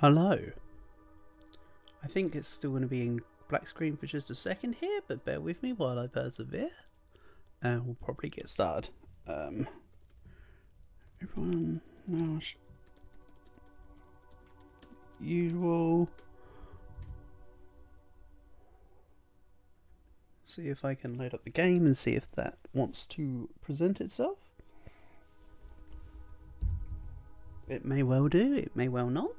Hello. I think it's still going to be in black screen for just a second here, but bear with me while I persevere. And we'll probably get started. Everyone, now usual. See if I can load up the game and see if that wants to present itself. It may well do, it may well not.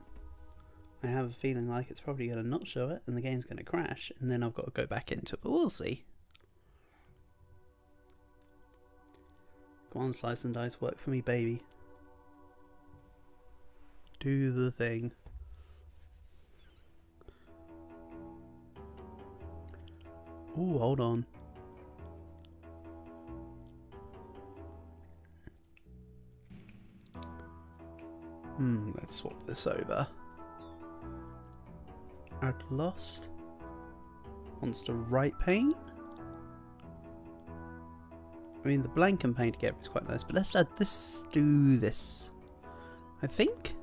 I have a feeling like it's probably going to not show it and the game's going to crash and then I've got to go back into it, but we'll see. Come on, slice and dice, work for me, baby. Do the thing. Ooh, hold on. Let's swap this over. Add lost. Wants to write paint. I mean, the blank and paint together is quite nice, but let's add this. Do this. I think.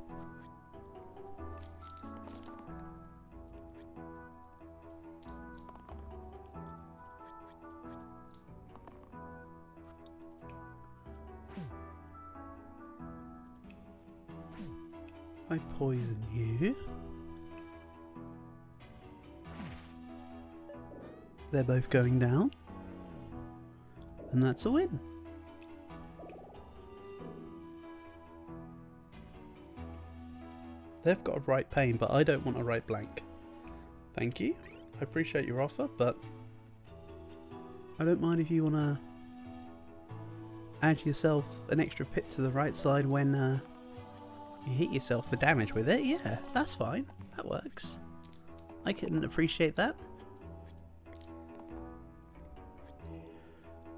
I poison you. They're both going down. And that's a win. They've got a right pane, but I don't want a right blank. Thank you. I appreciate your offer, but I don't mind if you want to add yourself an extra pip to the right side when you hit yourself for damage with it. Yeah, that's fine. That works. I can appreciate that.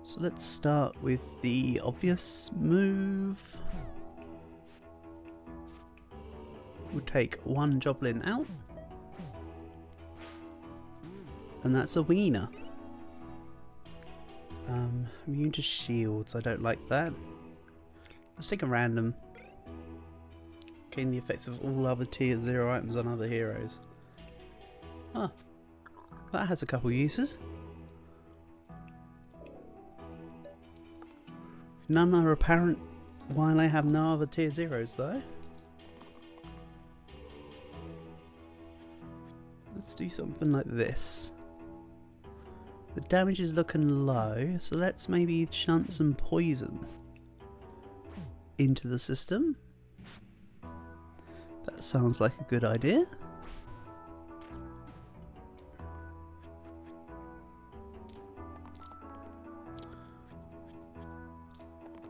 So let's start with the obvious move. We'll take one Joblin out. And that's a wiener. Immune to shields, I don't like that. Let's take a random. Gain the effects of all other tier 0 items on other heroes. Ah, that has a couple uses. None are apparent while I have no other tier 0s though. Let's do something like this. The damage is looking low, so let's maybe shunt some poison into the system. That sounds like a good idea.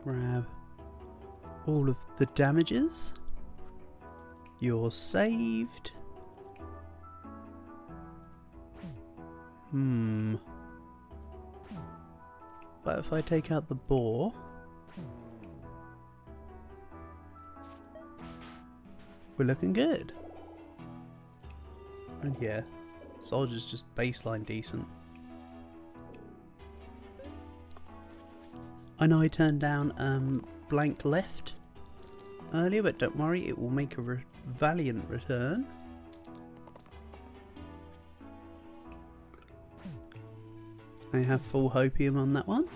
Grab all of the damages. You're saved. But if I take out the boar, we're looking good. And yeah, soldier's just baseline decent. I know I turned down blank left earlier, but don't worry, it will make a valiant return. I have full hopium on that one.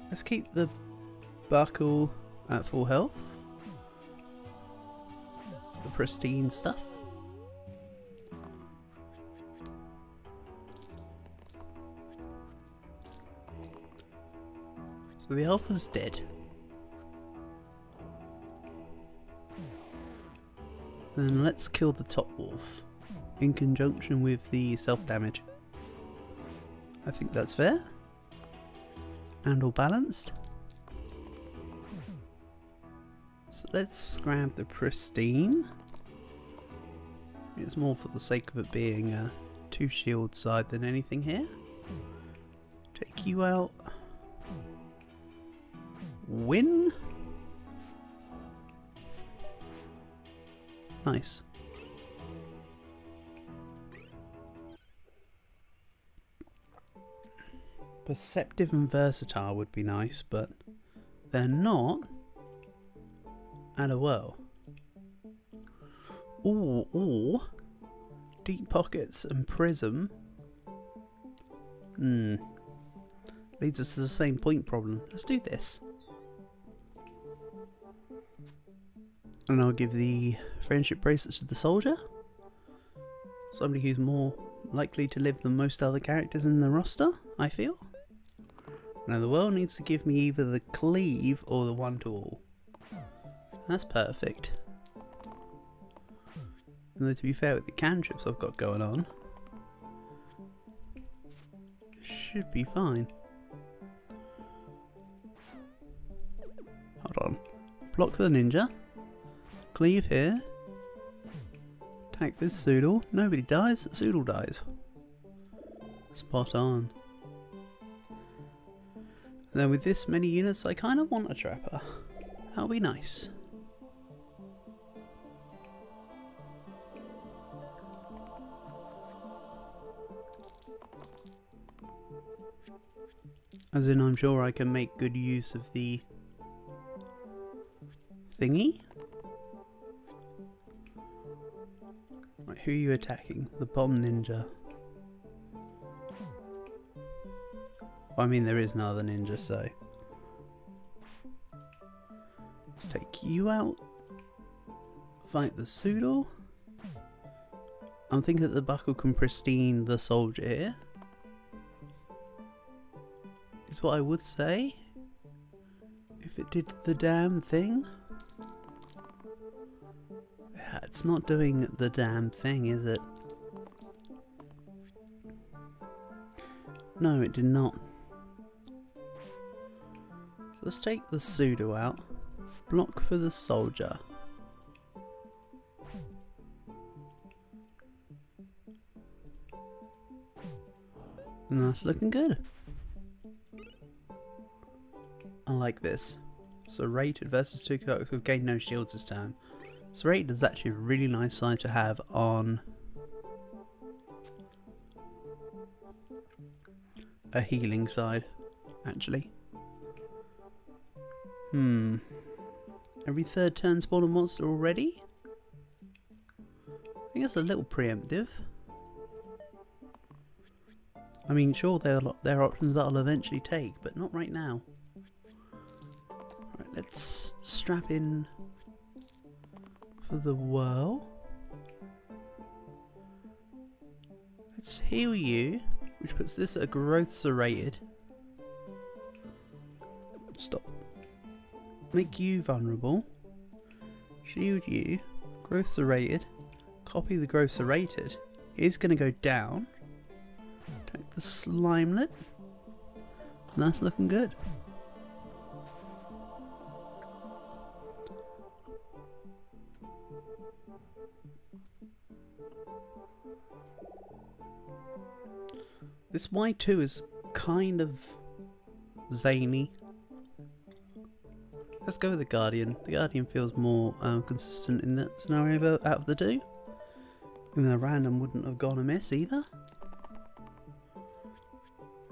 Let's keep the buckle at full health. The pristine stuff. So the alpha's dead. Then let's kill the top wolf in conjunction with the self-damage. I think that's fair and all balanced. So let's grab the pristine. It's more for the sake of it being a 2 shield side than anything here. Take you out. Win. Nice. Perceptive and versatile would be nice, but they're not. And a well. Or deep pockets and prism. Leads us to the same point problem. Let's do this. And I'll give the friendship bracelets to the soldier. Somebody who's more likely to live than most other characters in the roster, I feel. Now the world needs to give me either the cleave or the one to all. That's perfect. And though to be fair with the cantrips I've got going on, should be fine. Hold on. Block the ninja. Cleave here. Attack this Zoodle. Nobody dies. Zoodle dies. Spot on. And then with this many units, I kind of want a trapper. That'll be nice. As in, I'm sure I can make good use of the thingy. Right, who are you attacking? The bomb ninja. Well, I mean, there is no other ninja, so let's take you out. Fight the Zoodle. I'm thinking that the buckle can pristine the soldier here. Is what I would say if it did the damn thing. Yeah, it's not doing the damn thing, is it? No, it did not. So let's take the Zoodle out. Block for the soldier. And that's looking good. I like this. So rated versus 2 characters who've gained no shields this turn. So rated is actually a really nice side to have on a healing side, actually. Every third turn spawn a monster already? I think that's a little preemptive. I mean, sure, there are options that I'll eventually take, but not right now. Right, let's strap in for the whirl. Let's heal you, which puts this at a growth serrated. Stop. Make you vulnerable. Shield you. Growth serrated. Copy the growth serrated. It's going to go down. Take the slimelet. And that's looking good. This Y2 is kind of zany. Let's go with the Guardian. The Guardian feels more consistent in that scenario out of the two. Even though random wouldn't have gone amiss either.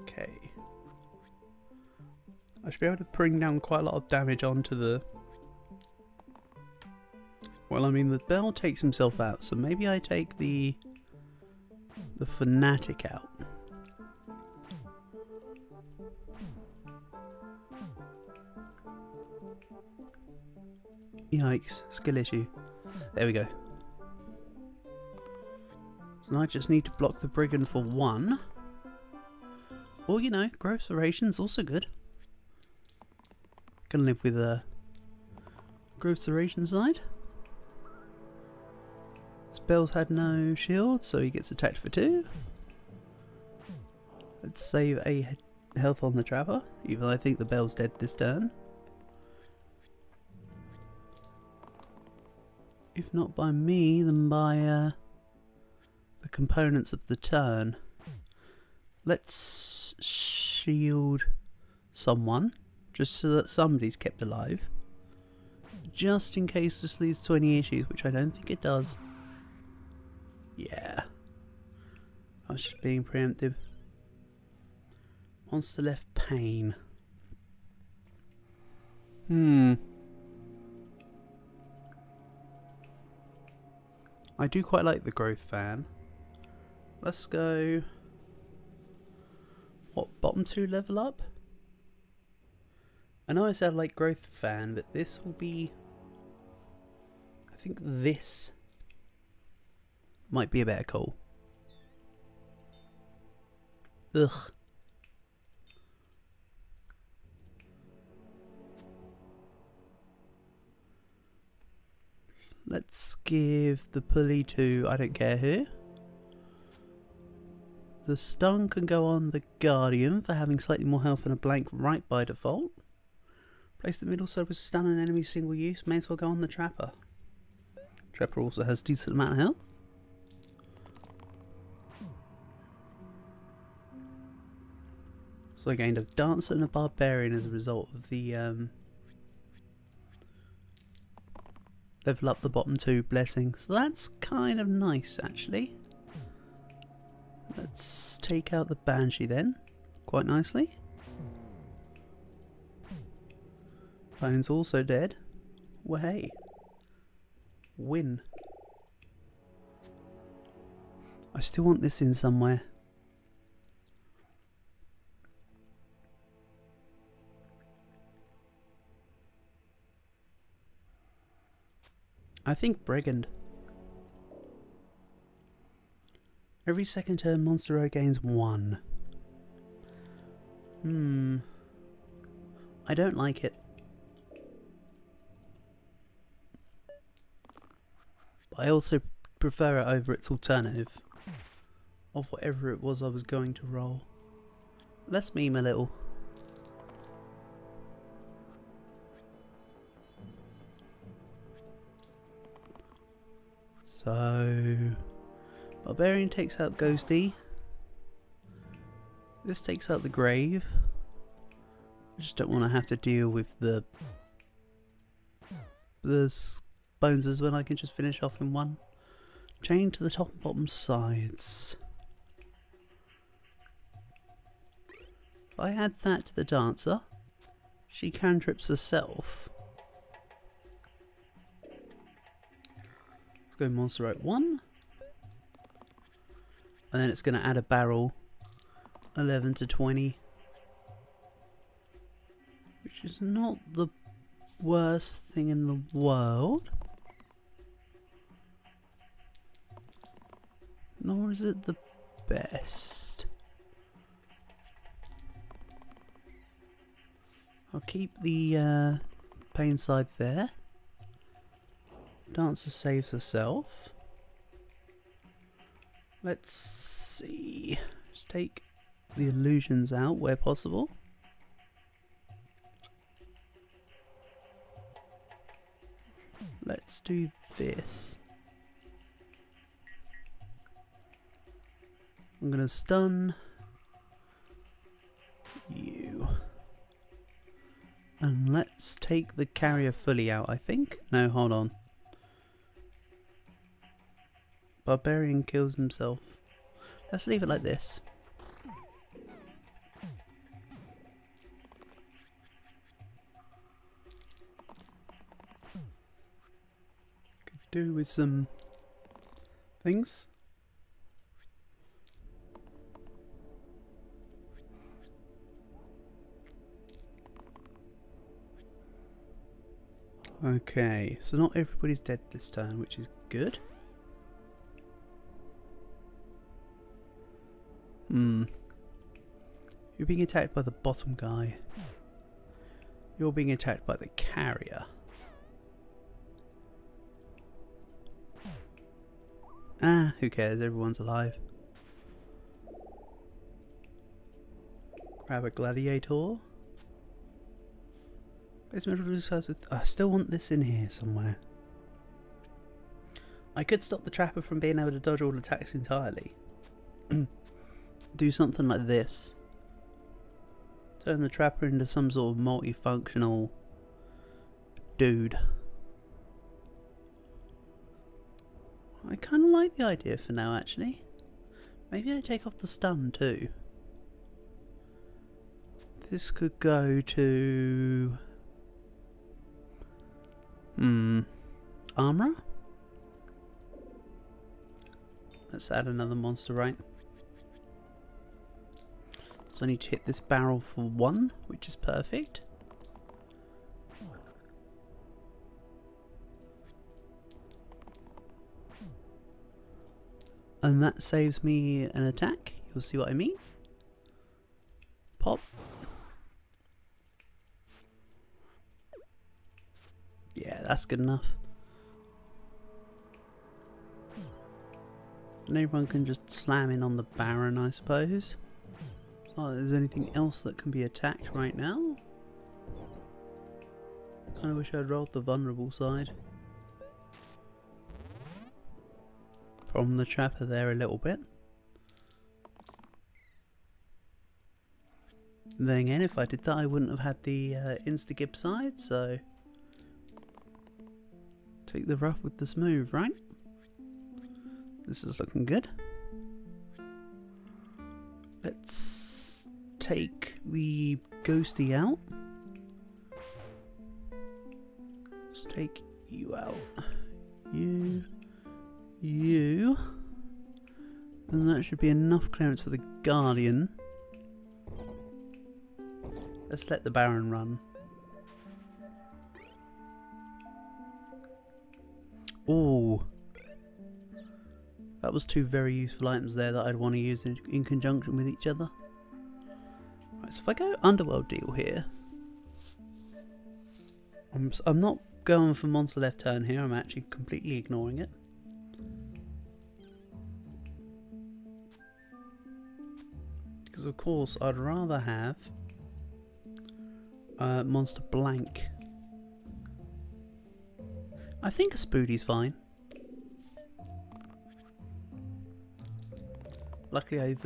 Okay. I should be able to bring down quite a lot of damage onto the... Well, I mean, the Bell takes himself out, so maybe I take the Fanatic out. Yikes, skill issue. There we go. So now I just need to block the Brigand for 1. Or, you know, growth serration's also good. Can live with a growth serration side. Spells had no shield, so he gets attacked for 2. Let's save a health on the Trapper, even though I think the Bell's dead this turn. If not by me, then by the components of the turn. Let's shield someone, just so that somebody's kept alive. Just in case this leads to any issues, which I don't think it does. Yeah. I was just being preemptive. Monster left pain. I do quite like the growth fan. Let's go... What, bottom 2 level up? I know I said like growth fan, but this will be... I think this might be a better call. Ugh. Let's give the pulley to I don't care who. The stun can go on the Guardian for having slightly more health than a blank right by default. Place the middle so with stun an enemy single use, may as well go on the Trapper. Trapper also has a decent amount of health. So I gained a Dancer and a Barbarian as a result of the level up the bottom 2 blessing. So that's kind of nice actually. Let's take out the Banshee then, quite nicely. Bone's also dead. Well, hey. Win. I still want this in somewhere. I think Brigand. Every second turn, Monster Row gains 1. I don't like it. But I also prefer it over its alternative of whatever it was I was going to roll. Let's meme a little. So... Barbarian takes out Ghosty. This takes out the Grave. I just don't want to have to deal with the bones when I can just finish off in one. Chain to the top and bottom sides. If I add that to the Dancer, she cantrips herself. Let's go Monster Row 1. And then it's going to add a barrel 11 to 20, which is not the worst thing in the world, nor is it the best. I'll keep the pain side there. Dancer saves herself. Let's see. Just take the illusions out where possible. Let's do this. I'm gonna stun you. And let's take the carrier fully out, I think. No, hold on. Barbarian kills himself. Let's leave it like this. Could do with some things. Okay, so not everybody's dead this turn, which is good. You're being attacked by the bottom guy. You're being attacked by the carrier. Ah, who cares? Everyone's alive. Grab a gladiator. I still want this in here somewhere. I could stop the Trapper from being able to dodge all attacks entirely. Do something like this. Turn the Trapper into some sort of multifunctional dude. I kind of like the idea for now, actually. Maybe I take off the stun too. This could go to... Armourer? Let's add another monster, right? So I need to hit this barrel for 1, which is perfect. And that saves me an attack. You'll see what I mean. Pop. Yeah, that's good enough. And everyone can just slam in on the Baron, I suppose. Oh, there's anything else that can be attacked right now? Kinda wish I'd rolled the vulnerable side. From the trapper there a little bit. Then again, if I did that I wouldn't have had the insta-gib side, so... Take the rough with the smooth, right? This is looking good. Let's take the ghosty out. Let's take you out. You. And that should be enough clearance for the Guardian. Let's let the Baron run. Ooh. That was 2 very useful items there that I'd want to use in conjunction with each other. Right, so if I go Underworld deal here, I'm not going for monster left turn here, I'm actually completely ignoring it. Because of course I'd rather have monster blank. I think a Spoody's fine. Luckily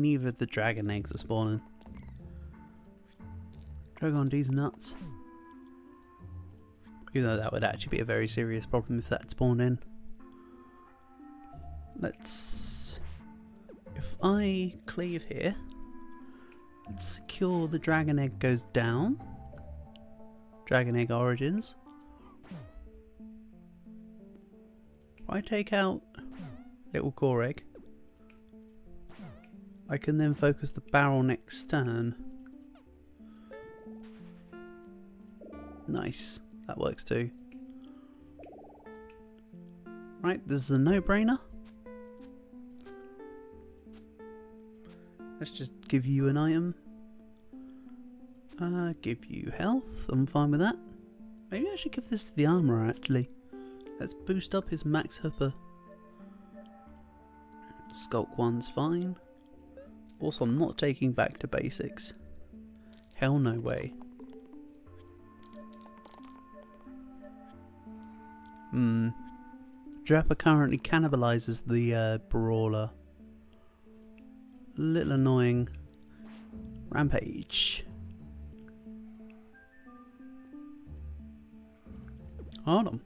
neither of the dragon eggs are spawning. Dragon D's nuts. Even though that would actually be a very serious problem if that spawned in. Let's... If I cleave here, let's secure the dragon egg goes down. Dragon egg origins. If I take out little core egg, I can then focus the barrel next turn. Nice, that works too. Right, this is a no-brainer. Let's just give you an item. Give you health, I'm fine with that. Maybe I should give this to the armourer actually. Let's boost up his max hooper. Skulk 1's fine. Also, I'm not taking back to basics. Hell no way. Drapper currently cannibalizes the brawler. Little annoying. Rampage. Hold on.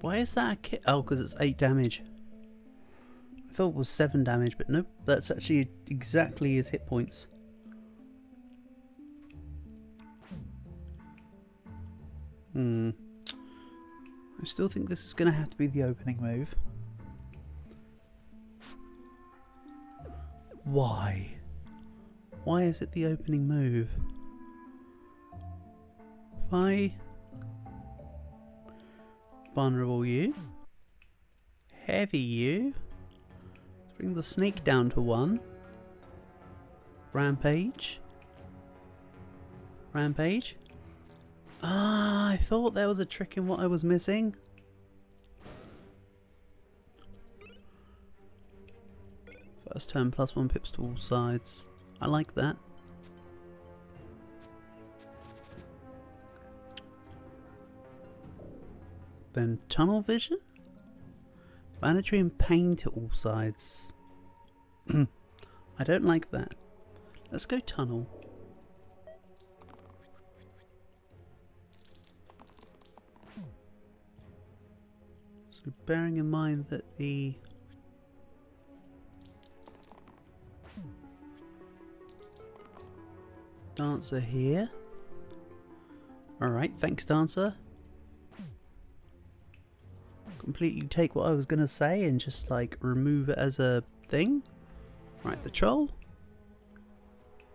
Why is that a kit? Oh, because it's 8 damage. I thought it was 7 damage, but nope, that's actually exactly his hit points. I still think this is going to have to be the opening move. Why? Why is it the opening move? If I vulnerable you, heavy you, bring the sneak down to 1, rampage, rampage. Ah, I thought there was a trick in what I was missing. First turn +1 pips to all sides. I like that. Then tunnel vision, banditry and pain to all sides. I don't like that. Let's go tunnel. So bearing in mind that the dancer here. Alright, thanks dancer. completely take what I was going to say and just like remove it as a thing. Right, the troll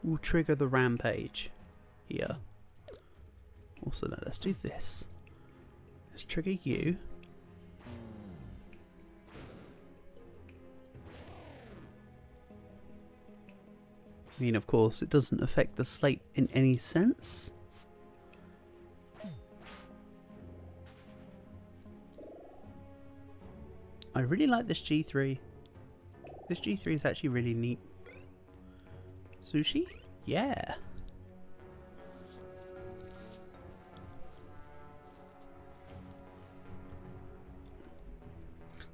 will trigger the rampage here. Also, no, let's do this. Let's trigger you. I mean, of course, it doesn't affect the slate in any sense. I really like this G3. This G3 is actually really neat. Sushi? Yeah.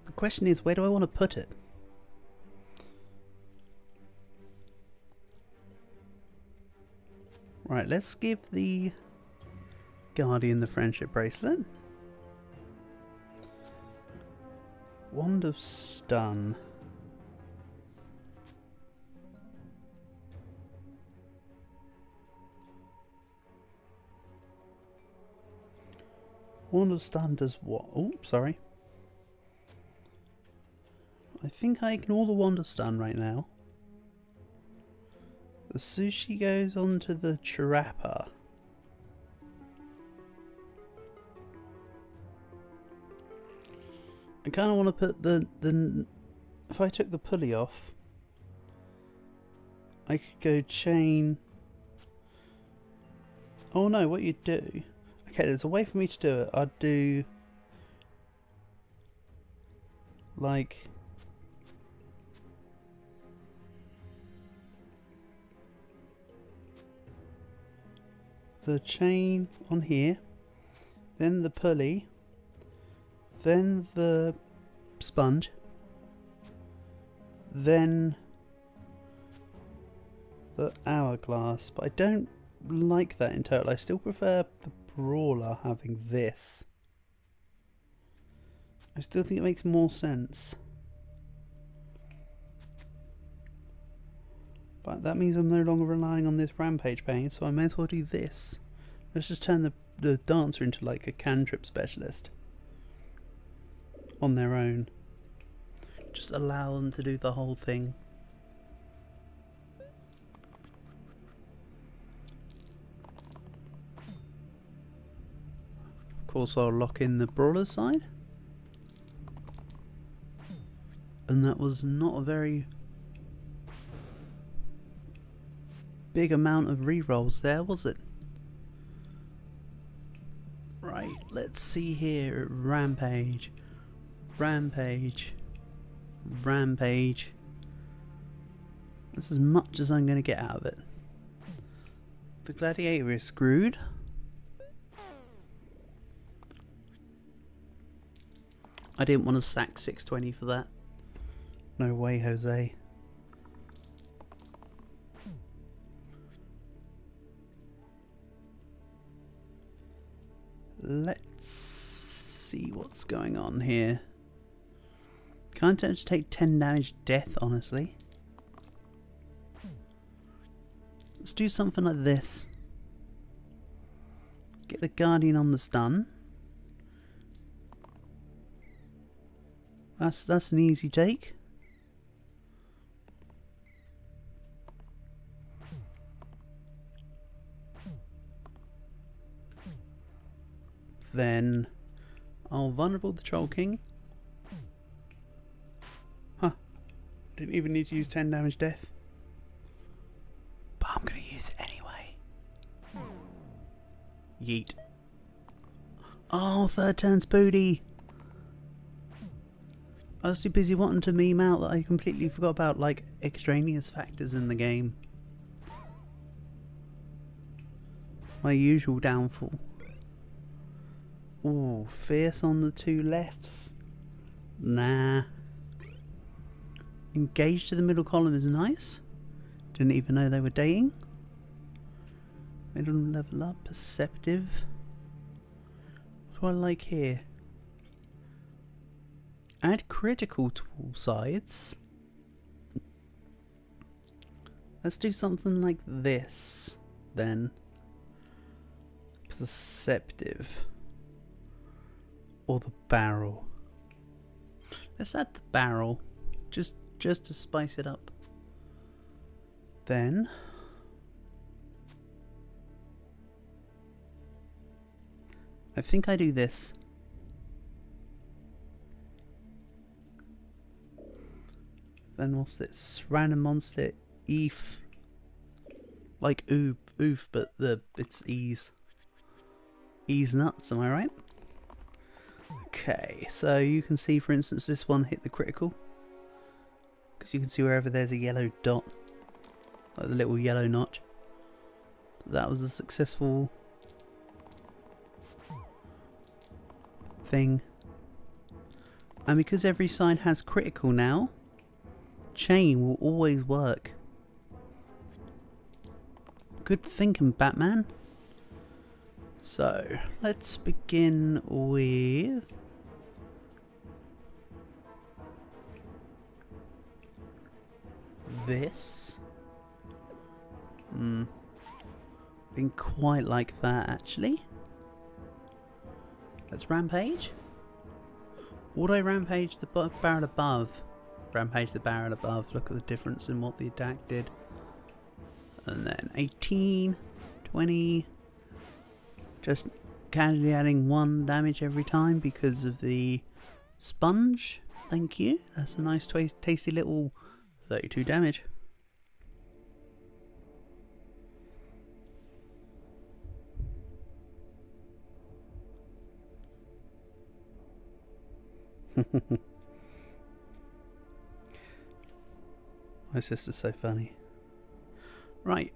The question is, where do I want to put it? Right, let's give the Guardian the friendship bracelet. Wand of Stun. Wand of Stun does what? Oh, sorry. I think I ignore the Wand of Stun right now. The sushi goes onto the trapper. I kind of want to put the if I took the pulley off, I could go chain. Oh no, what you'd do? Okay, there's a way for me to do it. I'd do like the chain on here, then the pulley, then the sponge, then the hourglass. But I don't like that in total. I still prefer the brawler having this. I still think it makes more sense. But that means I'm no longer relying on this rampage pain, so I may as well do this. Let's just turn the dancer into like a cantrip specialist. On their own. Just allow them to do the whole thing. Of course I'll lock in the brawler side. And that was not a very big amount of rerolls there, was it? Right, let's see here. Rampage. Rampage. Rampage. That's as much as I'm going to get out of it. The gladiator is screwed. I didn't want to sack 620 for that. No way, Jose. Let's see what's going on here. Can't tempted to take 10 damage death, honestly. Let's do something like this. Get the Guardian on the stun. That's an easy take. Then I'll vulnerable the Troll King. Huh. Didn't even need to use 10 damage death. But I'm going to use it anyway. Yeet. Oh, third turn Spoody. I was too busy wanting to meme out that I completely forgot about like extraneous factors in the game. My usual downfall. Ooh, fierce on the two lefts. Nah. Engaged to the middle column is nice. Didn't even know they were dating. Middle level up, perceptive. What do I like here? Add critical tool sides. Let's do something like this then. Perceptive. Or the barrel. Let's add the barrel, just to spice it up. Then I think I do this. Then what's this? Random monster, Eve. Like oof, but it's ease. Ease nuts, am I right? Okay, so you can see, for instance, this one hit the critical. Because you can see wherever there's a yellow dot, like the little yellow notch, that was a successful thing. And because every side has critical now, chain will always work. Good thinking, Batman. So let's begin with this. Didn't quite like that, actually. Let's rampage. Auto rampage the barrel above. Rampage the barrel above. Look at the difference in what the attack did. And then 18, 20. Just casually adding 1 damage every time because of the sponge. Thank you. That's a nice tasty little 32 damage. My sister's so funny. Right.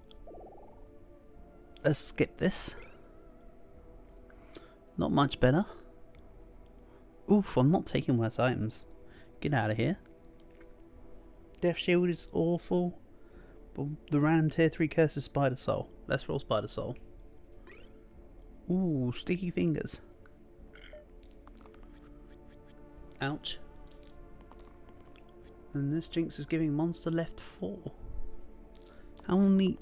Let's skip this. Not much better. Oof, I'm not taking worse items. Get out of here. Death Shield is awful. But the random tier 3 curse is Spider Soul. Let's roll Spider Soul. Ooh, sticky fingers. Ouch. And this Jinx is giving monster left 4. How neat.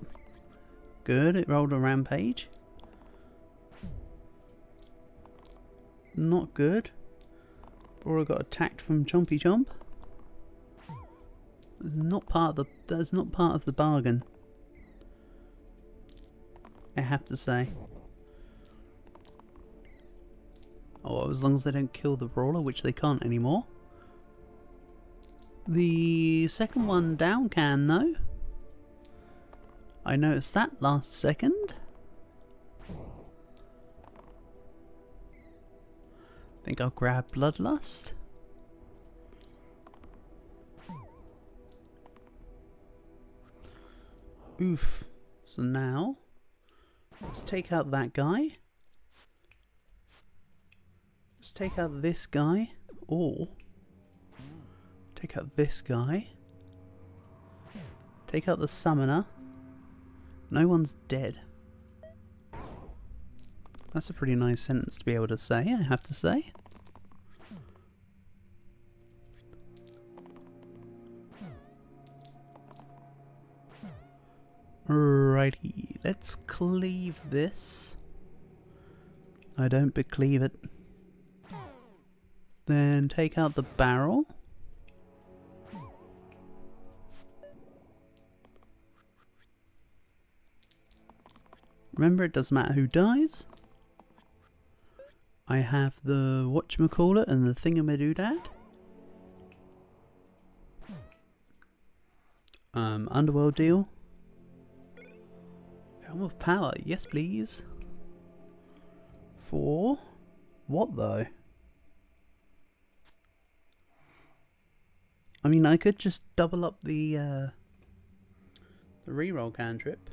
Good, it rolled a rampage. Not good. Bora got attacked from Chompy Chomp. That's not part of the bargain, I have to say. Oh, as long as they don't kill the brawler, which they can't anymore. The second one down can though. I noticed that last second. Think I'll grab Bloodlust. Oof. So now, let's take out that guy. Let's take out this guy. Or, take out this guy. Take out the summoner. No one's dead. That's a pretty nice sentence to be able to say, I have to say. Righty, let's cleave this. I don't becleave it. Then take out the barrel. Remember, it doesn't matter who dies. I have the whatchamacallit and the thingamadoodad. Underworld deal. Helm of Power, yes please. For what though? I mean, I could just double up the reroll cantrip.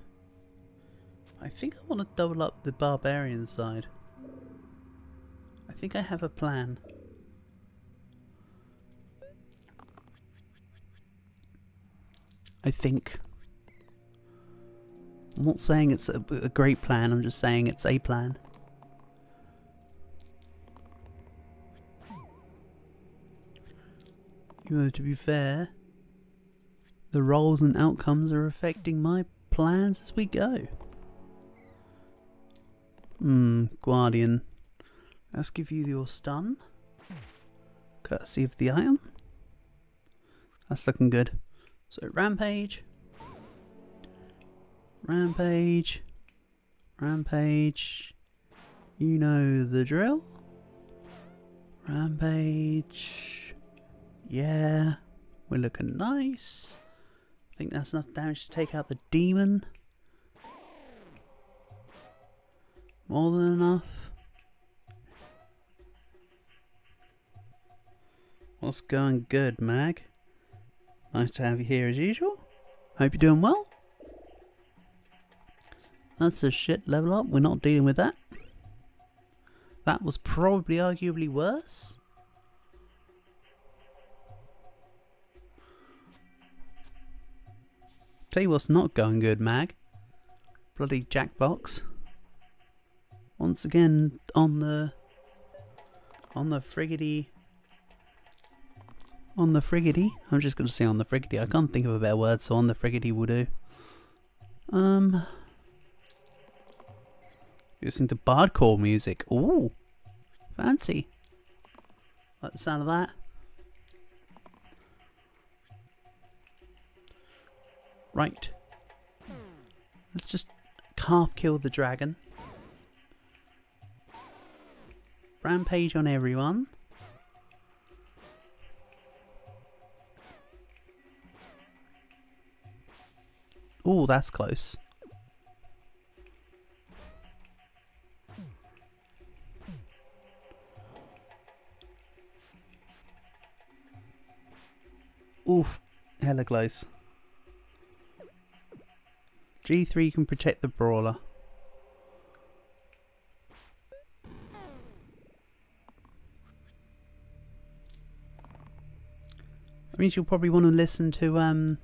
I think I want to double up the barbarian side. I think I have a plan. I think. I'm not saying it's a great plan, I'm just saying it's a plan. Even though, to be fair, the roles and outcomes are affecting my plans as we go. Guardian. Let's give you your stun. Courtesy of the item. That's looking good. So rampage. Rampage. Rampage. You know the drill. Rampage. Yeah. We're looking nice. I think that's enough damage to take out the demon. More than enough. What's going good, Mag? Nice to have you here as usual. Hope you're doing well. That's a shit level up. We're not dealing with that. That was probably arguably worse. Tell you what's not going good, Mag. Bloody Jackbox. Once again on the friggity. On the friggity. I'm just going to say on the friggity. I can't think of a better word, so on the friggity will do. Listening to bardcore music. Ooh, fancy. Like the sound of that. Right. Let's just half kill the dragon. Rampage on everyone. Ooh, that's close. Oof, hella close. G3 can protect the brawler. That means you'll probably want to listen to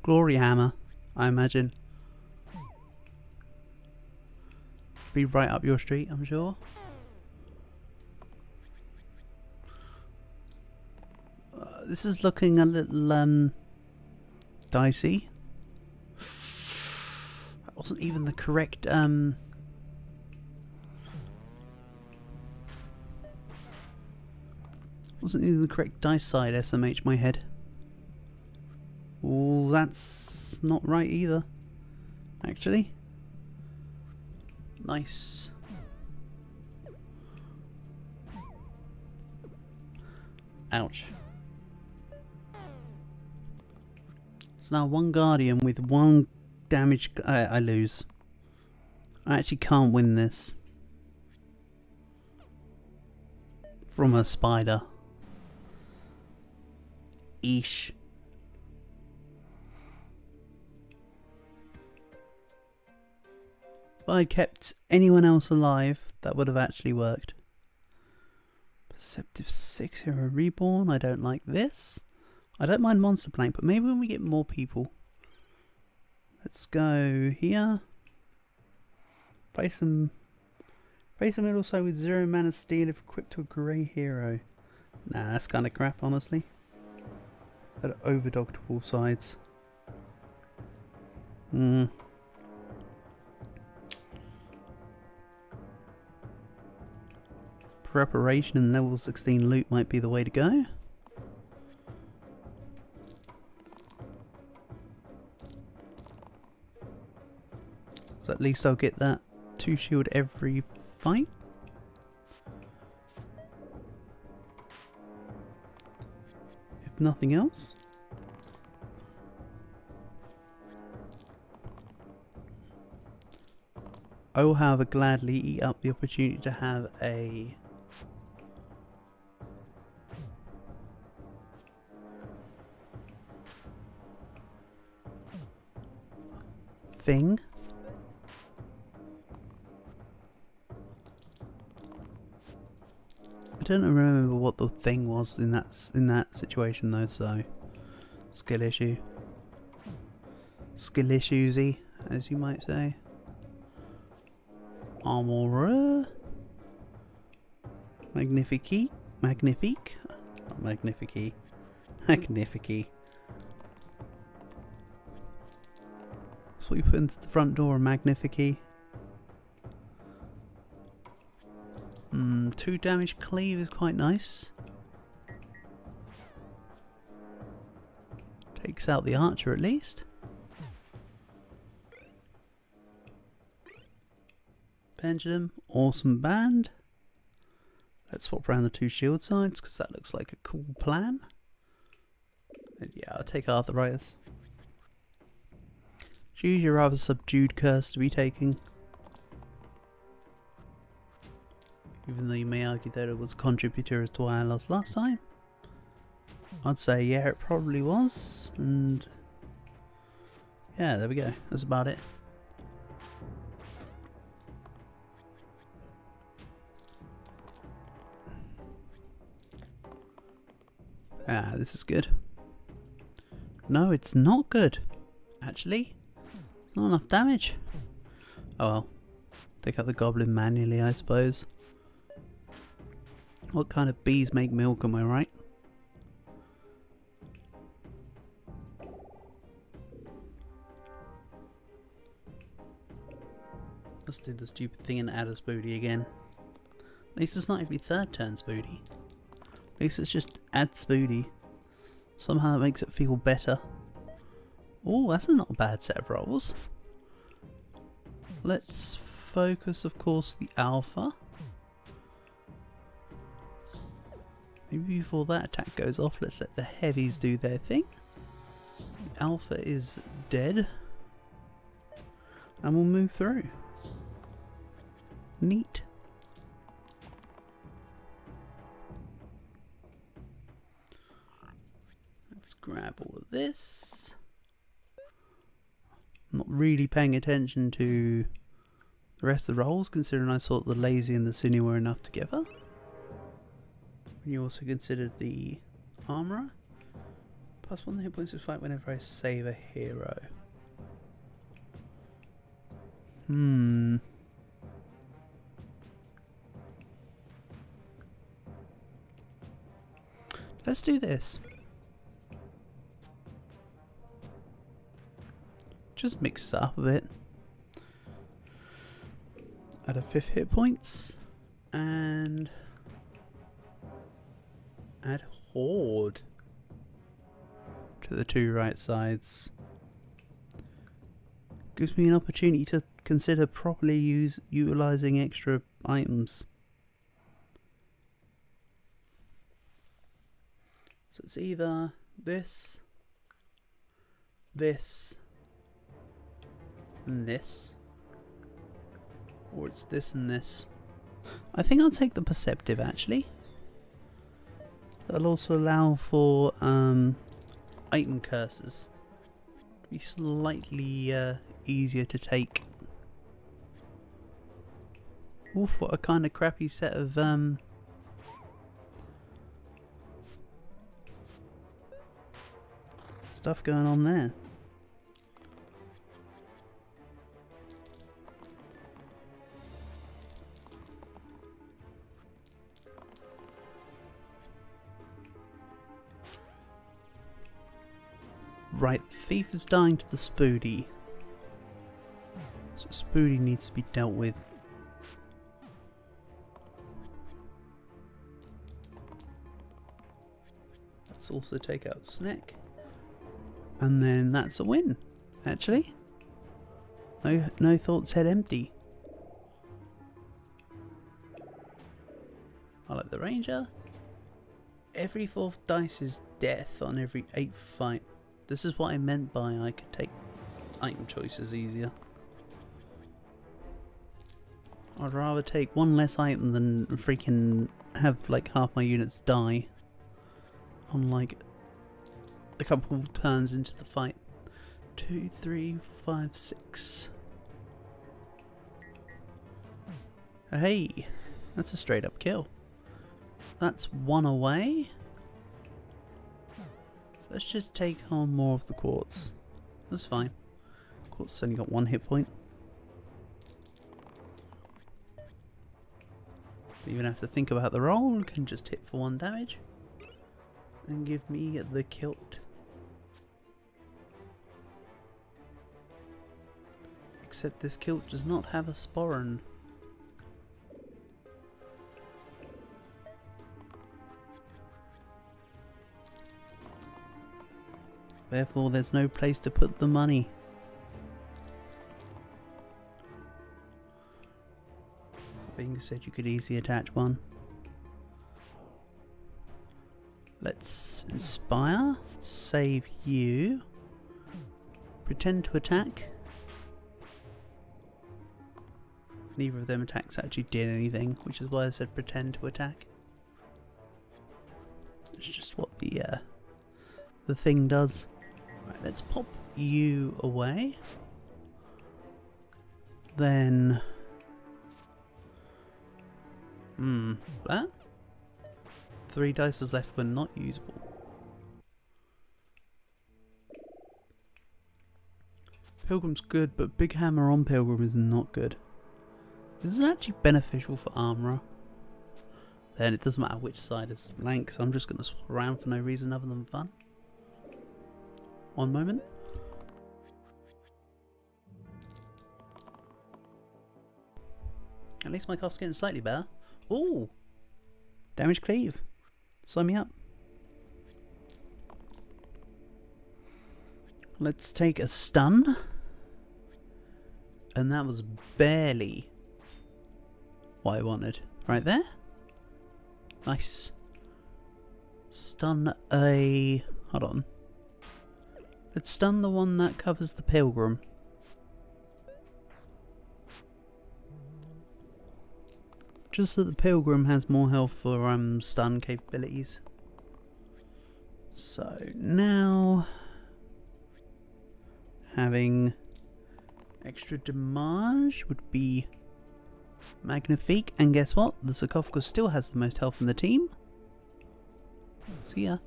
Glory Hammer, I imagine. Be right up your street, I'm sure. This is looking a little dicey. That wasn't even the correct wasn't even the correct dice side, SMH my head. Oh, that's not right either. Actually. Nice. Ouch. So now one guardian with one damage. I lose. I actually can't win this. From a spider. Eesh. If I'd kept anyone else alive, that would have actually worked. Perceptive 6 Hero Reborn. I don't like this. I don't mind Monster Plank, but maybe when we get more people. Let's go here. Play some middle side with 0 mana steel if equipped to a grey hero. Nah, that's kind of crap, honestly. That are overdogged to all sides. Preparation and level 16 loot might be the way to go. So at least I'll get that 2 shield every fight. If nothing else. I will, however, gladly eat up the opportunity to have a thing. I don't remember what the thing was in that situation though, so skill issue. Skill issuesy, as you might say. Armor. Magnifique. Magnifique. Not Magnifique. Magnifique. That's what you put into the front door, a Magnifique. 2 damage cleave is quite nice. max out the archer at least. Pendulum, awesome band. Let's swap around the 2 shield sides because that looks like a cool plan. And yeah, I'll take arthritis. Choose your rather subdued curse to be taking. Even though you may argue that it was a contributor to why I lost last time. I'd say yeah, it probably was. And yeah, there we go. That's about it. Ah, this is good. No, it's not good. Actually, not enough damage. Oh well. Take out the goblin manually, I suppose. What kind of bees make milk, am I right? Let's do the stupid thing and add a Spoody again. At least it's not every 3rd turn Spoody. At least it's just add Spoody. Somehow it makes it feel better. Oh, that's not a bad set of rolls. Let's focus, of course, the alpha. Maybe before that attack goes off, let's let the heavies do their thing. The alpha is dead. And we'll move through. Neat. Let's grab all of this. I'm not really paying attention to the rest of the rolls, considering I thought the lazy and the sinew were enough together. You also considered the armourer. Plus 1 hit points to fight whenever I save a hero. Let's do this. Just mix it up a bit. Add a 5th hit points. And add Horde to the 2 right sides. Gives me an opportunity to consider properly utilising extra items. So it's either this, this, and this, or it's this and this. I think I'll take the Perceptive actually. That'll also allow for item curses to be slightly easier to take. Oof, what a kind of crappy set of stuff going on there. Right, Thief is dying to the Spoody. So Spoody needs to be dealt with. Let's also take out Snack. And then that's a win, actually. No thoughts head empty. I like the Ranger. Every 4th dice is death on every 8th fight. This is what I meant by I could take item choices easier. I'd rather take 1 less item than freaking have like half my units die on like a couple of turns into the fight. 2, 3, 5, 6. Hey, that's a straight up kill. That's 1 away. Let's just take on more of the quartz. That's fine. Quartz only got 1 hit point. Don't even have to think about the roll, can just hit for 1 damage. And give me the kilt. Except this kilt does not have a sporran. Therefore, there's no place to put the money. Being said, you could easily attach one. Let's inspire, save you, pretend to attack. Neither of them attacks actually did anything, which is why I said pretend to attack. It's just what the thing does. Right, let's pop you away. Then, that. 3 dice is left when not usable. Pilgrim's good, but Big Hammer on Pilgrim is not good. This is actually beneficial for armourer. Then it doesn't matter which side is blank, so I'm just going to swap around for no reason other than fun. One moment. At least my cast's getting slightly better. Ooh! Damage cleave. Sign me up. Let's take a stun. And that was barely what I wanted. Right there. Nice. Stun a... Hold on. Let's stun the one that covers the pilgrim. Just so the pilgrim has more health for stun capabilities. So now having extra damage would be magnifique, and guess what? The sarcophagus still has the most health in the team. See ya.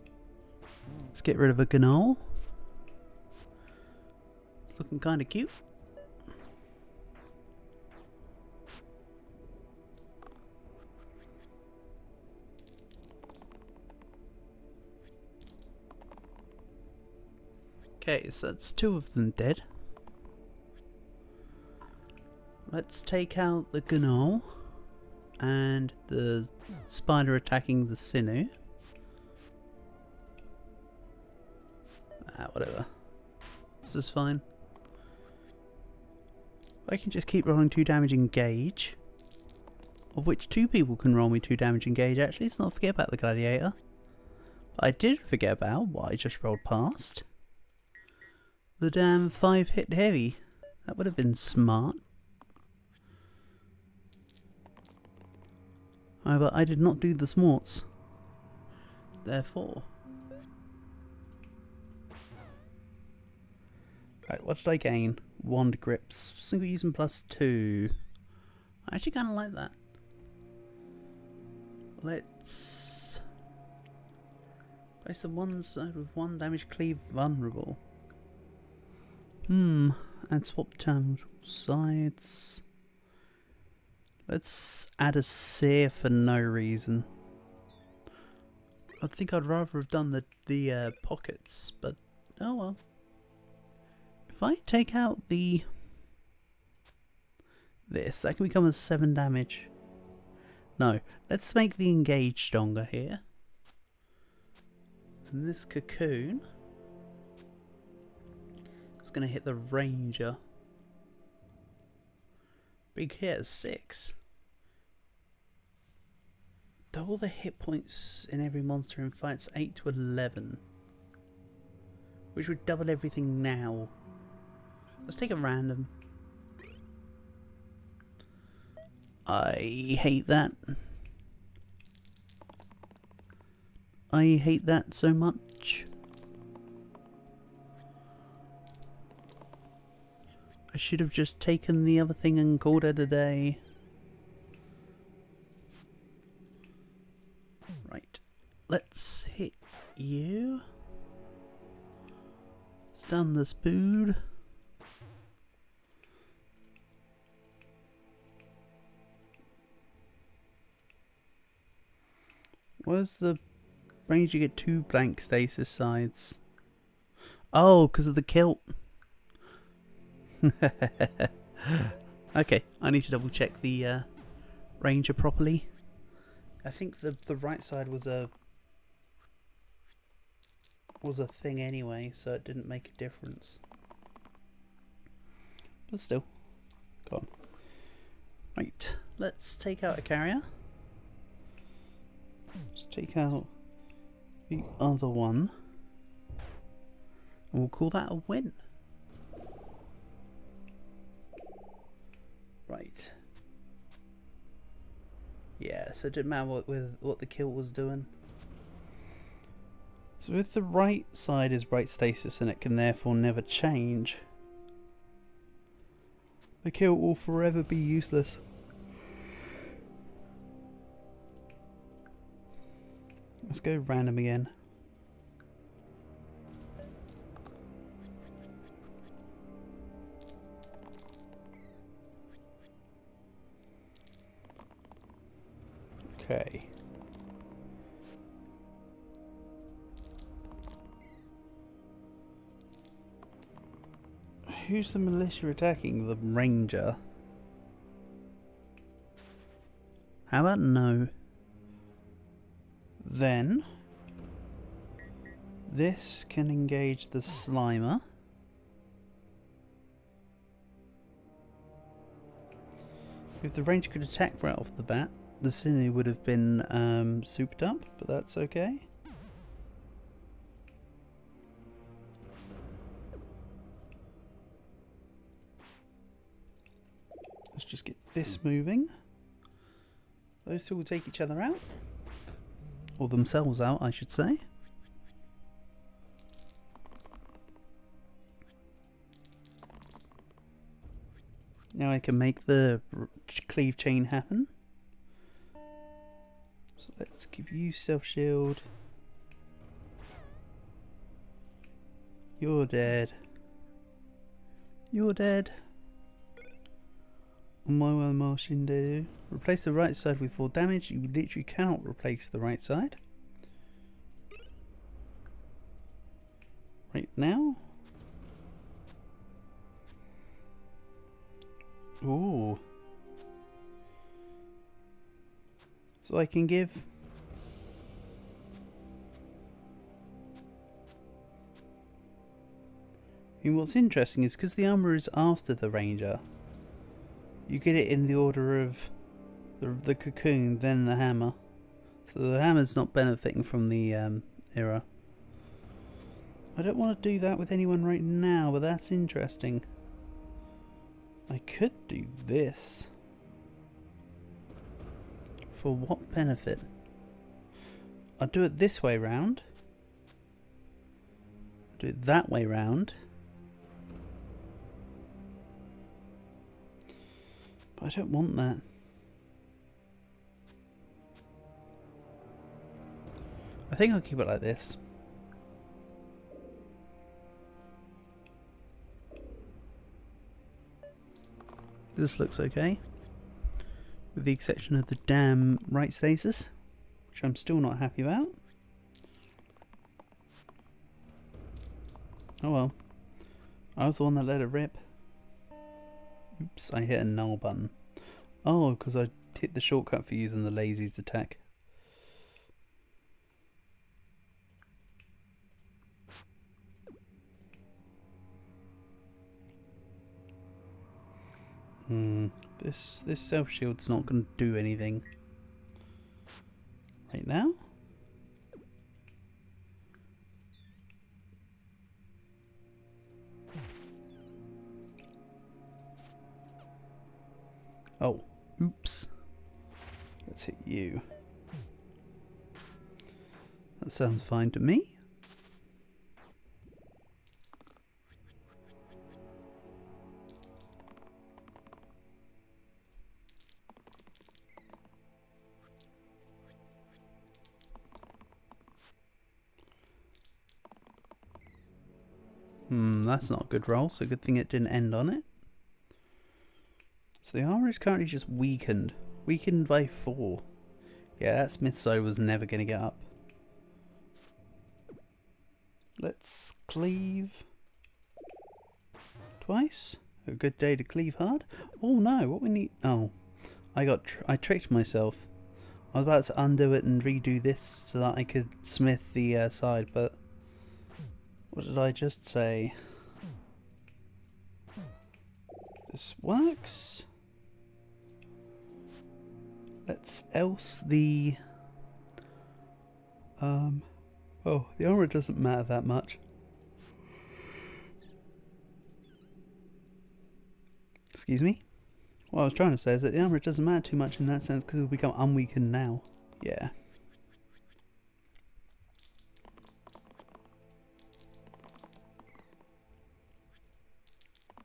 Let's get rid of a gnoll. It's looking kinda cute. Okay, so that's 2 of them dead. Let's take out the gnoll and the spider attacking the sinew. Whatever. This is fine. I can just keep rolling 2 damage engage, of which 2 people can roll me 2 damage engage. Actually, let's not forget about the gladiator. But I did forget about what I just rolled past. The damn 5 hit heavy. That would have been smart. However, I did not do the smarts. Therefore. Right, what did I gain? Wand grips. Single using +2. I actually kind of like that. Let's place the one side with 1 damage cleave vulnerable. And swap term sides. Let's add a sear for no reason. I think I'd rather have done the pockets, but oh well. If I take out this, that can become a 7 damage. No, let's make the engage stronger here. And this cocoon is going to hit the ranger. Big hit, 6. Double the hit points in every monster in fights, 8 to 11. Which would double everything now. Let's take a random. I hate that. I hate that so much. I should have just taken the other thing and called it a day. Right. Let's hit you. Stun the spood. Where's the range? You get 2 blank stasis sides. Oh, because of the kilt. Okay, I need to double check the ranger properly. I think the right side was a was a thing anyway, so it didn't make a difference. But still, go on. Right, let's take out a carrier. Let's take out the other one. And we'll call that a win. Right. Yeah, so it didn't matter what the kilt was doing. So if the right side is right stasis and it can therefore never change, the kilt will forever be useless. Let's go random again. Okay. Who's the militia attacking? The ranger? How about no? Then this can engage the Slimer. If the ranger could attack right off the bat, the Cine would have been souped up, but that's okay. Let's just get this moving. Those two will take each other out. Or themselves out, I should say. Now I can make the cleave chain happen. So let's give you self shield. You're dead. You're dead. On my way, Martian do. Replace the right side with 4 damage. You literally cannot replace the right side. Right now. Ooh. So I can give... And what's interesting is because the armor is after the ranger, you get it in the order of the cocoon, then the hammer. So the hammer's not benefiting from the era. I don't want to do that with anyone right now, but that's interesting. I could do this. For what benefit? I'll do it this way round. Do it that way round. But I don't want that. I think I'll keep it like this. This looks okay. With the exception of the damn right stasis, which I'm still not happy about. Oh well. I was the one that let it rip. Oops, I hit a null button. Oh, because I hit the shortcut for using the lazy's attack. This self shield's not going to do anything right now. Oh, oops. Let's hit you. That sounds fine to me. That's not a good roll, so good thing it didn't end on it. So the armor is currently just weakened. Weakened by 4. Yeah, that smith side was never going to get up. Let's cleave twice. A good day to cleave hard. Oh no, what we need... Oh, I tricked myself. I was about to undo it and redo this so that I could smith the side, but What did I just say? This works. Let's else the... Oh, the armor doesn't matter that much. Excuse me? What I was trying to say is that the armor doesn't matter too much in that sense because it will become unweakened now. Yeah.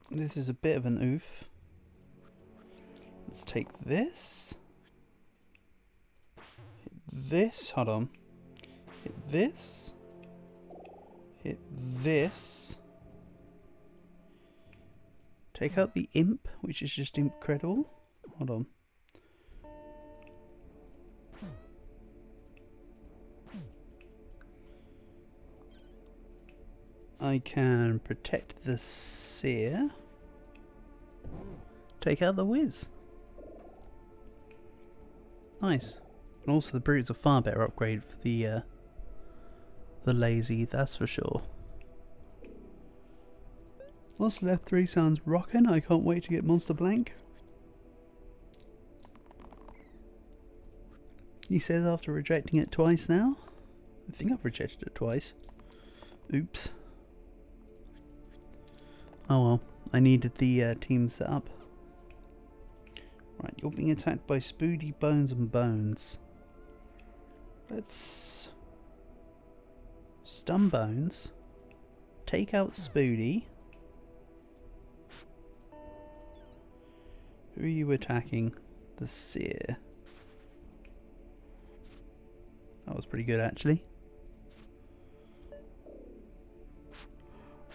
This is a bit of an oof. Let's take this. Hit this. Hold on. Hit this. Hit this. Take out the imp, which is just incredible. Hold on. I can protect the seer. Take out the whiz. Nice. And also the brute's a far better upgrade for the lazy, that's for sure. Monster Left 3 sounds rockin'. I can't wait to get Monster Blank. He says after rejecting it twice now. I think I've rejected it twice. Oops. Oh well, I needed the team set up. Right, you're being attacked by Spoody, Bones and Bones. Let's stun Bones. Take out Spoody. Who are you attacking? The Seer. That was pretty good actually.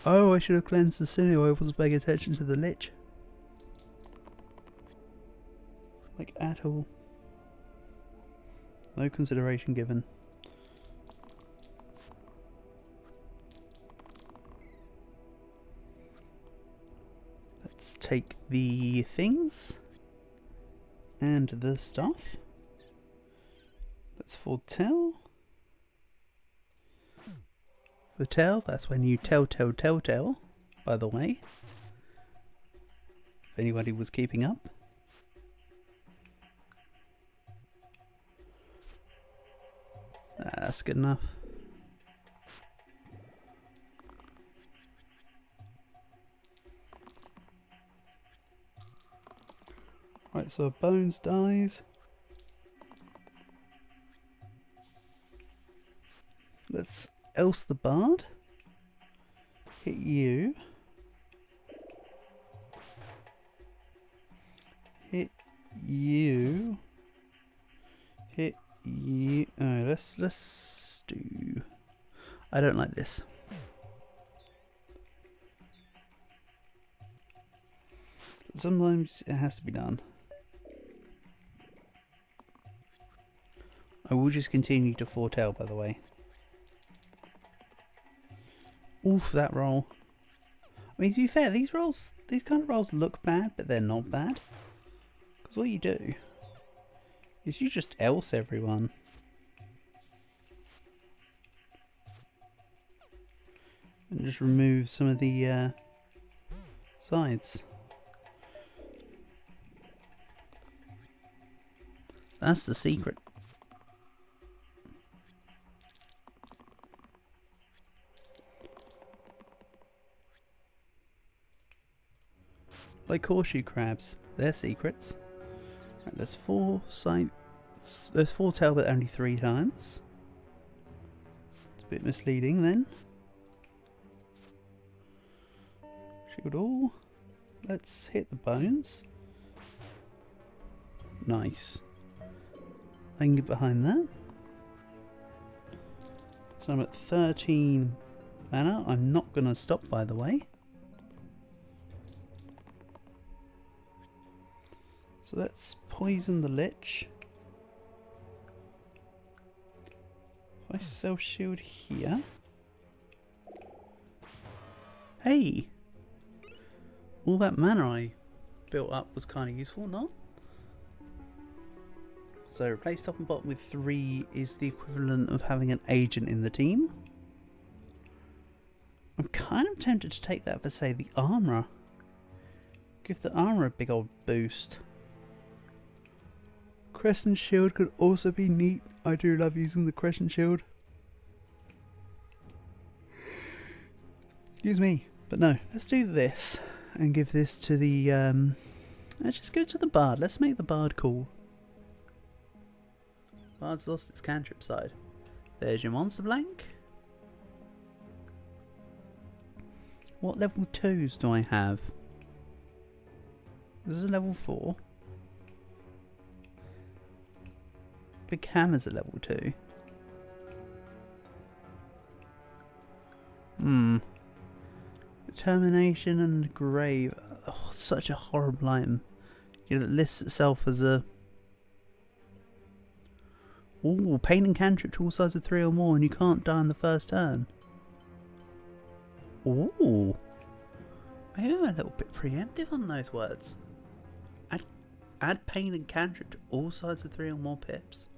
Oh, I should have cleansed the sinew. I wasn't paying attention to the lich. Like at all. No consideration given. Let's take the things and the stuff. Let's foretell. Foretell, that's when you tell, by the way. If anybody was keeping up. That's good enough. Right, so Bones dies. Let's else the Bard. Hit you. Hit you. Hit you. Oh, let's do. I don't like this. Sometimes it has to be done. I will just continue to foretell, by the way. Oof, that roll. I mean, to be fair, these kind of rolls look bad, but they're not bad. Because what you do is you just else everyone. And just remove some of the sides. That's the secret. Like horseshoe crabs, they're secrets. Right, there's there's 4 tail, but only 3 times. It's a bit misleading then. Shield all. Let's hit the bones. Nice. I can get behind that. So I'm at 13 mana. I'm not going to stop, by the way. So let's poison the lich. If I self shield here. Hey! All that mana I built up was kind of useful, not? So replace top and bottom with 3 is the equivalent of having an agent in the team. I'm kind of tempted to take that for, say, the armourer. Give the armourer a big old boost. Crescent shield could also be neat. I do love using the crescent shield. Excuse me. But no, let's do this. And give this to the... let's just go to the bard. Let's make the bard cool. Bard's lost its cantrip side. There's your monster blank. What level 2s do I have? This is a level 4. Big hammer's at level 2. Determination and grave. Oh, such a horrible item. It lists itself as a... Ooh, pain and cantrip to all sides of 3 or more, and you can't die on the first turn. Ooh. I am a little bit preemptive on those words. Add pain and cantrip to all sides of 3 or more pips.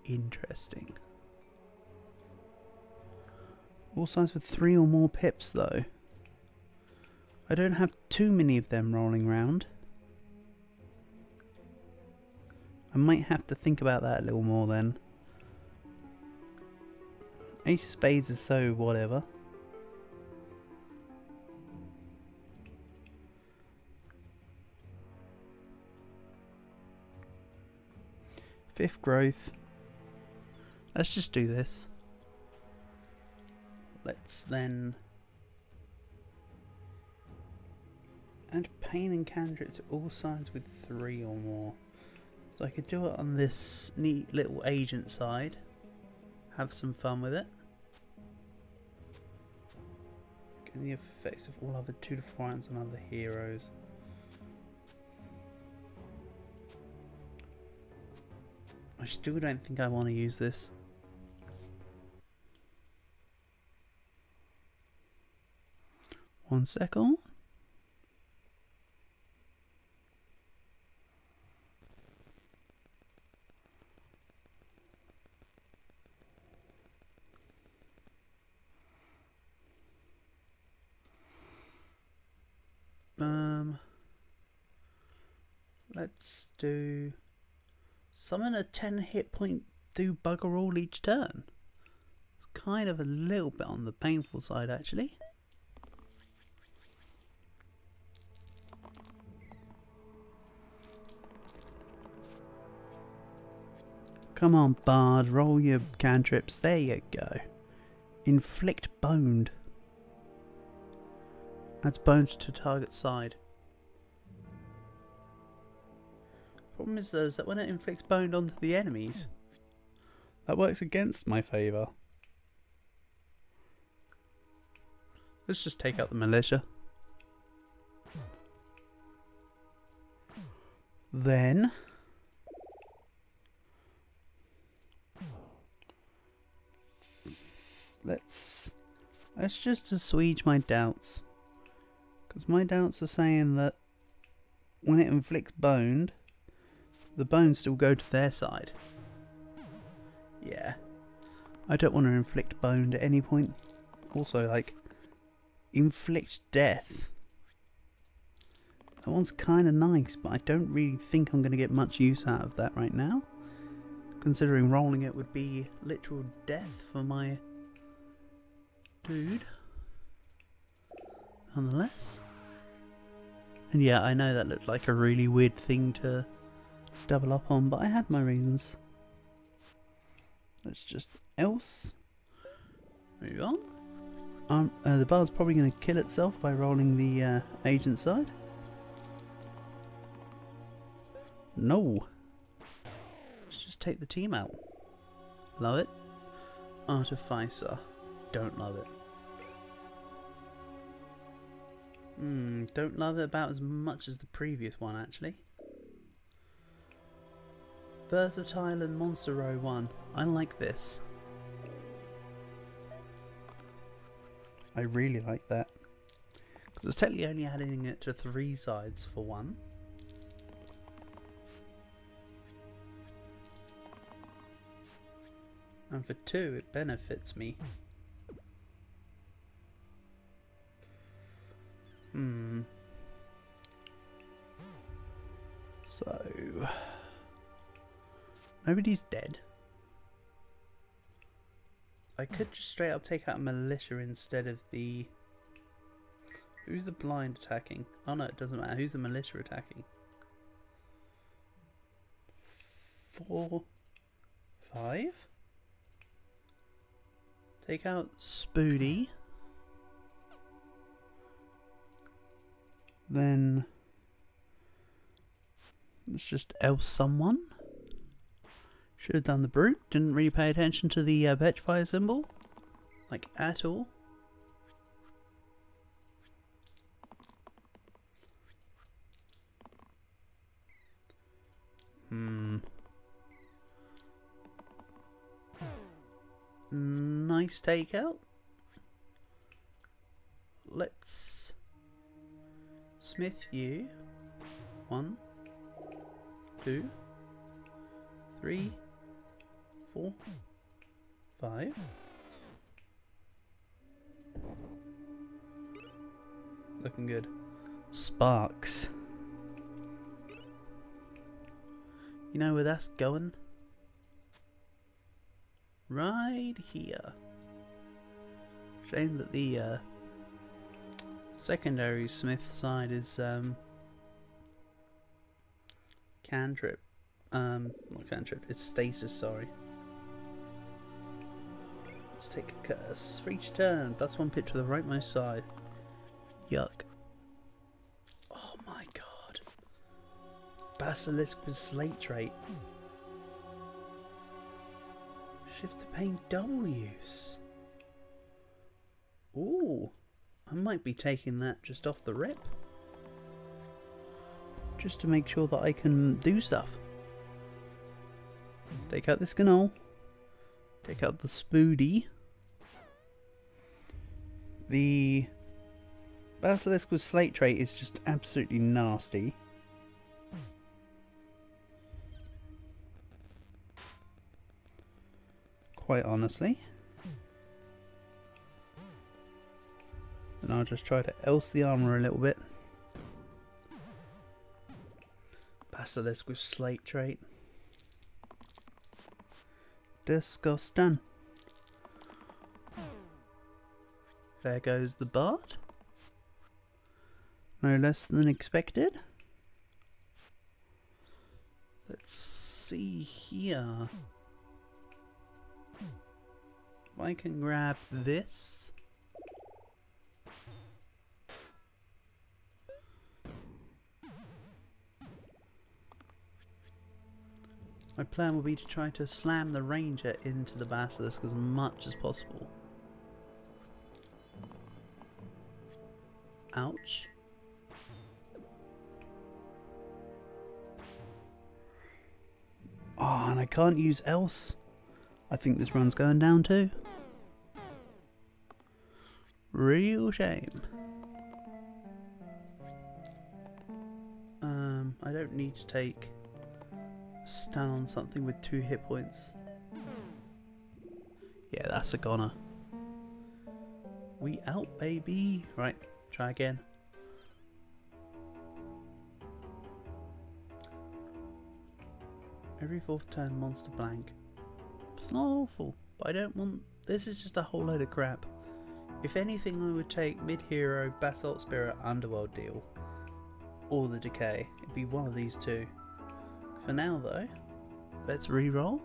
Interesting. All sides with 3 or more pips though. I don't have too many of them rolling around. I might have to think about that a little more then. Ace of Spades is so whatever. Fifth growth. Let's just do this. Let's then add pain and cantrip to all sides with 3 or more. So I could do it on this neat little agent side. Have some fun with it. Get the effects of all other 2 to 4 items on other heroes. I still don't think I want to use this. One second. Let's do summon a 10 hit point, do bugger all each turn. It's kind of a little bit on the painful side actually. Come on, Bard, roll your cantrips. There you go. Inflict boned. Adds bones to target side. Problem is though, is that when it inflicts boned onto the enemies, that works against my favour. Let's just take out the militia. Then let's just assuage my doubts, because my doubts are saying that when it inflicts boned, the bones still go to their side. Yeah, I don't want to inflict boned at any point. Also, like, inflict death. That one's kind of nice, but I don't really think I'm going to get much use out of that right now, considering rolling it would be literal death for my dude. Nonetheless. And yeah, I know that looked like a really weird thing to double up on, but I had my reasons. Let's just else move on. The bard's probably going to kill itself by rolling the agent side. No. Let's just take the team out. Love it. Artificer. Don't love it. Don't love it about as much as the previous one actually. Versatile and Monster Row 1. I like this. I really like that. Because it's technically only adding it to 3 sides for 1. And for 2 it benefits me. Hmm. So nobody's dead. I could just straight up take out a militia instead of the... Who's the blind attacking? Oh no, it doesn't matter. Who's the militia attacking? 4, 5. Take out Spoody. Then let's just else someone. Should have done the brute. Didn't really pay attention to the petrifier symbol, like at all. Nice takeout. Let's smith you. 1, 2, 3, 4, 5. Looking good. Sparks. You know where that's going? Right here. Shame that the secondary smith side is cantrip. Not cantrip, it's stasis, sorry. Let's take a curse. For each turn, +1 pitch to the rightmost side. Yuck. Oh my god. Basilisk with slate trait. Shift to pain double use. Ooh. I might be taking that just off the rip. Just to make sure that I can do stuff. Take out this Gnoll. Take out the Spoody. The Basilisk with slate trait is just absolutely nasty. Quite honestly. And I'll just try to else the armour a little bit. Basilisk with slate trait. Disgusting. There goes the bard. No less than expected. Let's see here. If I can grab this. My plan will be to try to slam the ranger into the basilisk as much as possible. Ouch. Oh, and I can't use else. I think this run's going down too. Real shame. I don't need to take stun on something with 2 hit points. Yeah, that's a goner. We out, baby. Right, try again. Every 4th turn, monster blank. Awful, but I don't want... This is just a whole load of crap. If anything, I would take mid-hero, Basalt Spirit, Underworld deal. Or the Decay. It'd be one of these two. For now though, let's re-roll.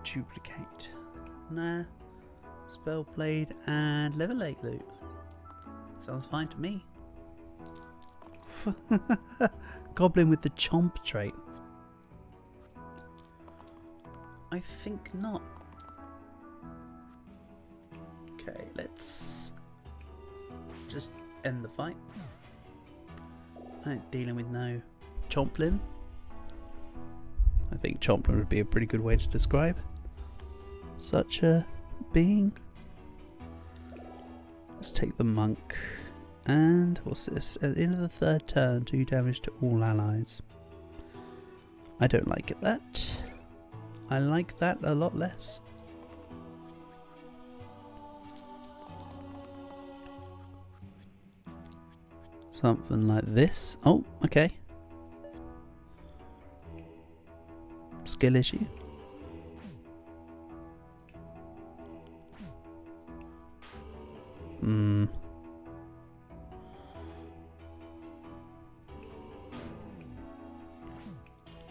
Duplicate. Nah. Spellblade and level 8 loot. Sounds fine to me. Goblin with the chomp trait. I think not. Okay, let's just end the fight. I ain't dealing with no Chomplin. I think Chomplin would be a pretty good way to describe such a being. Let's take the monk. And what's this? At the end of the 3rd turn, 2 damage to all allies. I don't like it that. I like that a lot less. Something like this. Oh, okay. Skill issue.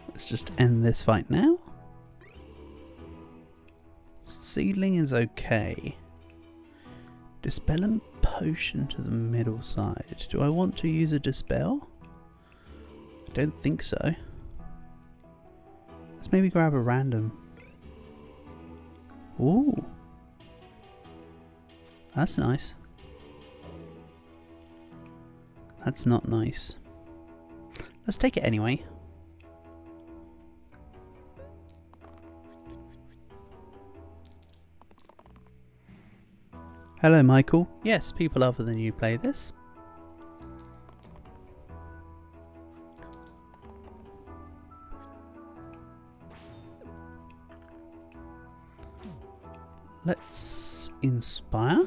Let's just end this fight now. Seedling is okay. Dispel and potion to the middle side. Do I want to use a dispel? I don't think so. Let's maybe grab a random. Ooh. That's nice. That's not nice. Let's take it anyway. Hello, Michael. Yes, people other than you play this. Let's inspire.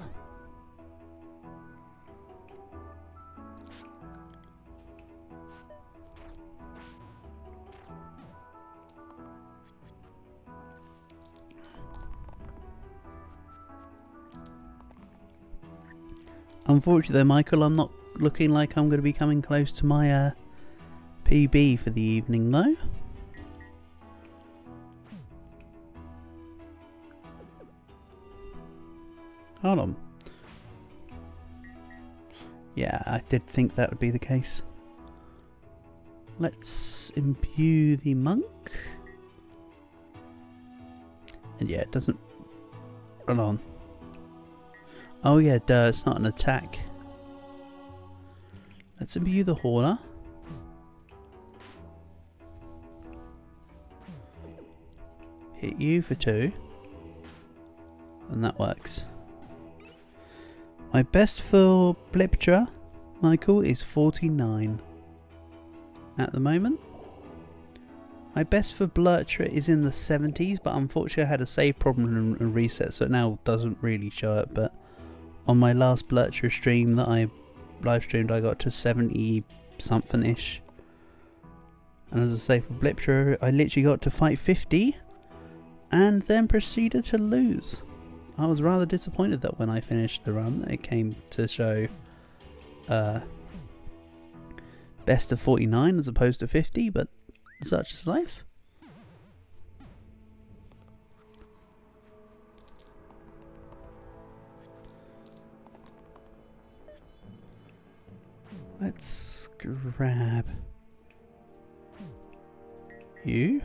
Unfortunately though, Michael, I'm not looking like I'm going to be coming close to my PB for the evening though. Hold on. Yeah, I did think that would be the case. Let's imbue the monk. And yeah, it doesn't... Hold on. Oh yeah, duh, it's not an attack. Let's imbue the Hauler. Hit you for 2. And that works. My best for Blyppin, Michael, is 49 at the moment. My best for Blyppin is in the 70s, but unfortunately I had a save problem and reset, so it now doesn't really show up. But on my last Blyppin stream that I live streamed, I got to 70 something ish. And as I say, for Blyppin, I literally got to fight 50 and then proceeded to lose. I was rather disappointed that when I finished the run, it came to show best of 49 as opposed to 50, but such is life. Let's grab you.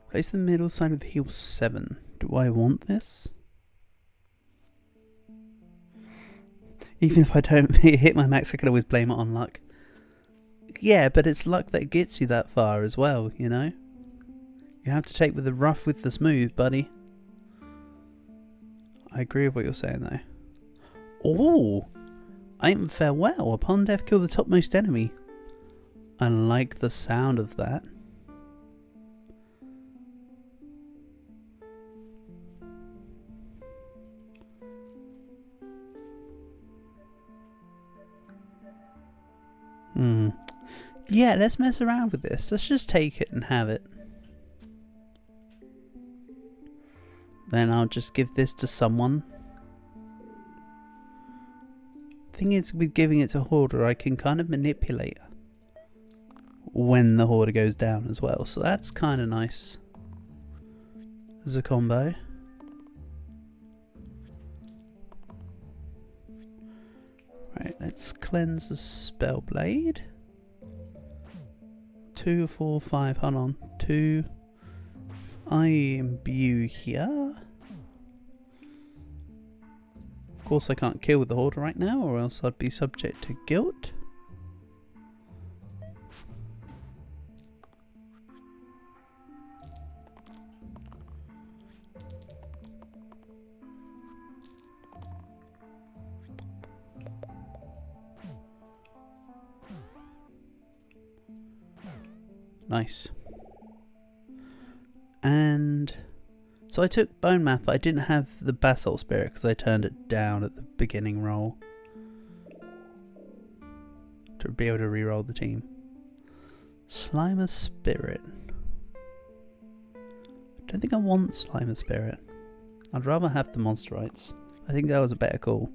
Place the middle side of heal 7. Do I want this? Even if I don't hit my max, I can always blame it on luck. Yeah, but it's luck that gets you that far as well, you know? You have to take with the rough with the smooth, buddy. I agree with what you're saying, though. Oh! Aim farewell. Upon death, kill the topmost enemy. I like the sound of that. Yeah, let's mess around with this. Let's just take it and have it. Then I'll just give this to someone. Thing is, with giving it to Hoarder, I can kind of manipulate when the Hoarder goes down as well. So that's kind of nice as a combo. Right, let's cleanse the spell blade. 2, 4, 5, hold on. 2. I imbue here. Of course I can't kill with the Hoarder right now, or else I'd be subject to guilt. Nice. And so So I took Bone Math, but I didn't have the Basalt Spirit because I turned it down at the beginning roll to be able to reroll the team. Slimer Spirit. I don't think I want Slimer Spirit. I'd rather have the Monsterites. I think that was a better call.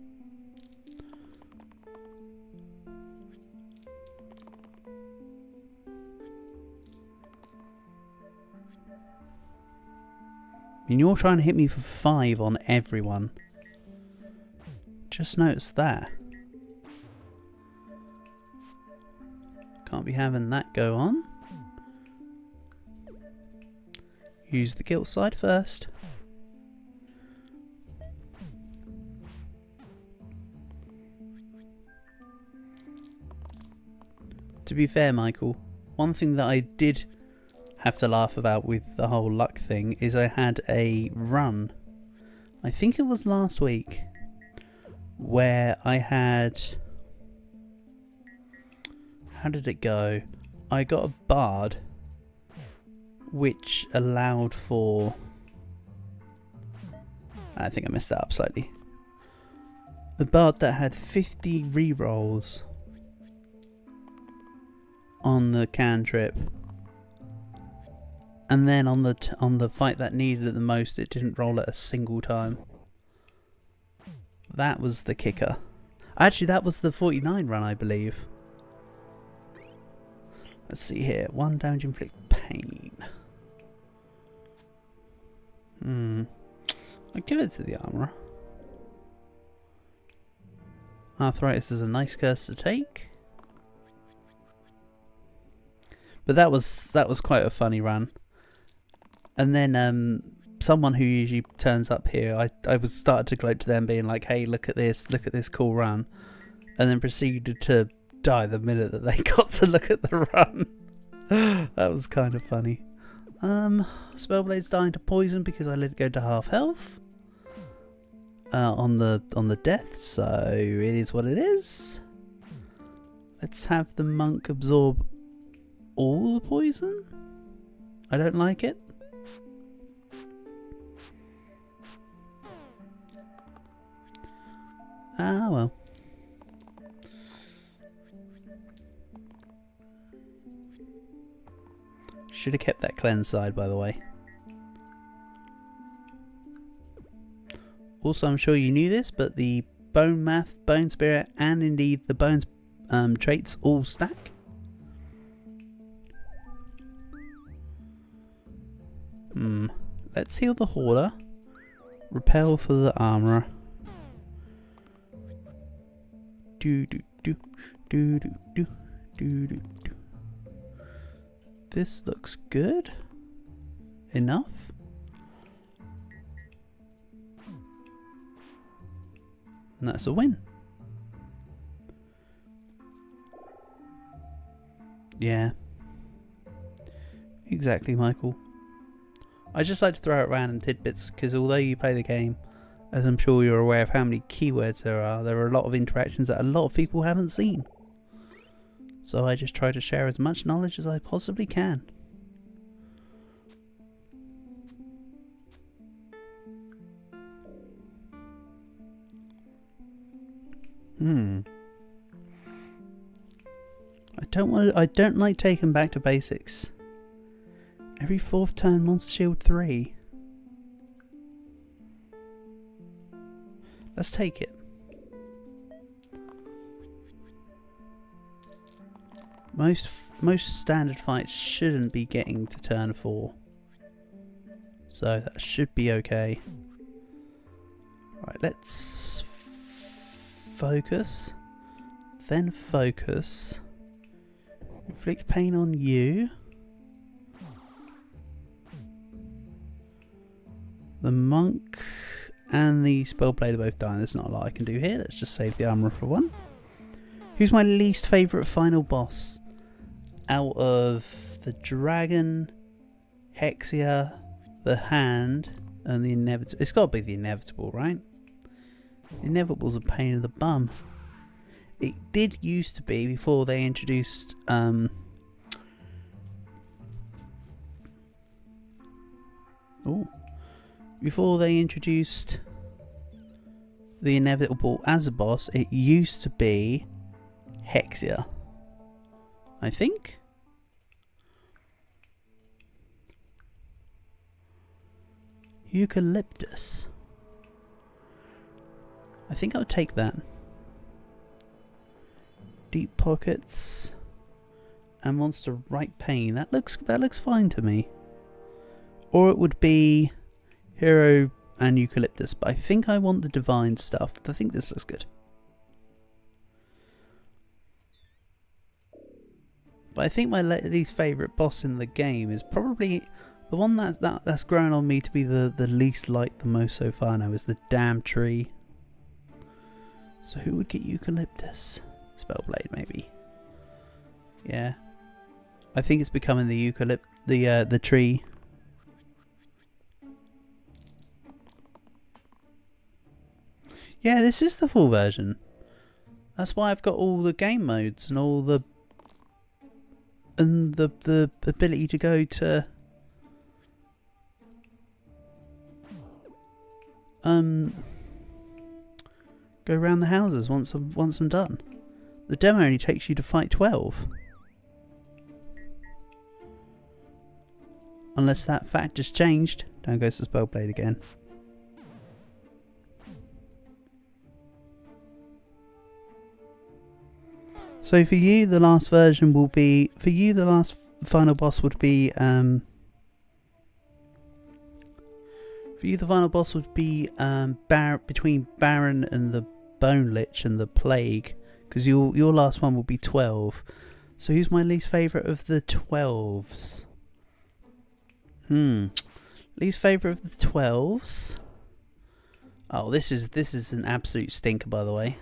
I mean, you're trying to hit me for 5 on everyone. Just noticed that. Can't be having that go on. Use the guilt side first. To be fair, Michael, one thing that I did have to laugh about with the whole luck thing is I had a run, I think it was last week, where I had, how did it go? I got a bard which allowed for, I think I messed that up slightly, a bard that had 50 rerolls on the cantrip. And then on the fight that needed it the most, it didn't roll it a single time. That was the kicker. Actually, that was the 49 run, I believe. Let's see here. 1 damage inflict pain. I'll give it to the armourer. Arthritis is a nice curse to take. But that was quite a funny run. And then someone who usually turns up here, I was started to gloat to them, being like, "Hey, look at this cool run," and then proceeded to die the minute that they got to look at the run. That was kind of funny. Spellblade's dying to poison because I let it go to half health on the death, so it is what it is. Let's have the monk absorb all the poison. I don't like it. Ah, well. Should have kept that cleanse side, by the way. Also, I'm sure you knew this, but the Bone Math, Bone Spirit, and indeed the Bones traits all stack. Let's heal the Hoarder. Repel for the Armourer. This looks good enough. And that's a win. Yeah. Exactly, Michael. I just like to throw out random tidbits because although you play the game, as I'm sure you're aware of how many keywords there are a lot of interactions that a lot of people haven't seen. So I just try to share as much knowledge as I possibly can. I don't like taking back to basics. Every 4th turn, Monster Shield 3. Let's take it. Most standard fights shouldn't be getting to turn 4. So that should be okay. Right, let's focus. Then focus. Inflict pain on you. The monk and the spellblade are both dying. There's not a lot I can do here. Let's just save the armourer for one. Who's my least favourite final boss? Out of the dragon, Hexia, the hand, and the inevitable. It's got to be the inevitable, right? The inevitable's a pain in the bum. It did used to be before they introduced before they introduced the inevitable as a boss, it used to be Hexia, I think. Eucalyptus. I think I'll take that. Deep pockets and monster right pain. That looks fine to me. Or it would be hero and eucalyptus, but I think I want the divine stuff. I think this looks good. But I think my least favourite boss in the game is probably the one that's grown on me to be the least liked the most so far now, is the damn tree. So who would get eucalyptus? Spellblade maybe. Yeah. I think it's becoming the the tree. Yeah, this is the full version. That's why I've got all the game modes and all the ability to go to go around the houses once I'm done. The demo only takes you to fight 12. Unless that fact just changed. Down goes the Spellblade again. So for you, the last version will be... For you, the last final boss would be... For you, the final boss would be between Baron and the Bone Lich and the Plague. Because your last one will be 12. So who's my least favourite of the 12s? Least favourite of the 12s? Oh, this is an absolute stinker, by the way.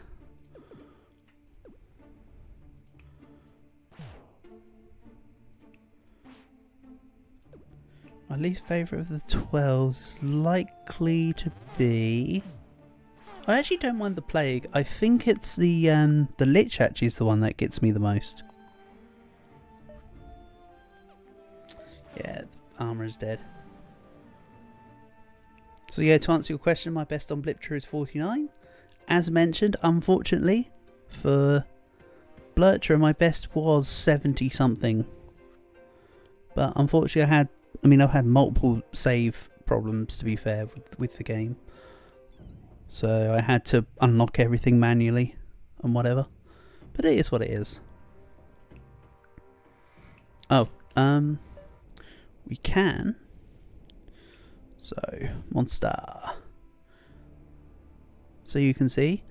My least favourite of the 12s is likely to be... I actually don't mind the Plague. I think it's the Lich actually is the one that gets me the most. Yeah, armour is dead. So yeah, to answer your question, my best on Blyppin is 49. As mentioned, unfortunately, for Blyppin, my best was 70 something. But unfortunately I've had multiple save problems, to be fair, with the game. So I had to unlock everything manually and whatever. But it is what it is. Oh, we can. So, monster. So you can see.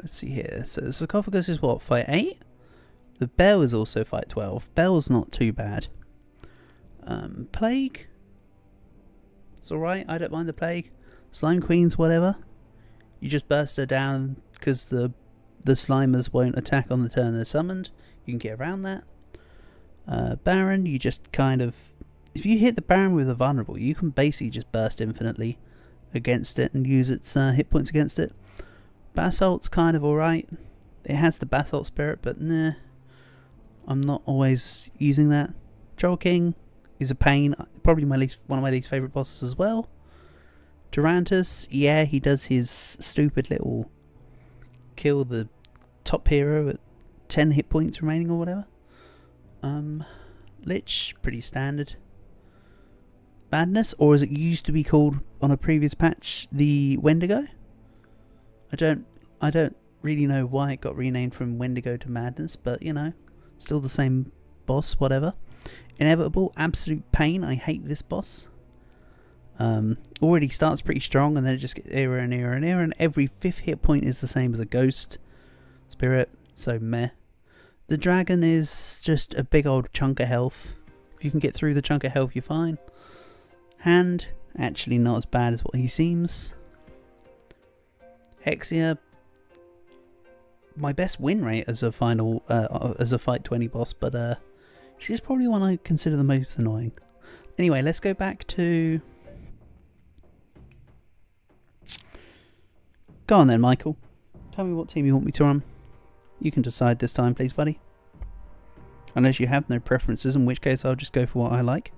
Let's see here. So the sarcophagus is what, fight 8? The bell is also fight 12. Bell's not too bad. Plague. It's alright, I don't mind the Plague. Slime Queens, whatever. You just burst her down because the Slimers won't attack on the turn they're summoned. You can get around that. Baron, you just kind of... If you hit the Baron with a vulnerable, you can basically just burst infinitely against it and use its hit points against it. Basalt's kind of alright. It has the Basalt Spirit, but nah. I'm not always using that. Troll King is a pain. Probably one of my least favourite bosses as well. Durantus, yeah, he does his stupid little kill the top hero at 10 hit points remaining or whatever. Lich, pretty standard. Madness, or as it used to be called on a previous patch, the Wendigo. I don't really know why it got renamed from Wendigo to Madness, but you know, still the same boss, whatever. Inevitable, absolute pain. I hate this boss. Already starts pretty strong and then it just gets nearer and nearer and nearer, and every 5th hit point is the same as a ghost spirit, so meh. The dragon is just a big old chunk of health. If you can get through the chunk of health, you're fine. Hand, actually not as bad as what he seems. Hexia, my best win rate as a final, as a fight 20 boss, but she's probably the one I consider the most annoying. Anyway, let's go back to... Go on then, Michael. Tell me what team you want me to run. You can decide this time, please, buddy. Unless you have no preferences, in which case I'll just go for what I like.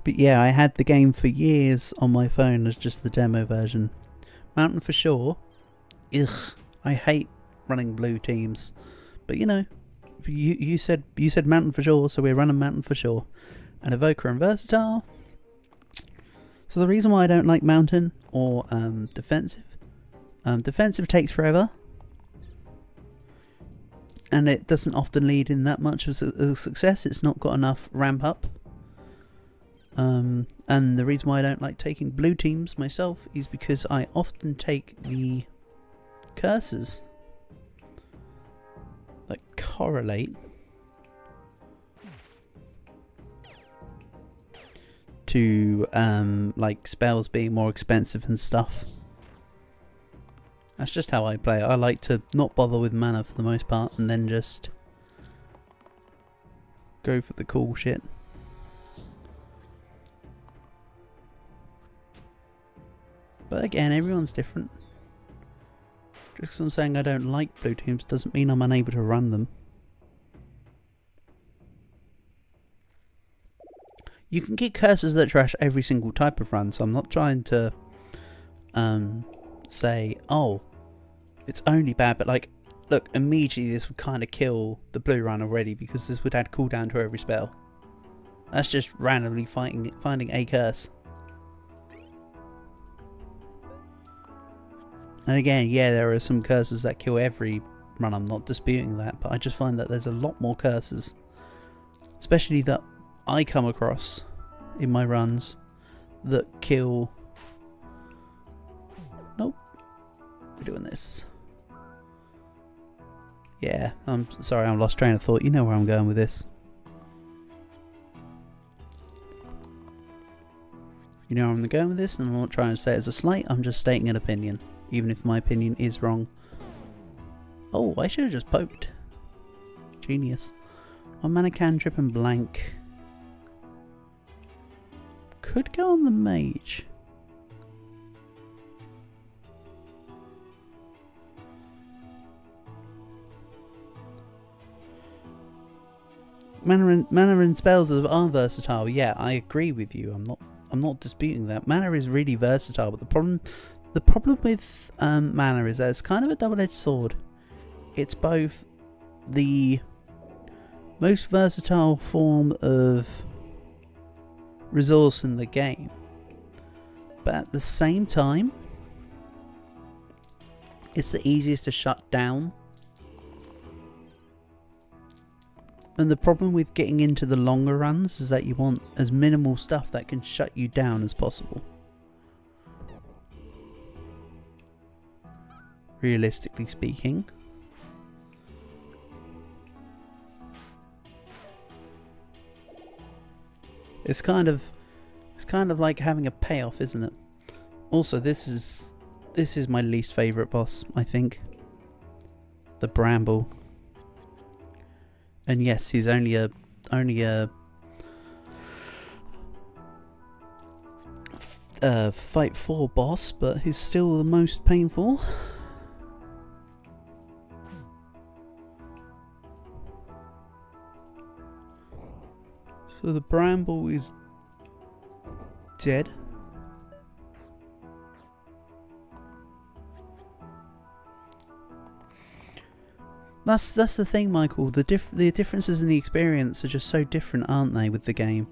But yeah, I had the game for years on my phone as just the demo version. Mountain for sure. Ugh, I hate running blue teams. But you know, you said Mountain for sure, so we're running Mountain for sure. And Evoker and Versatile. So the reason why I don't like Mountain or Defensive, Defensive takes forever. And it doesn't often lead in that much of a success. It's not got enough ramp up. And the reason why I don't like taking blue teams myself is because I often take the curses that correlate to like spells being more expensive and stuff. That's just how I play it. I like to not bother with mana for the most part and then just go for the cool shit. But again, everyone's different. Just because I'm saying I don't like blue teams doesn't mean I'm unable to run them. You can get curses that trash every single type of run, so I'm not trying to say, oh, it's only bad, but like, look, immediately this would kind of kill the blue run already because this would add cooldown to every spell. That's just randomly finding a curse. And again, yeah, there are some curses that kill every run, I'm not disputing that, but I just find that there's a lot more curses, especially that I come across in my runs, that kill... Nope, we're doing this. Yeah, I'm sorry, I'm lost train of thought. You know where I'm going with this. You know where I'm going with this, and I'm not trying to say it as a slight, I'm just stating an opinion, even if my opinion is wrong. Oh, I should have just poked. Genius. One mana cantrip and blank. Could go on the mage. Mana and spells are versatile. Yeah, I agree with you. I'm not disputing that. Mana is really versatile, but the problem with mana is that it's kind of a double-edged sword. It's both the most versatile form of resource in the game, but at the same time, it's the easiest to shut down. And the problem with getting into the longer runs is that you want as minimal stuff that can shut you down as possible. Realistically speaking. It's kind of like having a payoff, isn't it? Also, this is my least favourite boss, I think. The Bramble. And yes, he's only a fight 4 boss, but he's still the most painful. So the Bramble is dead. That's the thing, Michael. The differences in the experience are just so different, aren't they, with the game?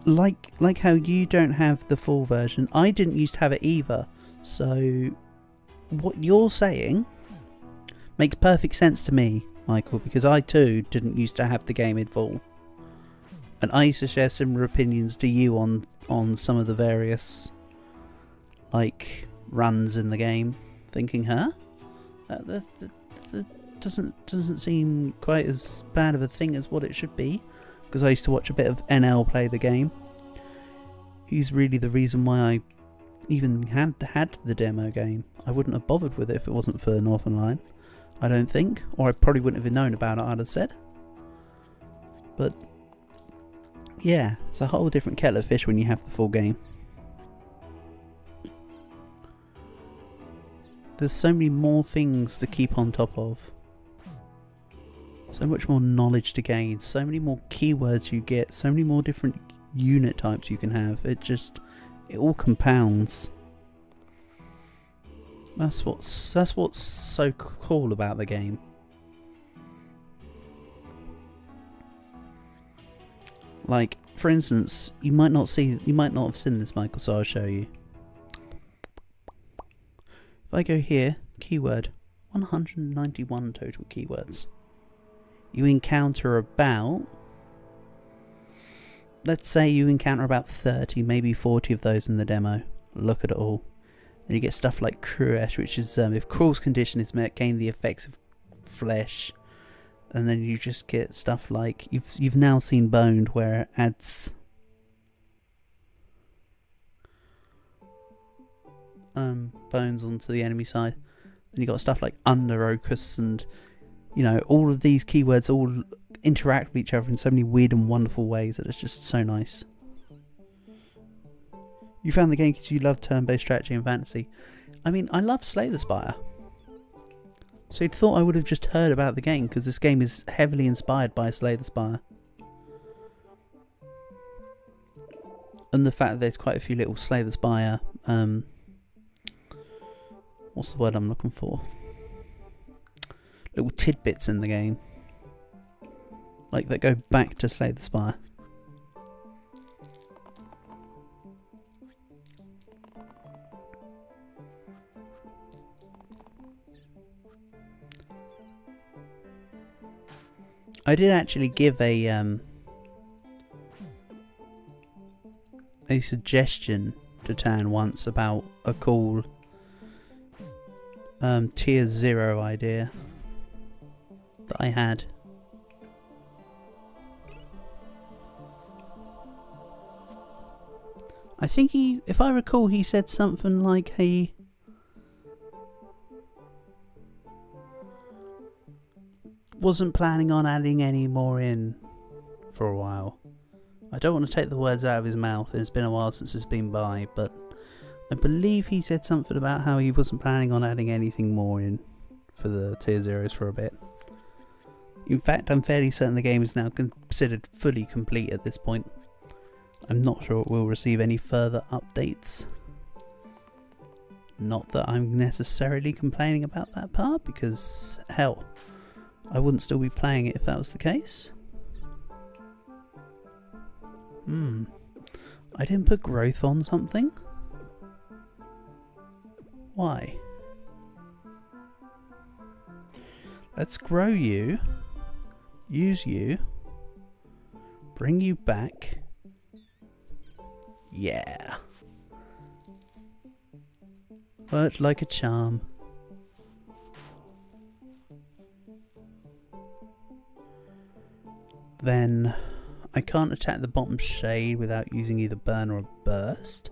Like how you don't have the full version. I didn't used to have it either. So what you're saying makes perfect sense to me, Michael, because I too didn't used to have the game in full. And I used to share similar opinions to you on some of the various like runs in the game, thinking, huh? That doesn't seem quite as bad of a thing as what it should be, because I used to watch a bit of NL play the game. He's really the reason why I even had the demo game. I wouldn't have bothered with it if it wasn't for Northern Line, I don't think, or I probably wouldn't have known about it, I'd have said. But yeah, it's a whole different kettle of fish when you have the full game. There's so many more things to keep on top of. So much more knowledge to gain, so many more keywords you get, so many more different unit types you can have. It all compounds. That's what's so cool about the game. Like, for instance, you might not have seen this, Michael, so I'll show you. If I go here, keyword, 191 total keywords. You encounter about, let's say you encounter about 30, maybe 40 of those in the demo. Look at it all. And you get stuff like Cruesh, which is if Cruel's condition is met, gain the effects of flesh. And then you just get stuff like you've now seen Boned, where it adds bones onto the enemy side. Then you got stuff like Underocus, and you know, all of these keywords all interact with each other in so many weird and wonderful ways that it's just so nice. You found the game because you love turn-based strategy and fantasy. I mean, I love Slay the Spire. So you'd thought I would have just heard about the game, because this game is heavily inspired by Slay the Spire. And the fact that there's quite a few little Slay the Spire, what's the word I'm looking for? Little tidbits in the game. Like, that go back to Slay the Spire. I did actually give a suggestion to Tan once about a cool tier 0 idea that I had. I think if I recall, he said something like he wasn't planning on adding any more in for a while. I don't want to take the words out of his mouth, and it's been a while since it's been by, but I believe he said something about how he wasn't planning on adding anything more in for the tier 0s for a bit. In fact, I'm fairly certain the game is now considered fully complete at this point. I'm not sure it will receive any further updates. Not that I'm necessarily complaining about that part, because hell, I wouldn't still be playing it if that was the case. I didn't put growth on something? Why? Let's grow you, use you, bring you back. Yeah. Worked like a charm. Then I can't attack the bottom shade without using either burn or a burst.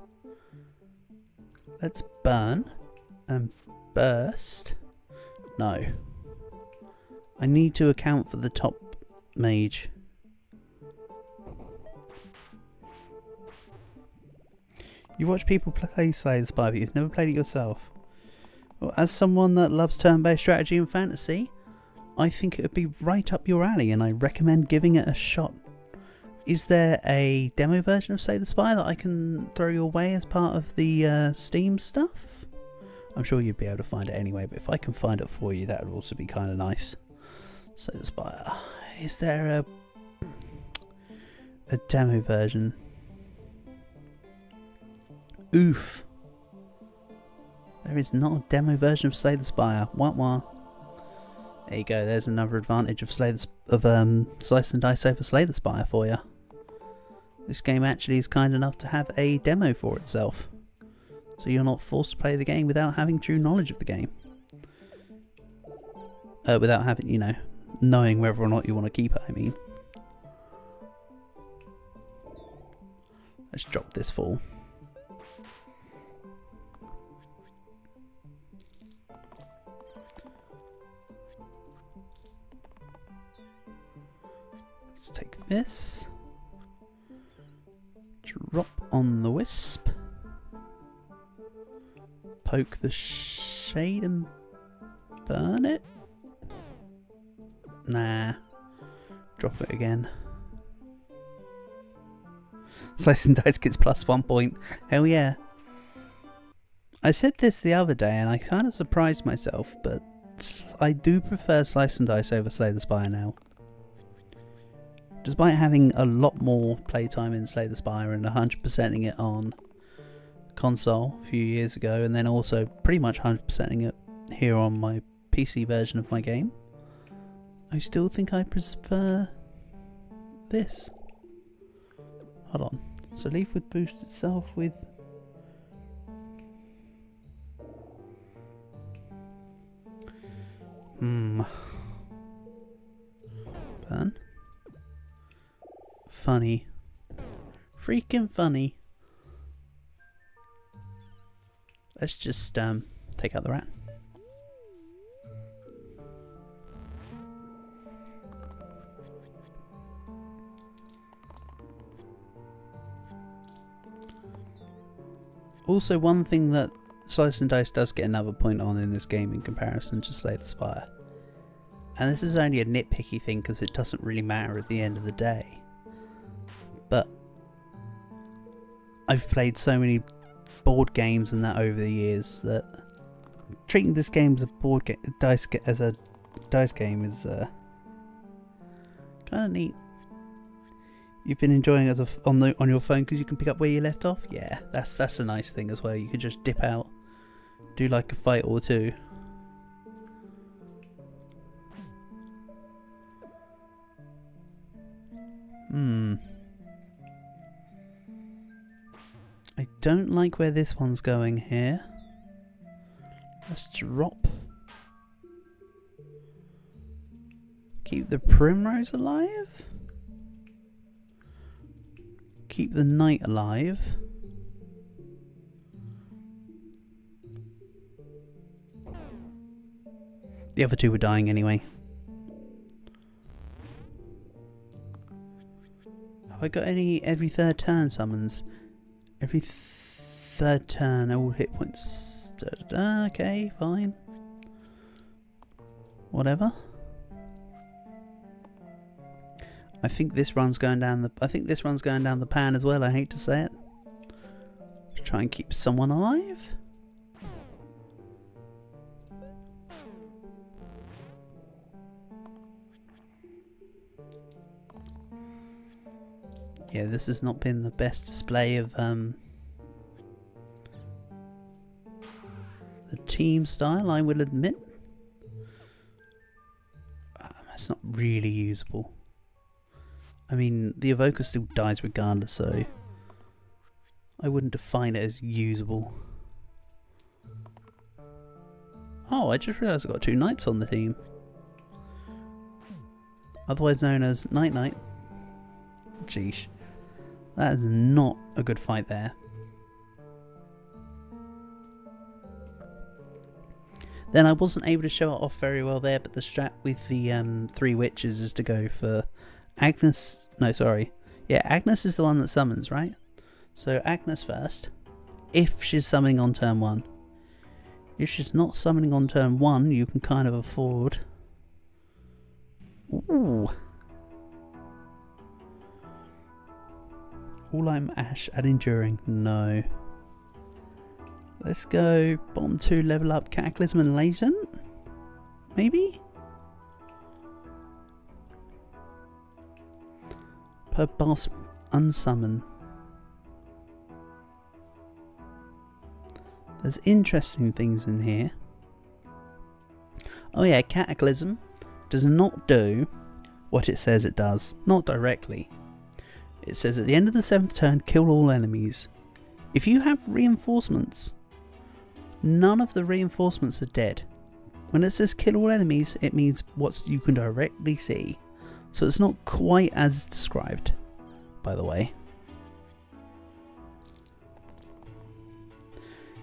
Let's burn and burst. No. I need to account for the top mage. You watch people play Slay the Spire, but you've never played it yourself. Well, as someone that loves turn-based strategy and fantasy, I think it would be right up your alley, and I recommend giving it a shot. Is there a demo version of Slay the Spire that I can throw your way as part of the Steam stuff? I'm sure you'd be able to find it anyway, but if I can find it for you, that would also be kind of nice. Slay the Spire. Is there a demo version? Oof. There is not a demo version of Slay the Spire. Wah wah. There you go, there's another advantage of Slice and Dice over Slay the Spire for you. This game actually is kind enough to have a demo for itself, so you're not forced to play the game without having true knowledge of the game. Without having, you know, knowing whether or not you want to keep it, I mean. Let's drop this fall. Let's take this. Drop on the wisp. Poke the shade and burn it? Nah. Drop it again. Slice and Dice gets +1 point. Hell yeah. I said this the other day and I kind of surprised myself, but I do prefer Slice and Dice over Slay the Spire now. Despite having a lot more playtime in Slay the Spire and 100%ing it on console a few years ago, and then also pretty much 100%ing it here on my PC version of my game, I still think I prefer this. Hold on. So Leaf would boost itself with... Burn. Funny. Freaking funny. Let's just take out the rat. Also, one thing that Slice and Dice does get another point on in this game in comparison to Slay the Spire, and this is only a nitpicky thing because it doesn't really matter at the end of the day, but I've played so many board games and that over the years that treating this game as a dice game is kind of neat. You've been enjoying it on your phone because you can pick up where you left off. Yeah, that's a nice thing as well. You can just dip out, do like a fight or two. I don't like where this one's going here. Let's drop. Keep the primrose alive. Keep the knight alive. The other two were dying anyway. Have I got any every third turn summons? Every third turn, all hit points. Okay, fine. Whatever. I think this run's going down the pan as well. I hate to say it. Let's try and keep someone alive. Yeah, this has not been the best display of the team style, I will admit. It's not really usable. I mean, the evoker still dies regardless, so I wouldn't define it as usable. Oh, I just realised I've got 2 knights on the team. Otherwise known as Night Knight. Jeez. That is not a good fight there. Then I wasn't able to show it off very well there, but the strat with the 3 witches is to go for Agnes. No, sorry. Yeah, Agnes is the one that summons, right? So Agnes first, if she's summoning on turn 1. If she's not summoning on turn 1, you can kind of afford... Ooh. All I'm Ash at Enduring. No. Let's go bottom 2, level up Cataclysm and Latent? Maybe? Per boss unsummon. There's interesting things in here. Oh yeah, Cataclysm does not do what it says it does. Not directly. It says at the end of the 7th turn, kill all enemies. If you have reinforcements, none of the reinforcements are dead. When it says kill all enemies, it means what you can directly see. So it's not quite as described, by the way.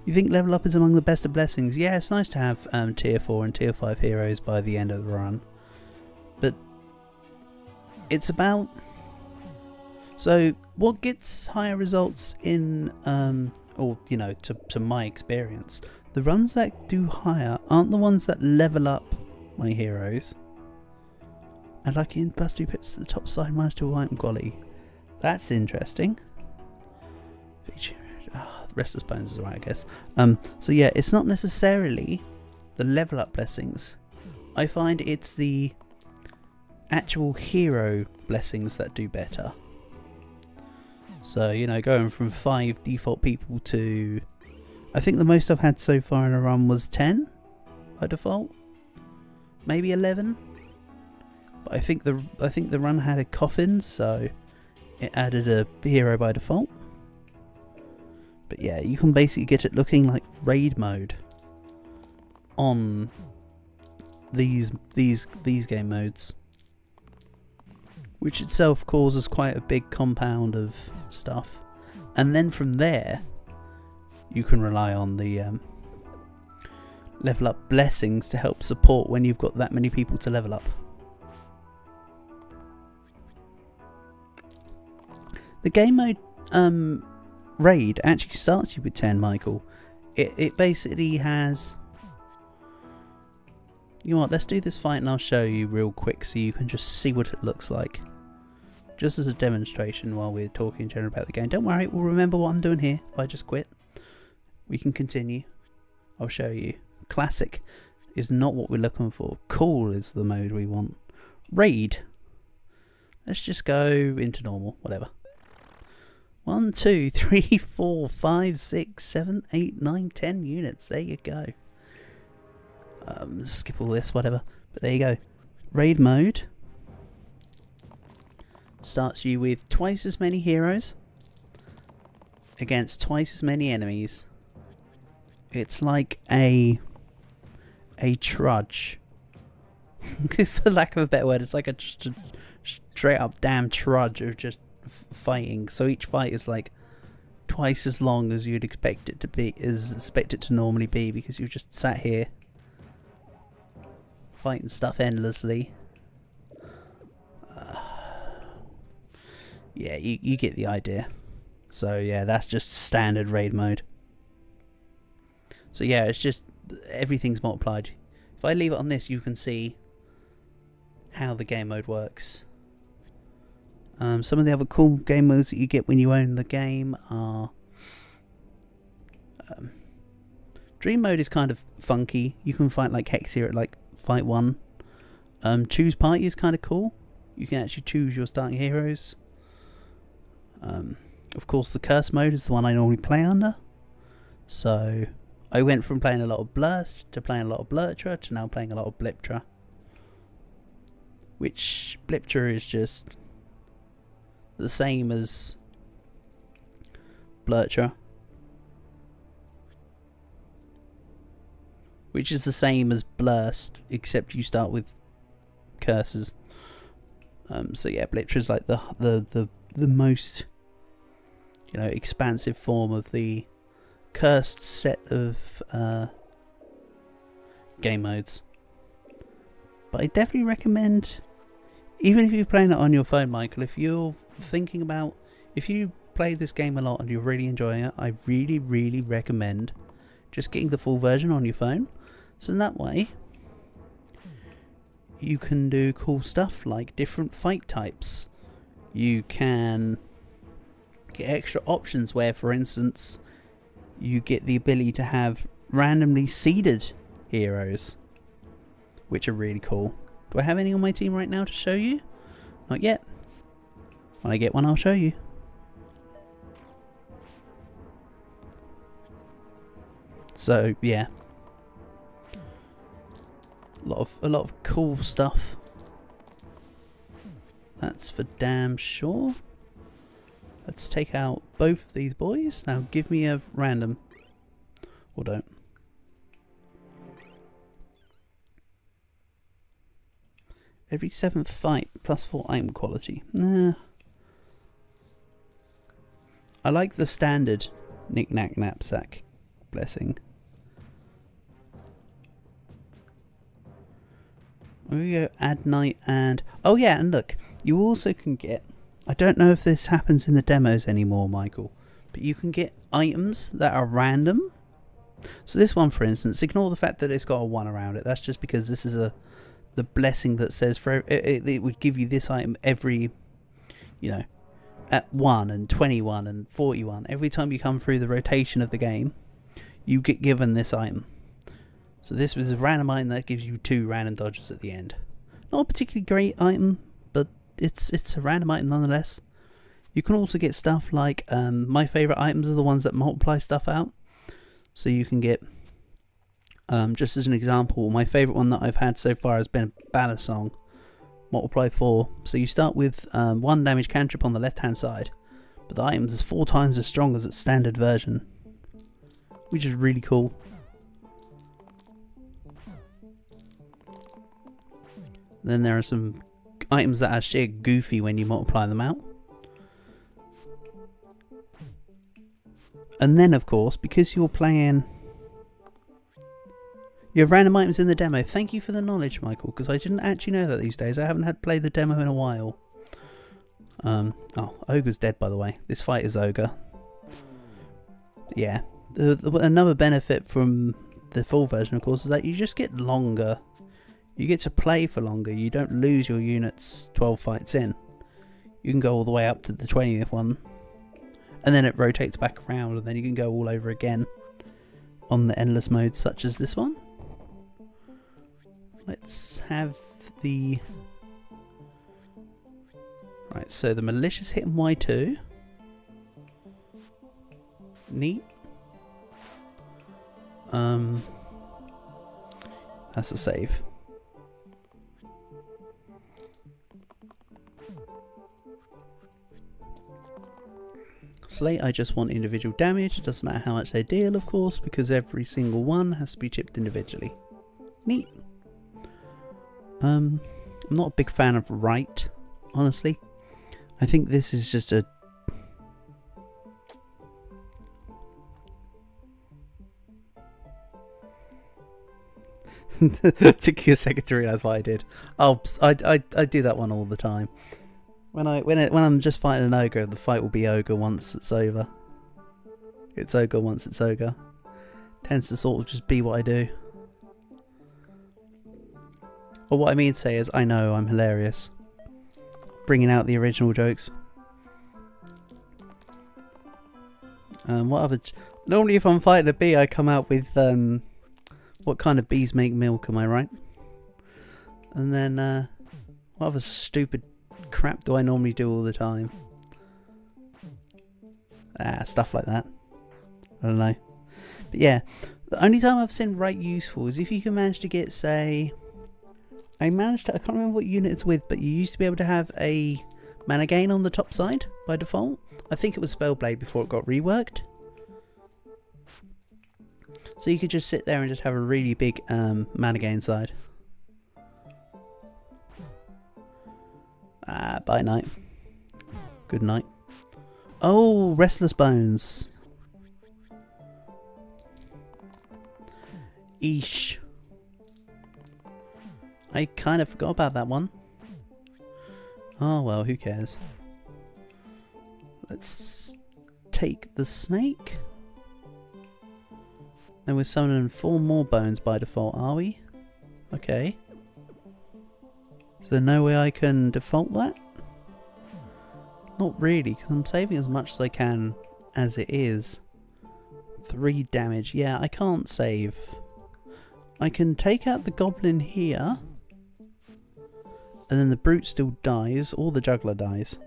You think level up is among the best of blessings? Yeah, it's nice to have tier 4 and tier 5 heroes by the end of the run. But it's about... So what gets higher results in, or you know, to my experience, the runs that do higher aren't the ones that level up my heroes. And like in plus 2 pips to the top side, minus 2 item quality. That's interesting. Restless Bones is alright, I guess. So yeah, it's not necessarily the level up blessings. I find it's the actual hero blessings that do better. So, you know, going from 5 default people to, I think the most I've had so far in a run was 10 by default, maybe 11. But I think the run had a coffin, so it added a hero by default. But yeah, you can basically get it looking like raid mode on these game modes, which itself causes quite a big compound of stuff. And then from there, you can rely on the level up blessings to help support when you've got that many people to level up. The game mode raid actually starts you with 10, Michael. It basically has... You know what, let's do this fight and I'll show you real quick so you can just see what it looks like. Just as a demonstration while we're talking in general about the game. Don't worry, we'll remember what I'm doing here if I just quit. We can continue. I'll show you. Classic is not what we're looking for. Cool is the mode we want. Raid. Let's just go into normal, whatever. 1, 2, 3, 4, 5, 6, 7, 8, 9, 10 units. There you go. Skip all this, whatever. But there you go. Raid mode starts you with twice as many heroes against twice as many enemies. It's like a trudge. For lack of a better word, it's like just a straight up damn trudge of just fighting. So each fight is like twice as long as you'd expect it to be, normally be, because you've just sat here fighting stuff endlessly. Yeah, you get the idea. So yeah, that's just standard raid mode. So yeah, it's just everything's multiplied. If I leave it on this, you can see how the game mode works. Some of the other cool game modes that you get when you own the game are... Dream mode is kind of funky. You can fight like Hex here at like fight 1. Choose party is kind of cool. You can actually choose your starting heroes. Of course, the curse mode is the one I normally play under. So I went from playing a lot of Blurst to playing a lot of Blurtra to now playing a lot of Blyppin. Which Blyppin is just the same as Blurtra, which is the same as Blurst, except you start with curses. So yeah, Blyppin is like the most, you know, expansive form of the cursed set of game modes. But I definitely recommend, even if you're playing it on your phone, Michael, if you're thinking about, if you play this game a lot and you're really enjoying it, I really recommend just getting the full version on your phone. So in that way, you can do cool stuff like different fight types. You can get extra options where, for instance, you get the ability to have randomly seeded heroes, which are really cool. Do I have any on my team right now to show you? Not yet. When I get one, I'll show you. So yeah, a lot of cool stuff. That's for damn sure. Let's take out both of these boys. Now give me a random, or don't. Every 7th fight, +4 item quality. Nah. I like the standard knick-knack knapsack blessing. We go add night and... Oh yeah, and look, you also can get... I don't know if this happens in the demos anymore, Michael, but you can get items that are random. So this one, for instance, ignore the fact that it's got a 1 around it. That's just because this is the blessing that says for it would give you this item every, you know, at 1 and 21 and 41, every time you come through the rotation of the game, you get given this item. So this was a random item that gives you 2 random dodges at the end. Not a particularly great item, but it's a random item nonetheless. You can also get stuff like, my favourite items are the ones that multiply stuff out. So you can get, just as an example, my favourite one that I've had so far has been a Banner Song. Multiply 4. So you start with 1 damage cantrip on the left hand side, but the item is 4 times as strong as its standard version, which is really cool. Then there are some items that are sheer goofy when you multiply them out. And then of course, because you're playing, you have random items in the demo. Thank you for the knowledge, Michael, because I didn't actually know that these days. I haven't had played the demo in a while. Oh, Ogre's dead, by the way. This fight is Ogre. Yeah. Another benefit from the full version, of course, is that you just get longer. You get to play for longer. You don't lose your units 12 fights in. You can go all the way up to the 20th one. And then it rotates back around, and then you can go all over again on the endless modes such as this one. Let's have the... Right, so the malicious hit in Y2. Neat. That's a save. Slate, I just want individual damage. It doesn't matter how much they deal, of course, because every single one has to be chipped individually. Neat. I'm not a big fan of right, honestly. I think this is just a... It took you a second to realise what I did. Oh, I do that one all the time. When I'm just fighting an ogre, the fight will be ogre once it's over. It's ogre once it's ogre. Tends to sort of just be what I do. Or what I mean to say is, I know I'm hilarious. Bringing out the original jokes. What other... Normally if I'm fighting a bee, I come out with, what kind of bees make milk, am I right? And then, what other stupid crap do I normally do all the time? Stuff like that. I don't know. But yeah, the only time I've seen right useful is if you can manage to get, say... I can't remember what unit it's with, but you used to be able to have a mana gain on the top side by default. I think it was Spellblade before it got reworked. So you could just sit there and just have a really big mana gain side. Bye night. Good night. Oh, Restless Bones. Eesh. I kind of forgot about that one. Oh well, who cares? Let's take the snake. And we're summoning 4 more bones by default, are we? Okay. Is there no way I can default that? Not really, because I'm saving as much as I can as it is. 3 damage. Yeah, I can't save. I can take out the goblin here. And then the brute still dies, or the juggler dies.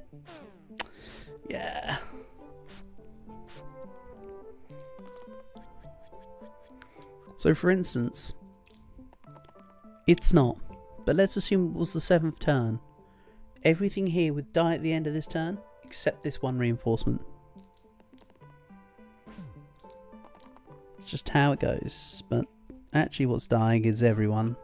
Yeah. So for instance, it's not. But let's assume it was the 7th turn. Everything here would die at the end of this turn, except this one reinforcement. It's just how it goes. But actually what's dying is everyone.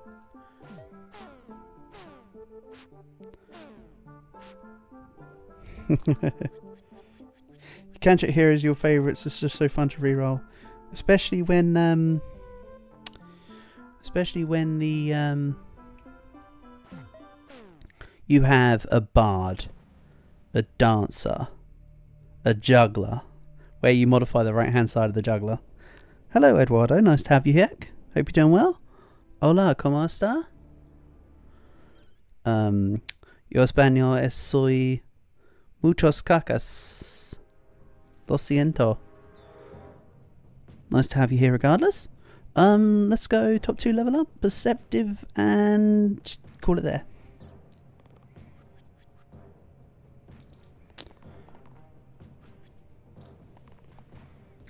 Cantrip here is your favourites. It's just so fun to reroll, especially when the you have a bard, a dancer, a juggler, where you modify the right hand side of the juggler. Hello Eduardo, nice to have you here. Hope you're doing well. Hola, ¿cómo está? Yo español soy Muchos cacas. Lo siento. Nice to have you here regardless. Let's go top 2 level up. Perceptive and call it there.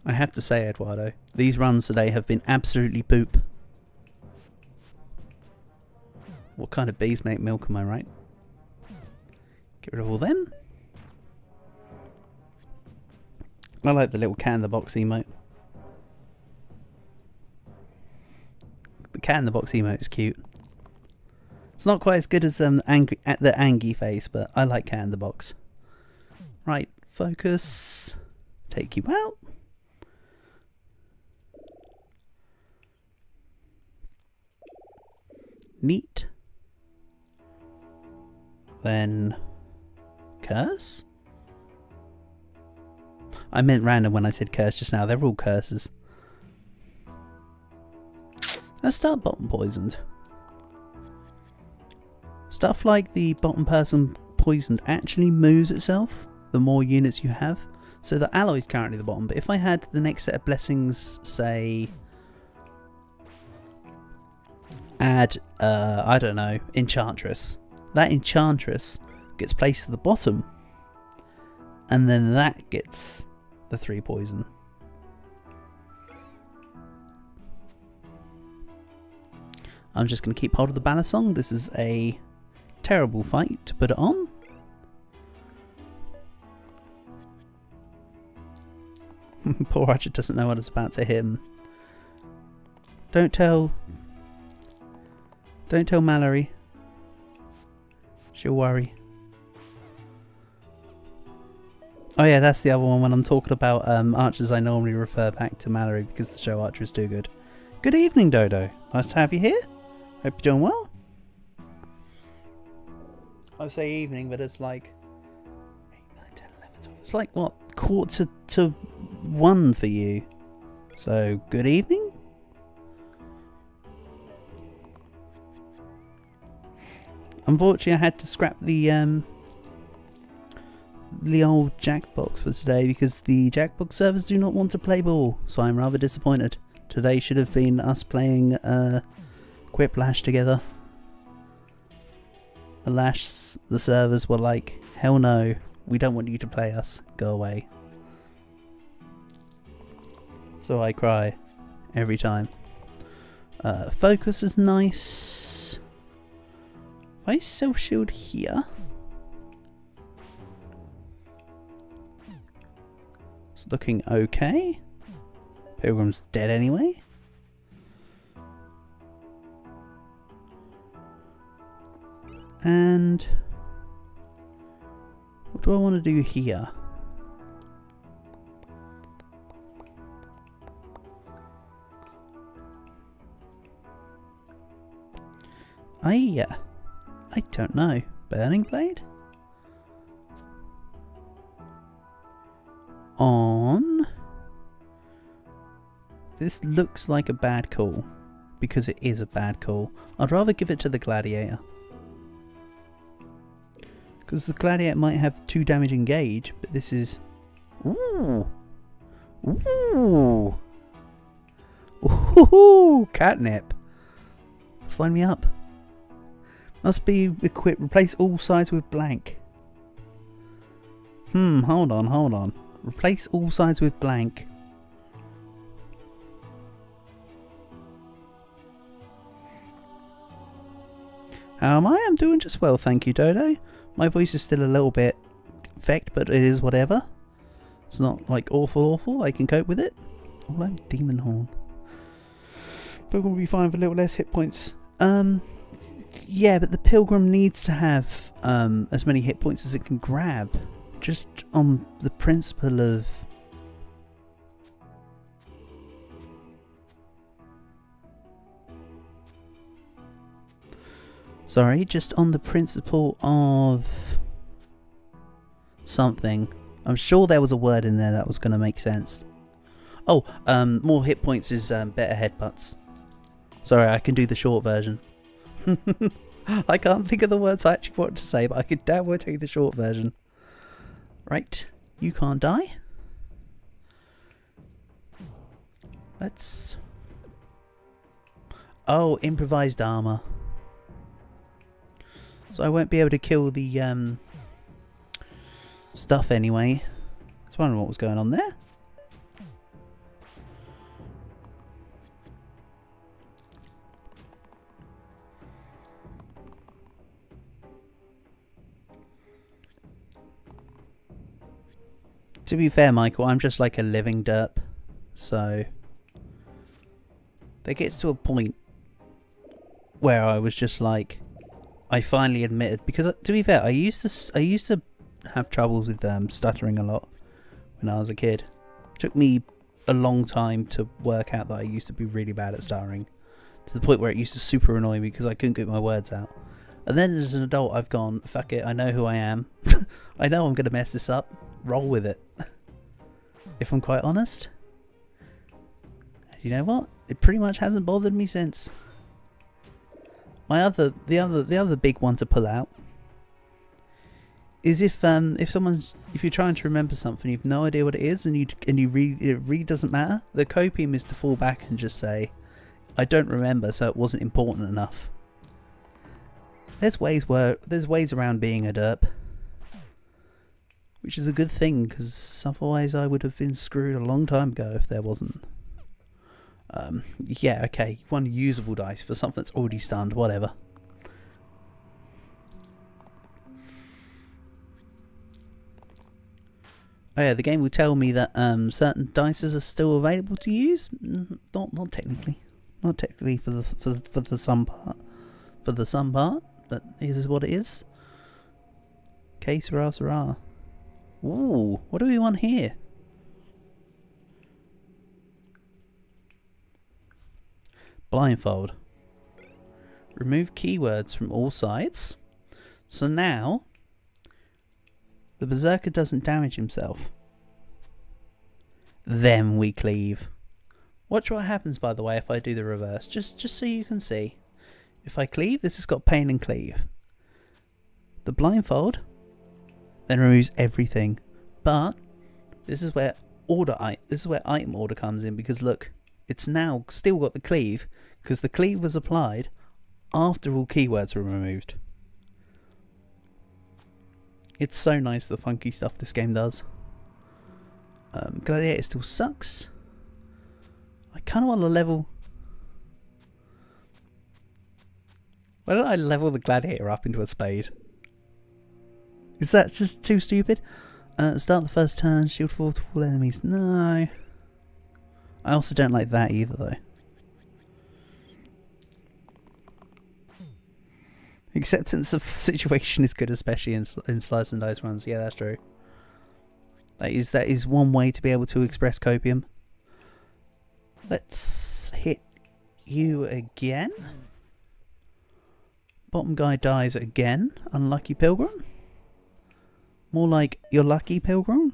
I have to say, Eduardo, these runs today have been absolutely poop. What kind of bees make milk, am I right? Get rid of all them. I like the little cat in the box emote. The cat in the box emote is cute. It's not quite as good as the Angie face, but I like cat in the box. Right, focus. Take you out. Neat. Then curse? I meant random when I said curse just now. They're all curses. Let's start bottom poisoned. Stuff like the bottom person poisoned actually moves itself the more units you have. So the alloy is currently the bottom, but if I had the next set of blessings, say, add, I don't know, Enchantress. That Enchantress gets placed to the bottom, and then that gets the 3 poison. I'm just going to keep hold of the banner song. This is a terrible fight to put it on. Poor Roger doesn't know what it's about to him. Don't tell Mallory. She'll worry. Oh yeah, that's the other one. When I'm talking about archers, I normally refer back to Mallory because the show Archer is too good. Good evening, Dodo. Nice to have you here. Hope you're doing well. I say evening, but it's like 8, 9, 10, 11, 12. It's like, what, quarter to 1 for you. So, good evening. Unfortunately, I had to scrap the old Jackbox for today because the Jackbox servers do not want to play ball, so I'm rather disappointed. Today should have been us playing Quiplash together. Alas, the servers were like, hell no, we don't want you to play us, go away. So I cry every time. Focus is nice. If I self-shield here, it's looking okay. Pilgrim's dead anyway. And what do I want to do here? I don't know. Burning Blade? On. This looks like a bad call, because it is a bad call. I'd rather give it to the Gladiator. Because the Gladiator might have 2 damage engage, but this is... Ooh! Ooh! Ooh! Catnip! Slime me up. Must be equipped. Replace all sides with blank. Hold on. Replace all sides with blank. How am I? I'm doing just well, thank you, Dodo. My voice is still a little bit fecked, but it is whatever. It's not like awful. I can cope with it. Oh, I'm Demon Horn. Pilgrim will be fine for a little less hit points. Yeah, but the Pilgrim needs to have as many hit points as it can grab. Just on the principle of... Sorry, just on the principle of... something. I'm sure there was a word in there that was going to make sense. Oh, more hit points is better headbutts. Sorry, I can do the short version. I can't think of the words I actually wanted to say, but I could damn well take the short version. Right, you can't die. Let's... Oh, improvised armor. So I won't be able to kill the stuff anyway. I was wondering what was going on there. To be fair, Michael, I'm just like a living derp. So there gets to a point where I was just like, I finally admitted, because to be fair, I used to have troubles with stuttering a lot when I was a kid. It took me a long time to work out that I used to be really bad at stuttering, to the point where it used to super annoy me because I couldn't get my words out. And then as an adult, I've gone, fuck it, I know who I am. I know I'm going to mess this up. Roll with it. If I'm quite honest. And you know what? It pretty much hasn't bothered me since. The other big one to pull out is if you're trying to remember something, you've no idea what it is, and it really doesn't matter. The copium is to fall back and just say, I don't remember, so it wasn't important enough. There's ways around being a derp, which is a good thing, because otherwise I would have been screwed a long time ago if there wasn't. Yeah, okay, one usable dice for something that's already stunned, whatever. Oh yeah, the game will tell me that certain dices are still available to use. Not technically, not technically for the some part, but this is what it is. Okay, Sarah. Ooh, what do we want here? Blindfold. Remove keywords from all sides. So now the berserker doesn't damage himself. Then we cleave. Watch what happens, by the way, if I do the reverse. Just so you can see. If I cleave, this has got pain and cleave. The blindfold then removes everything. But this is where item order comes in, because look, it's now still got the cleave, because the cleave was applied after all keywords were removed. It's so nice, the funky stuff this game does. Gladiator still sucks. I kind of want to level... Why don't I level the gladiator up into a spade? Is that just too stupid? Start the first turn, shield fall to all enemies. No. I also don't like that either, though. Acceptance of situation is good, especially in slice and dice runs. Yeah, that's true. That is one way to be able to express copium. Let's hit you again. Bottom guy dies again. Unlucky pilgrim. More like you're lucky pilgrim.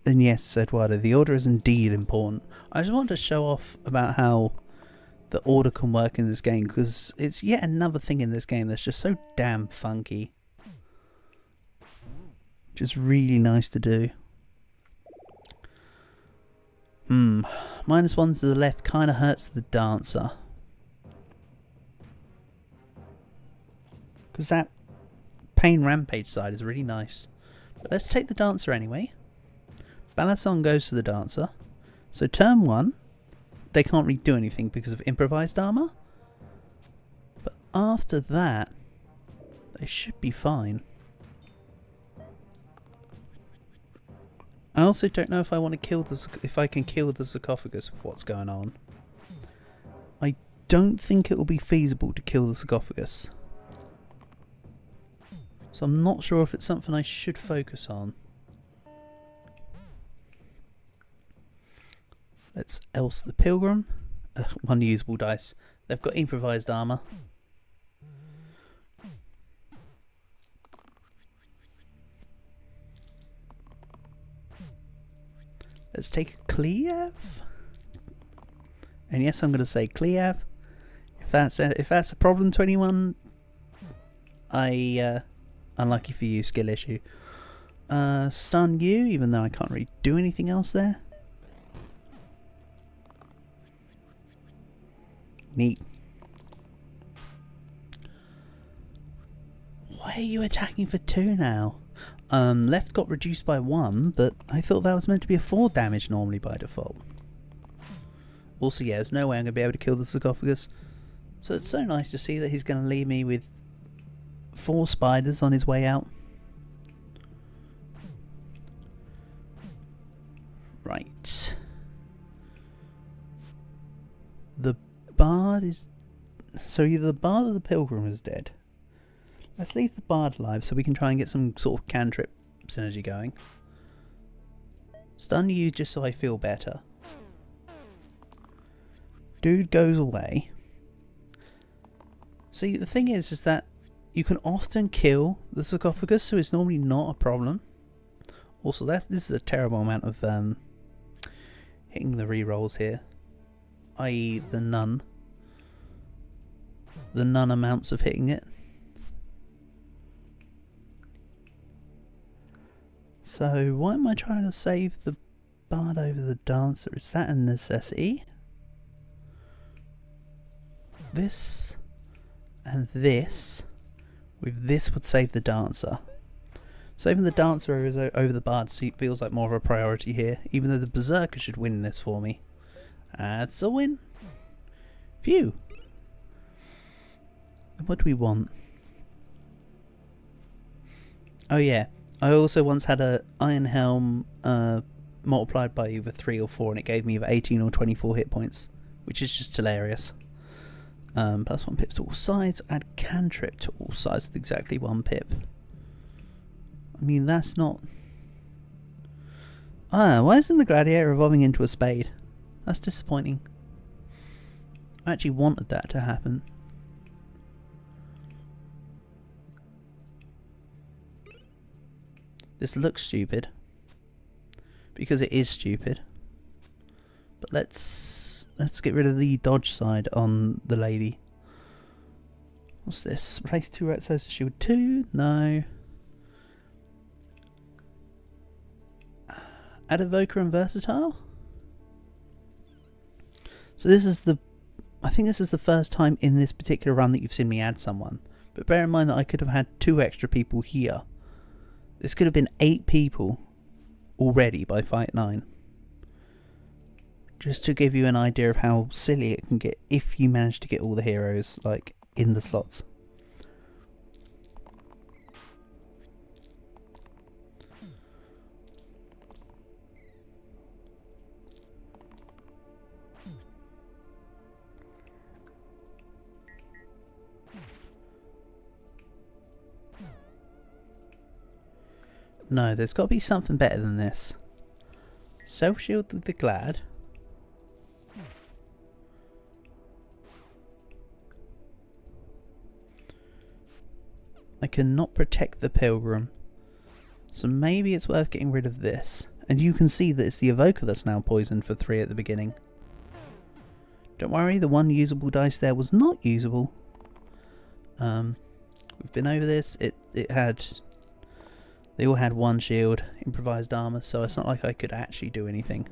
Then yes, Eduardo, the order is indeed important. I just wanted to show off about how the order can work in this game, because it's yet another thing in this game that's just so damn funky. Just really nice to do. -1 to the left kind of hurts the dancer, because that pain rampage side is really nice. But let's take the dancer anyway. Balasson goes to the dancer. So turn 1, they can't really do anything because of improvised armor. But after that, they should be fine. I also don't know if I want to kill if I can kill the sarcophagus with what's going on. I don't think it will be feasible to kill the sarcophagus. So I'm not sure if it's something I should focus on. Let's else the pilgrim. One usable dice. They've got improvised armor. Let's take a Cleave. And yes, I'm going to say Cleave. If that's a problem to anyone, unlucky for you, skill issue. stun you, even though I can't really do anything else there. Neat. Why are you attacking for 2 now? Left got reduced by 1, but I thought that was meant to be a 4 damage normally by default. Also, yeah, there's no way I'm going to be able to kill the sarcophagus. So it's so nice to see that he's going to leave me with 4 spiders on his way out. Right. The bard is... So either the bard or the pilgrim is dead. Let's leave the bard alive so we can try and get some sort of cantrip synergy going. Stun you just so I feel better. Dude goes away. See, the thing is that you can often kill the sarcophagus, so it's normally not a problem. Also, this is a terrible amount of hitting the rerolls here, i.e. the none amounts of hitting it. So why am I trying to save the bard over the dancer? Is that a necessity? This and this with this would save the dancer. Saving the dancer over the bard feels like more of a priority here, even though the berserker should win this for me. That's a win. Phew. What do we want? Oh yeah, I also once had a iron helm multiplied by either 3 or 4, and it gave me either 18 or 24 hit points, which is just hilarious. Plus 1 pip to all sides, add cantrip to all sides with exactly 1 pip. I mean, that's not... why isn't the gladiator evolving into a spade? That's disappointing. I actually wanted that to happen. This looks stupid. Because it is stupid. But let's get rid of the dodge side on the lady. What's this? Replace 2 right sides to shield 2? No. Add evoker and versatile? So this is the... I think this is the first time in this particular run that you've seen me add someone. But bear in mind that I could have had 2 extra people here. This could have been 8 people already by Fight 9. Just to give you an idea of how silly it can get if you manage to get all the heroes like in the slots. No, there's got to be something better than this. Self shield with the glad. I cannot protect the pilgrim. So maybe it's worth getting rid of this. And you can see that it's the evoker that's now poisoned for 3 at the beginning. Don't worry, the 1 usable dice there was not usable. We've been over this. They all had 1 shield, improvised armor, so it's not like I could actually do anything.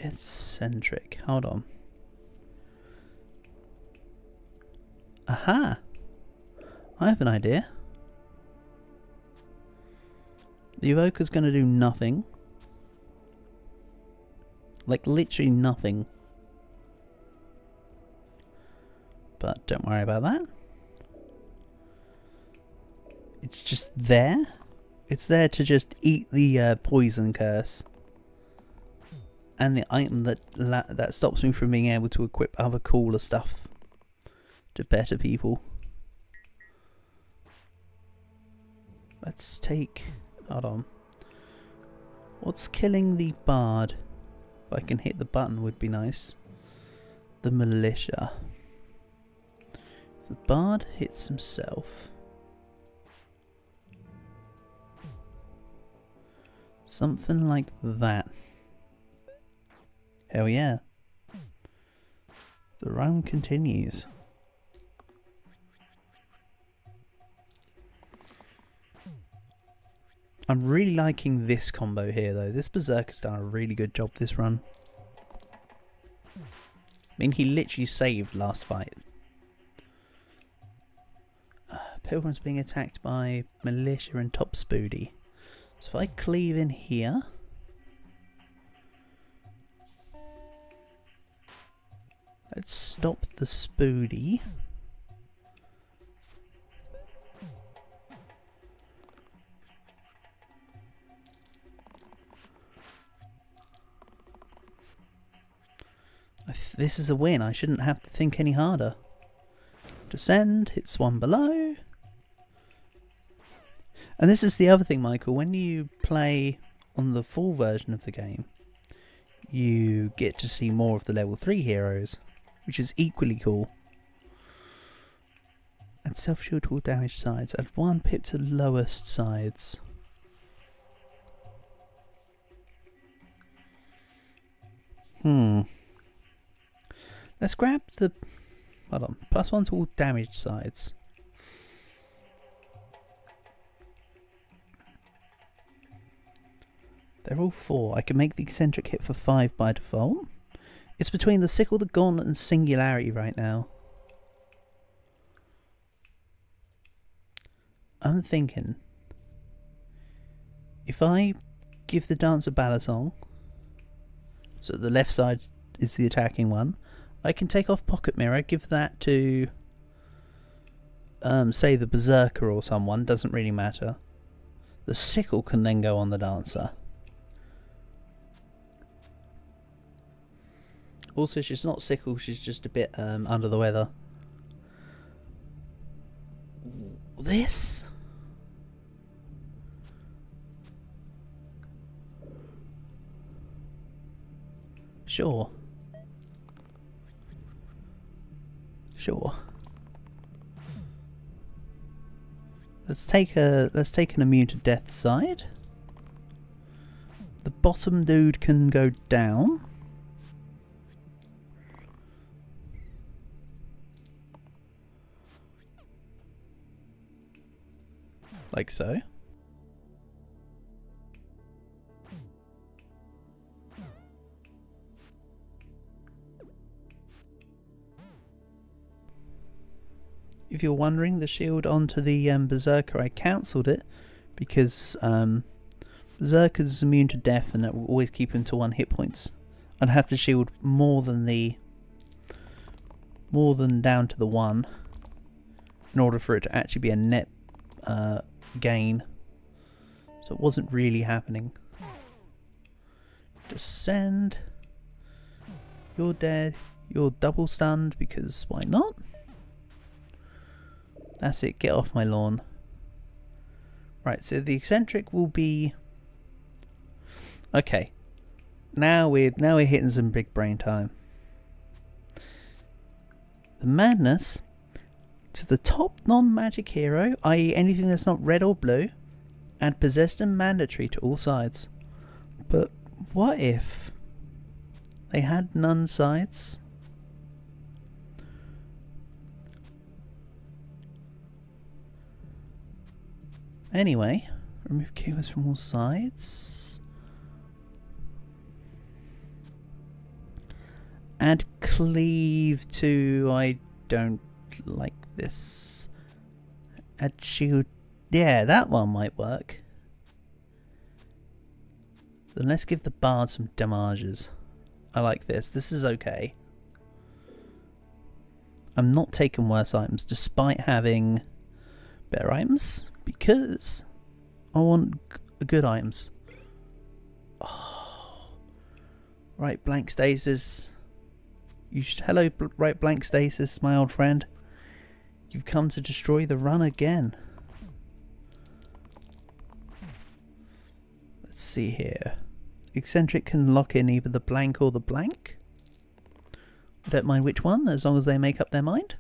Eccentric. Hold on. Aha! I have an idea. The evoker's going to do nothing. Like literally nothing. But don't worry about that. It's just there. It's there to just eat the poison curse. And the item that stops me from being able to equip other cooler stuff to better people. Let's take... Hold on. What's killing the bard? If I can hit the button would be nice. The militia. The bard hits himself. Something like that. Hell yeah. The run continues. I'm really liking this combo here though. This Berserker's done a really good job this run. I mean, he literally saved last fight. Pilgrim's being attacked by Militia and Top Spoody. So if I cleave in here... let's stop the Spoody. This is a win. I shouldn't have to think any harder. Descend, hits one below. And this is the other thing, Michael. When you play on the full version of the game, you get to see more of the level 3 heroes, which is equally cool. And self-shield to all damaged sides. Add 1 pip to lowest sides. Let's grab the... hold on. +1 to all damaged sides. They're all 4. I can make the eccentric hit for 5 by default. It's between the sickle, the gauntlet and singularity right now. I'm thinking, if I give the dancer balisong, so the left side is the attacking one, I can take off pocket mirror, give that to say the berserker or someone, doesn't really matter. The sickle can then go on the dancer. Also, she's not sickle, she's just a bit under the weather. This? Sure. Sure. Let's take an immune to death side. The bottom dude can go down. Like so. If you're wondering, the shield onto the Berserker, I cancelled it because Berserker's immune to death and that will always keep him to 1 hit points. I'd have to shield more than down to the 1 in order for it to actually be a net gain. So it wasn't really happening. Descend. You're dead. You're double stunned because why not? That's it, get off my lawn. Right, so the eccentric will be... okay. Now we're hitting some big brain time. The madness to the top non-magic hero, i.e. anything that's not red or blue, and possessed and mandatory to all sides. But what if they had none sides? Anyway, remove keywords from all sides. Add cleave to... I don't like this. Add shield... yeah, that one might work. Then let's give the bard some damages. I like this. This is okay. I'm not taking worse items despite having better items. Because I want good items. Oh. Right, blank stasis. Hello, right, blank stasis, my old friend. You've come to destroy the run again. Let's see here. Eccentric can lock in either the blank or the blank. I don't mind which one, as long as they make up their mind.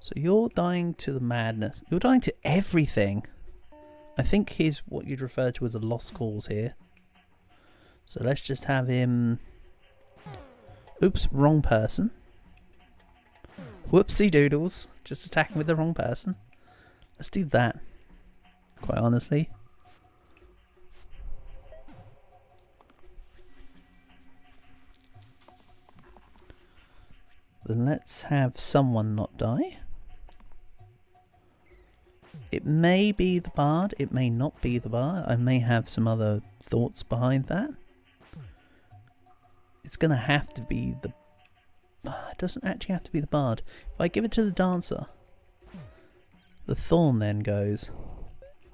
So you're dying to the madness. You're dying to everything. I think he's what you'd refer to as a lost cause here. So let's just have him... oops, wrong person. Whoopsie doodles. Just attacking with the wrong person. Let's do that. Quite honestly. let's have someone not die. It may be the bard, it may not be the bard. I may have some other thoughts behind that. It's going to have to be the... It doesn't actually have to be the bard. If I give it to the dancer, the thorn then goes.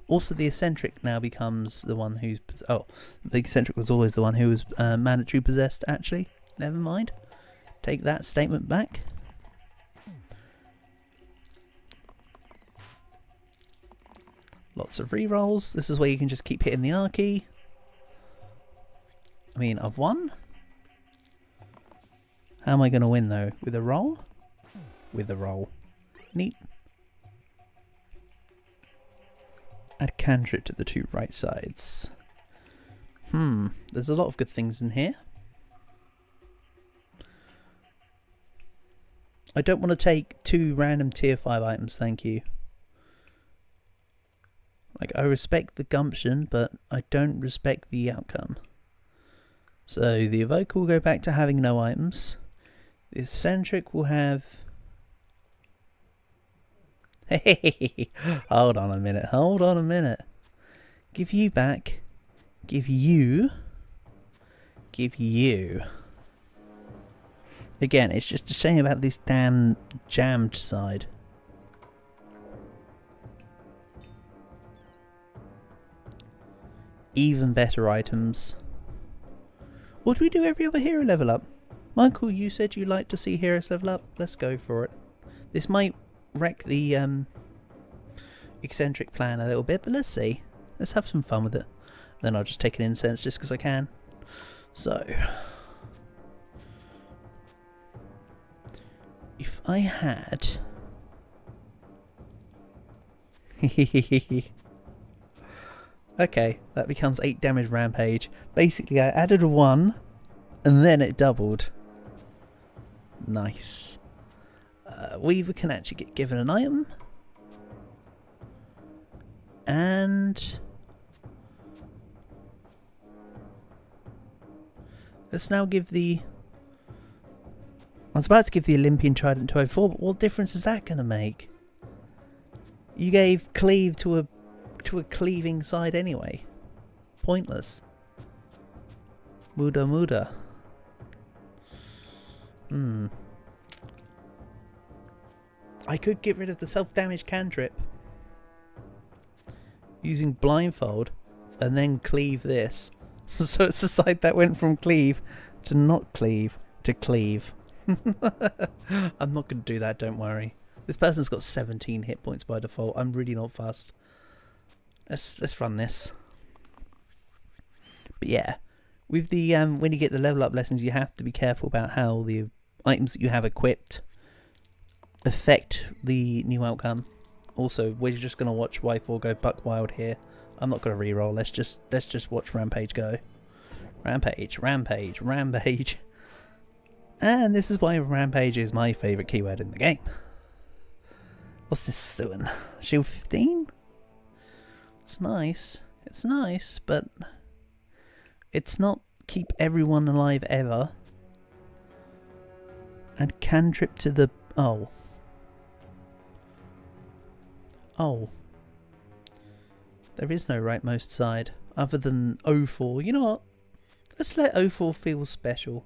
Also, the eccentric now becomes the one who's... Oh, the eccentric was always the one who was mandatory possessed, actually. Never mind. Take that statement back. Lots of rerolls. This is where you can just keep hitting the R key. I mean, I've won. How am I going to win, though? With a roll? With a roll. Neat. Add cantrip to the 2 right sides. There's a lot of good things in here. I don't want to take 2 random tier 5 items, thank you. Like, I respect the gumption, but I don't respect the outcome. So, the evoker will go back to having no items. The eccentric will have... Hey, hold on a minute, hold on a minute. Give you back. Give you. Give you. Again, it's just a shame about this damn jammed side. Even better items. What do we do every other hero level up? Michael, you said you like to see heroes level up. Let's go for it. This might wreck the eccentric plan a little bit, but let's see. Let's have some fun with it. Then I'll just take an incense just because I can. So, if I had... Okay, that becomes 8 damage rampage. Basically, I added a 1, and then it doubled. Nice. Weaver can actually get given an item. And... let's now give the... I was about to give the Olympian Trident to 04, but what difference is that going to make? You gave cleave to a cleaving side anyway. Pointless. Muda. I could get rid of the self-damage cantrip using blindfold and then cleave this. So it's a side that went from cleave to not cleave to cleave. I'm not going to do that, don't worry. This person's got 17 hit points by default. I'm really not fussed. Let's run this. But yeah, with the when you get the level up lessons, you have to be careful about how the items that you have equipped affect the new outcome. Also, we're just gonna watch Y4 go buck wild here. I'm not gonna reroll. Let's just watch Rampage go. Rampage. And this is why Rampage is my favourite keyword in the game. What's this doing? Shield 15? It's nice, but it's not keep everyone alive ever. And cantrip to the... Oh. There is no rightmost side other than 04. You know what? Let's let 04 feel special.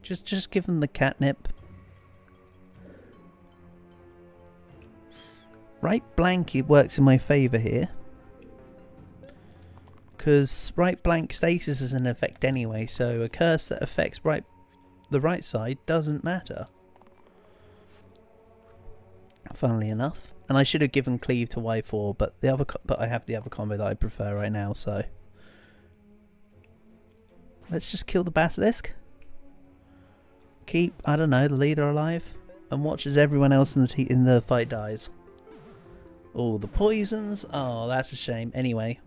Just give them the catnip. Right blank, it works in my favour here. Because right blank stasis is an effect anyway, so a curse that affects the right side doesn't matter. Funnily enough. And I should have given cleave to Y4, but I have the other combo that I prefer right now, so let's just kill the basilisk. Keep, I don't know, the leader alive, and watch as everyone else in the fight dies. Oh, the poisons. Oh, that's a shame. Anyway.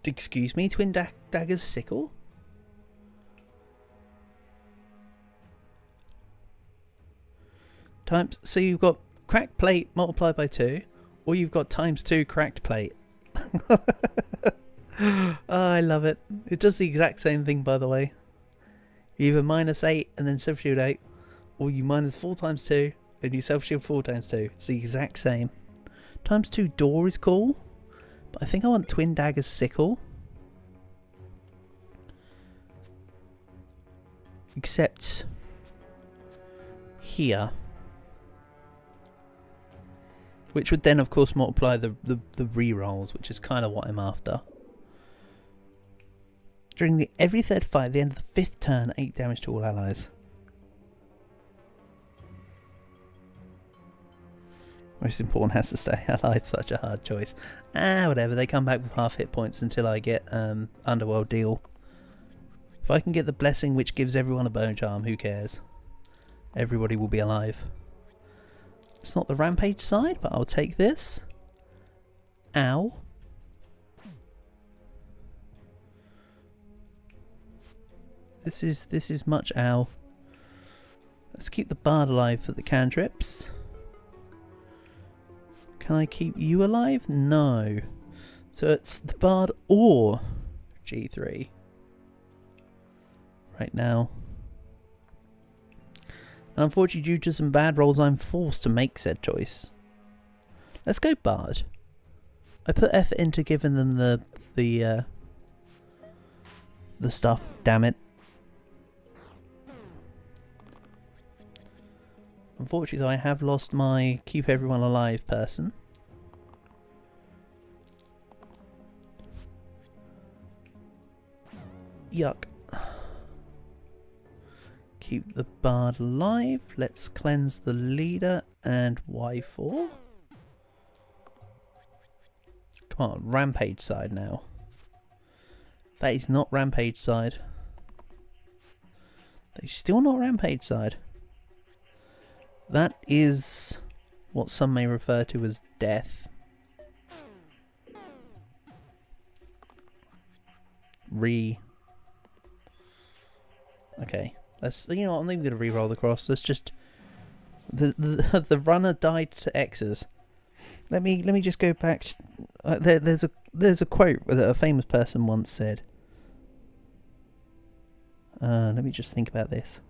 Excuse me, Twin Dagger's sickle? So you've got cracked plate multiplied by 2, or you've got times 2 cracked plate. Oh, I love it. It does the exact same thing, by the way. You either -8 and then self-shield 8, or you -4 times 2 and you self-shield 4 times 2. It's the exact same. ×2 door is cool, but I think I want twin daggers sickle. Except here. Which would then of course multiply the re-rolls, which is kind of what I'm after. During every third fight at the end of the 5th turn, 8 damage to all allies. Most important has to stay alive, such a hard choice. Whatever, they come back with half hit points until I get Underworld Deal. If I can get the blessing which gives everyone a bone charm, who cares? Everybody will be alive. It's not the rampage side, but I'll take this. Ow. This is much ow. Let's keep the bard alive for the cantrips. Can I keep you alive? No. So it's the bard or G3. Right now. And unfortunately, due to some bad rolls, I'm forced to make said choice. Let's go bard. I put effort into giving them the stuff. Damn it. Unfortunately, though, I have lost my keep everyone alive person. Yuck. Keep the bard alive. Let's cleanse the leader and Y4. Come on, rampage side now. That is not rampage side. That is still not rampage side. That is what some may refer to as death. Okay. Let's, you know what, I'm not even going to re-roll the cross. Let's just... The runner died to X's. Let me just go back. There's a quote that a famous person once said. Let me just think about this.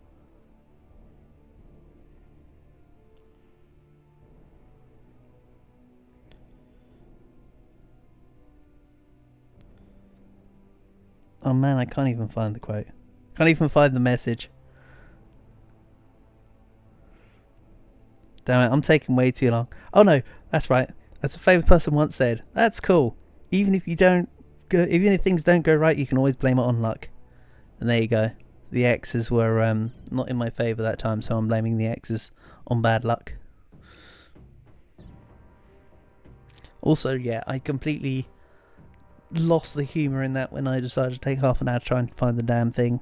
Oh man, I can't even find the quote. Can't even find the message. Damn it, I'm taking way too long. Oh no, that's right. As a famous person once said, that's cool. Even if things don't go right, you can always blame it on luck. And there you go. The X's were not in my favour that time, so I'm blaming the X's on bad luck. Also, yeah, I completely lost the humour in that when I decided to take half an hour trying to find the damn thing.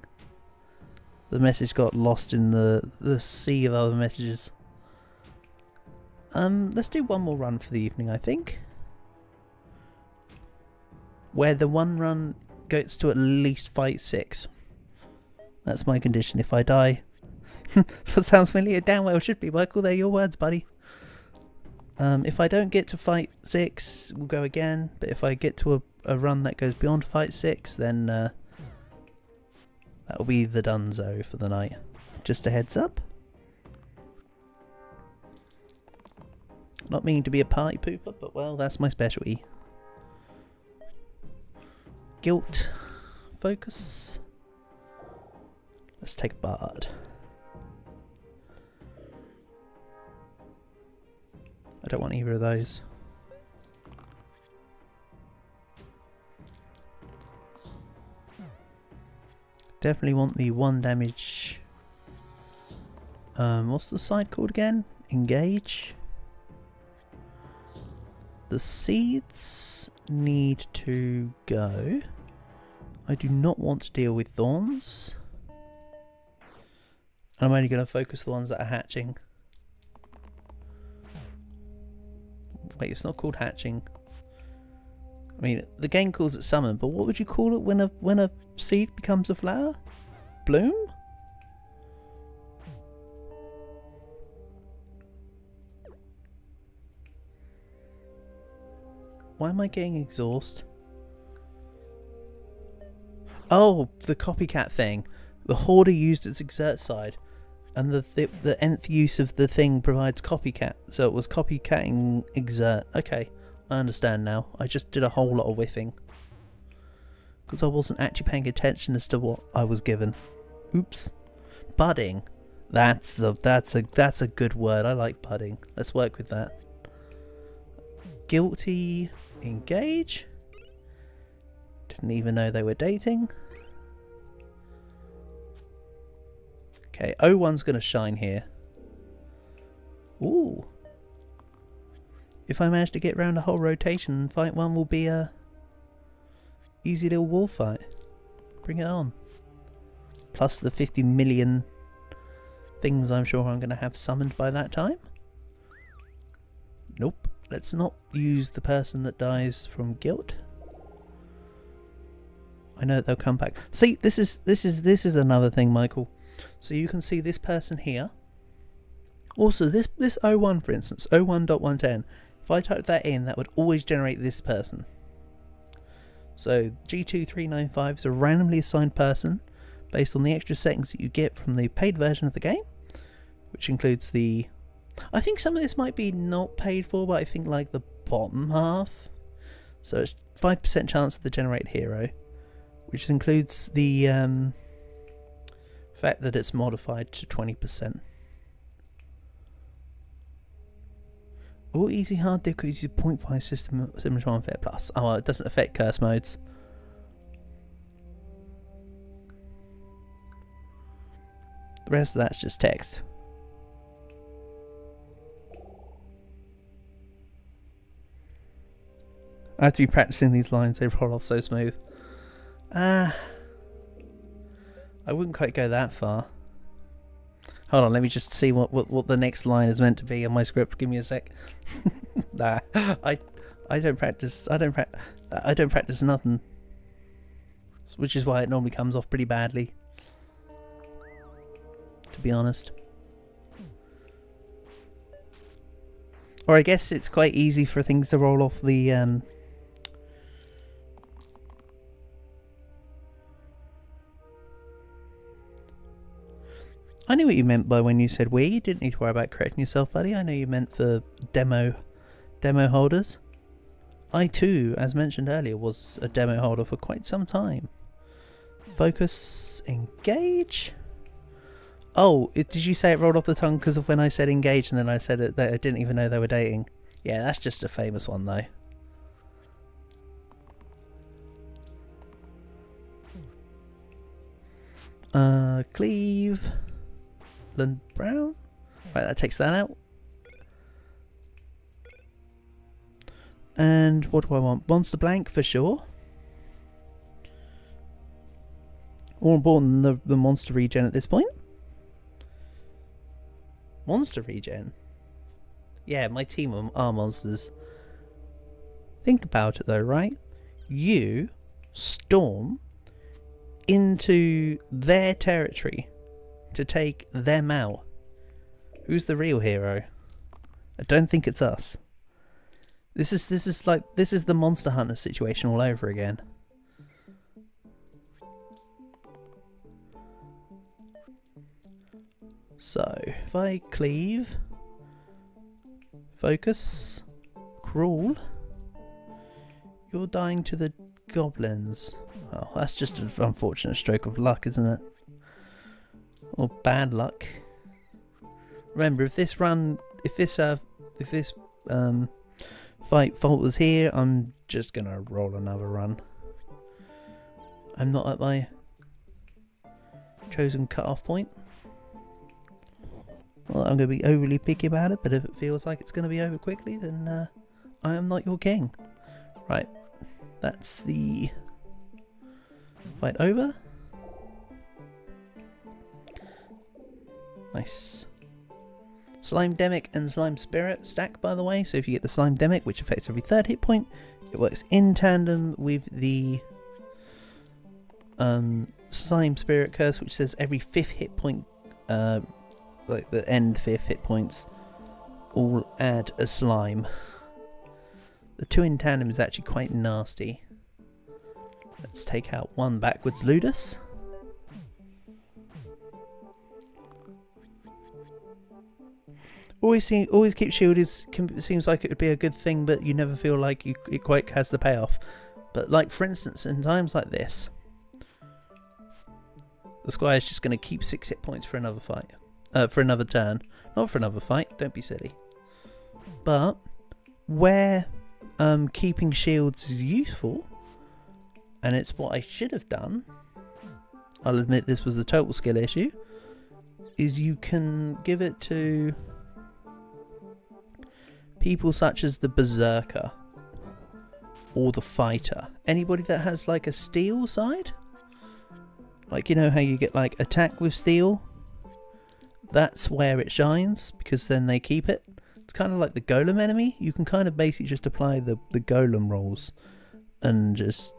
The message got lost in the sea of other messages. Let's do one more run for the evening, I think. Where the one run goes to at least fight 6. That's my condition. If I die... That sounds familiar. Damn well should be, Michael. They're your words, buddy. If I don't get to fight 6, we'll go again. But if I get to a run that goes beyond fight 6, then that'll be the donezo for the night. Just a heads up. Not meaning to be a party pooper, but well, that's my specialty. Guilt. Focus. Let's take a bard. I don't want either of those. Definitely want the 1 damage. What's the side called again? Engage. The seeds need to go. I do not want to deal with thorns. I'm only going to focus the ones that are hatching. Wait, it's not called hatching. I mean, the game calls it summon, but what would you call it when a seed becomes a flower? Bloom? Why am I getting exhaust? Oh, the copycat thing. The hoarder used its exert side, and the nth use of the thing provides copycat. So it was copycatting exert. Okay, I understand now. I just did a whole lot of whiffing because I wasn't actually paying attention as to what I was given. Oops. Budding. That's a good word. I like budding. Let's work with that. Guilty. Engage. Didn't even know they were dating. Okay, O1's going to shine here. Ooh. If I manage to get around a whole rotation, fight 1 will be a easy little war fight. Bring it on. Plus the 50 million things I'm sure I'm going to have summoned by that time. Nope. Let's not use the person that dies from guilt. I know that they'll come back. See, this is another thing, Michael. So you can see this person here. Also, this O1, for instance, O1.110. If I type that in, that would always generate this person. So G2395 is a randomly assigned person based on the extra settings that you get from the paid version of the game, which includes the... I think some of this might be not paid for, but I think like the bottom half. So it's 5% chance of the generate hero, which includes the fact that it's modified to 20%. All easy hard difficulties is point-wise system similar to Unfair Plus. Oh, well, it doesn't affect curse modes. The rest of that's just text. I have to be practicing these lines, they roll off so smooth. I wouldn't quite go that far. Hold on, let me just see what the next line is meant to be on my script. Give me a sec. Nah, I don't practice. I don't practice nothing, which is why it normally comes off pretty badly, to be honest. Or I guess it's quite easy for things to roll off the I knew what you meant by when you said we. You didn't need to worry about correcting yourself, buddy. I know you meant for demo holders. I too, as mentioned earlier, was a demo holder for quite some time. Focus, engage. Oh, did you say it rolled off the tongue because of when I said engage and then I said that I didn't even know they were dating? Yeah, that's just a famous one though. Cleave. Brown. Right, that takes that out. And what do I want? Monster blank for sure. More important than the monster regen at this point. Monster regen? Yeah, my team are monsters. Think about it though, right? You storm into their territory to take them out. Who's the real hero? I don't think it's us. This is the Monster Hunter situation all over again. So if I cleave, focus, crawl, you're dying to the goblins. Oh, that's just an unfortunate stroke of luck, isn't it? Or bad luck. Remember, if this fight falters here, I'm just gonna roll another run. I'm not at my chosen cut-off point. Well, I'm gonna be overly picky about it, but if it feels like it's gonna be over quickly, then I am not your king. Right, that's the fight over. Nice. Slime Demic and Slime Spirit stack, by the way, so if you get the Slime Demic, which affects every 3rd hit point, it works in tandem with the Slime Spirit curse, which says every 5th hit point, like the end 5th hit points, all add a slime. The 2 in tandem is actually quite nasty. Let's take out one backwards Ludus. Always keep shield seems like it would be a good thing, but you never feel like it quite has the payoff. But like for instance, in times like this, the Squire's just going to keep 6 hit points for another fight, for another turn, not for another fight. Don't be silly. But where keeping shields is useful, and it's what I should have done. I'll admit this was a total skill issue. Is you can give it to people such as the Berserker or the Fighter. Anybody that has like a steel side, like you know how you get like attack with steel, that's where it shines, because then they keep it. It's kind of like the golem enemy. You can kind of basically just apply the golem rolls and just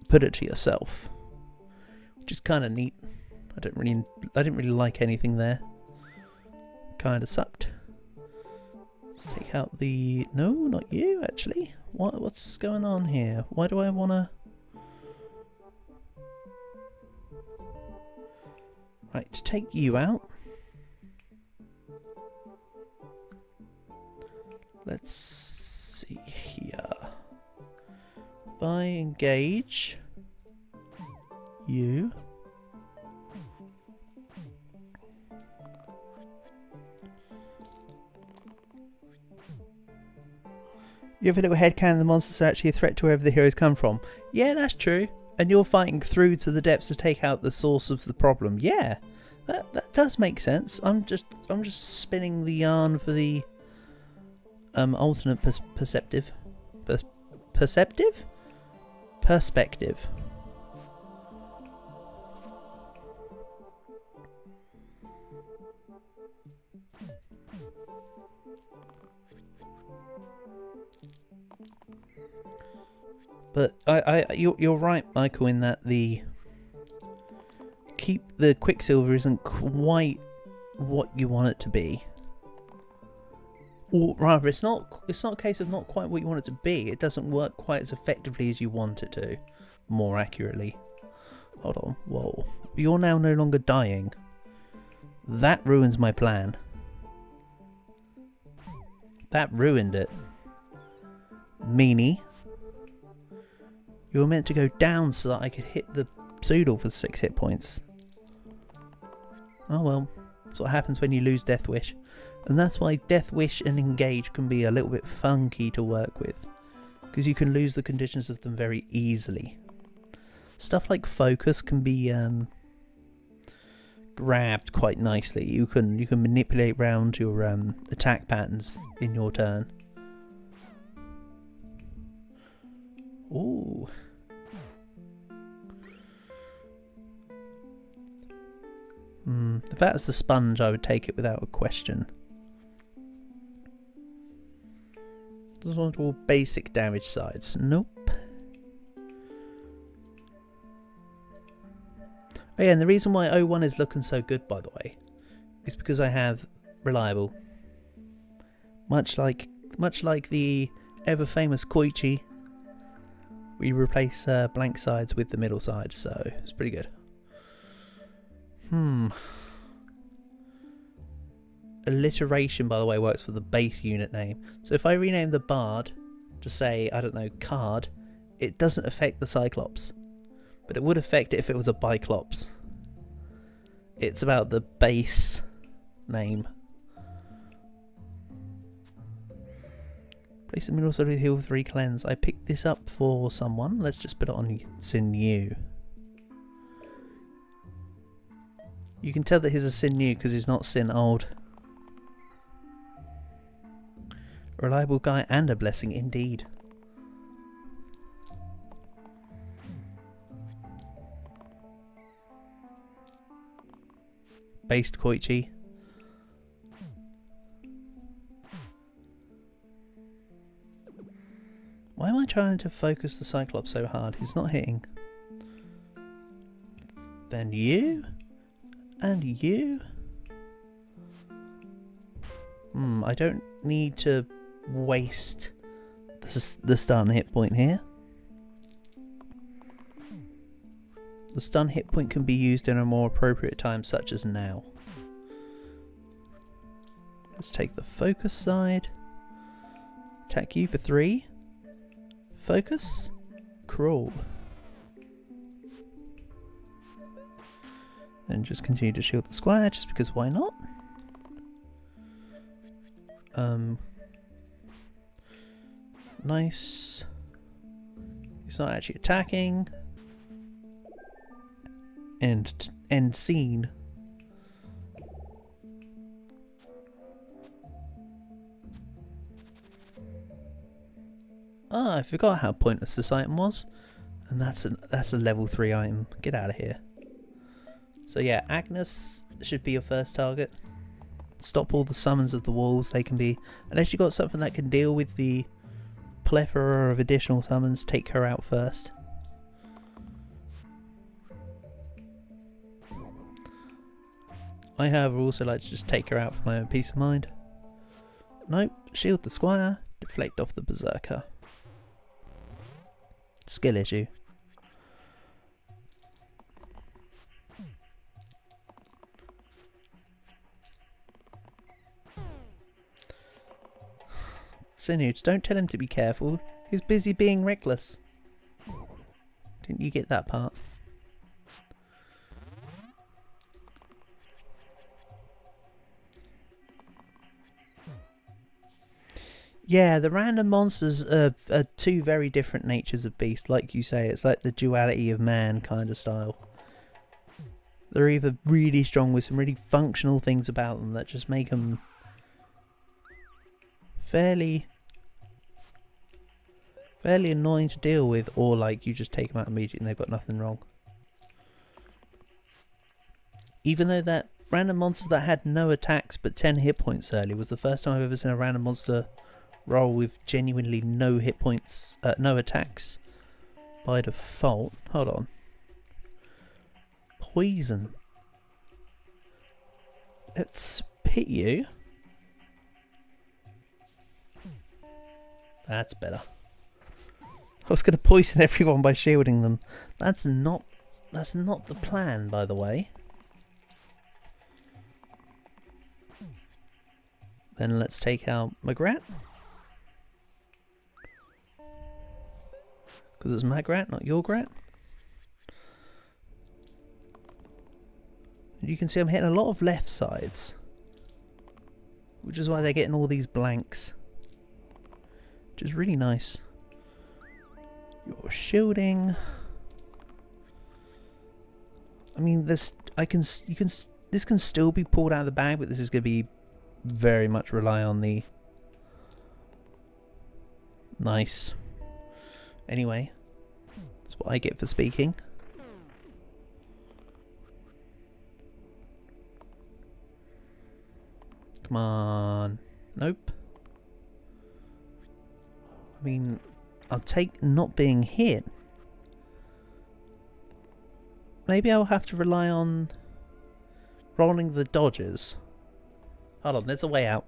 put it to yourself, which is kind of neat. I didn't really like anything there. Kind of sucked. Let's take out the... No, not you, actually. What's going on here? Why do I want to... Right, to take you out. Let's see here. If I engage you... You have a little headcanon, the monsters are actually a threat to wherever the heroes come from. Yeah, that's true. And you're fighting through to the depths to take out the source of the problem. Yeah, that does make sense. I'm just spinning the yarn for the alternate perspective. But you're right, Michael, in that the Quicksilver isn't quite what you want it to be. Or rather, it's not a case of not quite what you want it to be. It doesn't work quite as effectively as you want it to. More accurately. Hold on. Whoa. You're now no longer dying. That ruins my plan. That ruined it. Meanie. You were meant to go down so that I could hit the pseudo for 6 hit points. Oh well, that's what happens when you lose Death Wish. And that's why Death Wish and Engage can be a little bit funky to work with, because you can lose the conditions of them very easily. Stuff like Focus can be grabbed quite nicely. You can manipulate around your attack patterns in your turn. Ooh. If that was the sponge, I would take it without a question. Just want all basic damage sides. Nope. Oh yeah, and the reason why 01 is looking so good, by the way, is because I have Reliable. Much like the ever famous Koichi, we replace blank sides with the middle sides, so it's pretty good. Alliteration, by the way, works for the base unit name. So if I rename the Bard to say, I don't know, Card, it doesn't affect the Cyclops. But it would affect it if it was a Biclops. It's about the base name. Place the middle side with heal 3 cleanse. I picked this up for someone. Let's just put it on Sinew. You can tell that he's a Sinew because he's not Sin old. A reliable guy and a blessing indeed. Based Koichi. Why am I trying to focus the Cyclops so hard? He's not hitting. Then you? And you? I don't need to waste the starting hit point here. The stun hit point can be used in a more appropriate time, such as now. Let's take the focus side. Attack you for 3. Focus. Crawl. Then just continue to shield the square, just because why not? Nice. He's not actually attacking. End scene. Ah, I forgot how pointless this item was. And that's a level 3 item. Get out of here. So yeah, Agnes should be your first target. Stop all the summons of the walls. They can be, unless you've got something that can deal with the plethora of additional summons, take her out first. I however also like to just take her out for my own peace of mind. Nope, shield the squire, deflect off the berserker. Skill issue. Sinuge, don't tell him to be careful. He's busy being reckless. Didn't you get that part? Yeah, the random monsters are two very different natures of beast. Like you say, it's like the duality of man kind of style. They're either really strong with some really functional things about them that just make them fairly annoying to deal with, or like you just take them out immediately and they've got nothing wrong. Even though that random monster that had no attacks but 10 hit points early was the first time I've ever seen a random monster roll with genuinely no hit points, no attacks by default. Hold on. Poison. Let's hit you. That's better. I was going to poison everyone by shielding them. That's not the plan, by the way. Then let's take out Magrat. Because it's Magrat, not your Grat. You can see I'm hitting a lot of left sides, which is why they're getting all these blanks, which is really nice. You're shielding. I mean, this can still be pulled out of the bag, but this is going to be very much rely on the nice. Anyway, that's what I get for speaking. Come on. Nope. I mean, I'll take not being hit. Maybe I'll have to rely on rolling the dodges. Hold on, there's a way out.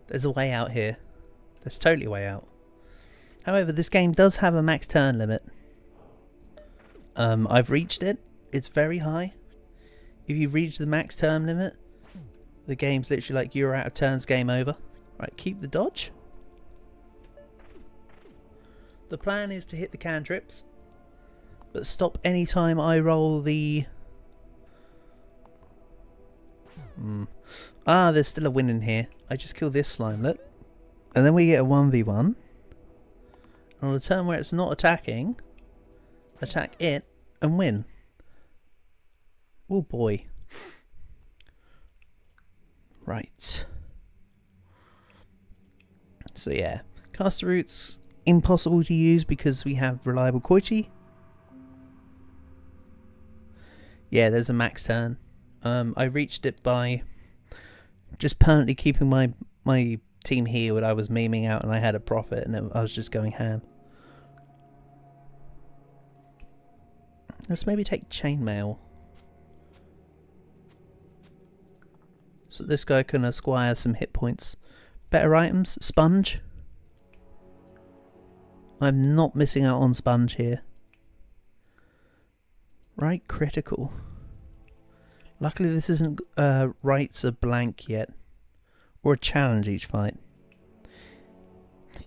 There's a way out here. There's totally a way out. However, this game does have a max turn limit. I've reached it. It's very high. If you reach the max turn limit, the game's literally like, you're out of turns, game over. Right, keep the dodge. The plan is to hit the cantrips, but stop anytime I roll the... Ah, there's still a win in here. I just kill this slimelet. And then we get a 1v1. And on a turn where it's not attacking, attack it and win. Oh boy. Right. So yeah, caster root's impossible to use because we have reliable Koichi. Yeah, there's a max turn. I reached it by just permanently keeping my team healed. I was memeing out and I had a profit and I was just going ham. Let's maybe take chainmail. So this guy can acquire some hit points. Better items, sponge. I'm not missing out on sponge here. Right, critical. Luckily this isn't rights a blank yet. Or a challenge each fight.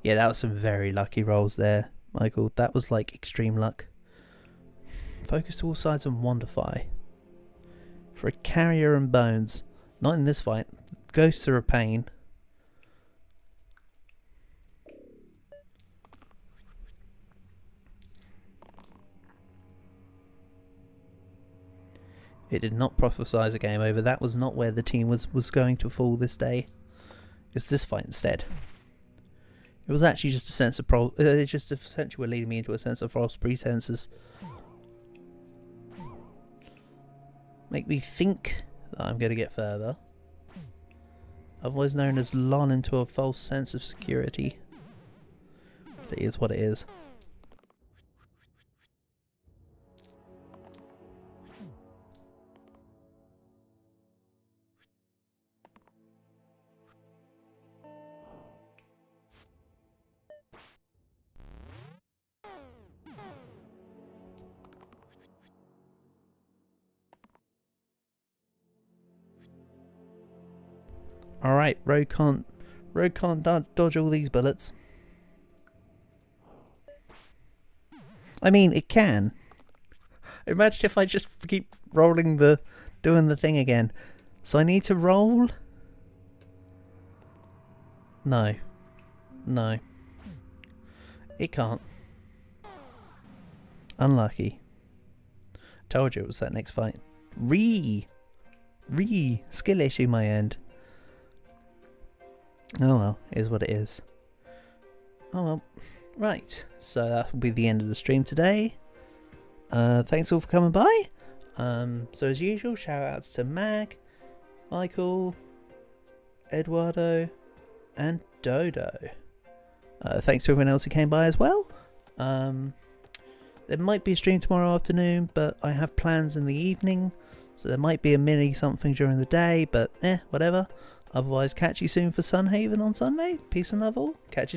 Yeah, that was some very lucky rolls there, Michael. That was like extreme luck. Focus to all sides and Wonderfy. For a carrier and bones. Not in this fight. Ghosts are a pain. It did not prophesize a game over. That was not where the team was going to fall this day. It's this fight instead. It was actually just a sense of just essentially were leading me into a sense of false pretenses. Make me think that I'm going to get further. Otherwise known as lull into a false sense of security. But it is what it is. Alright, Rogue can't dodge all these bullets. I mean, it can. Imagine if I just keep rolling doing the thing again. So I need to roll? No. No. It can't. Unlucky. Told you it was that next fight. Skill issue my end. Oh well, it is what it is. Oh well. Right, so that will be the end of the stream today. Thanks all for coming by. So as usual, shout outs to Mag, Michael, Eduardo, and Dodo. Thanks to everyone else who came by as well. There might be a stream tomorrow afternoon, but I have plans in the evening, so there might be a mini something during the day, but whatever. Otherwise, catch you soon for Sunhaven on Sunday. Peace and love all. Catch you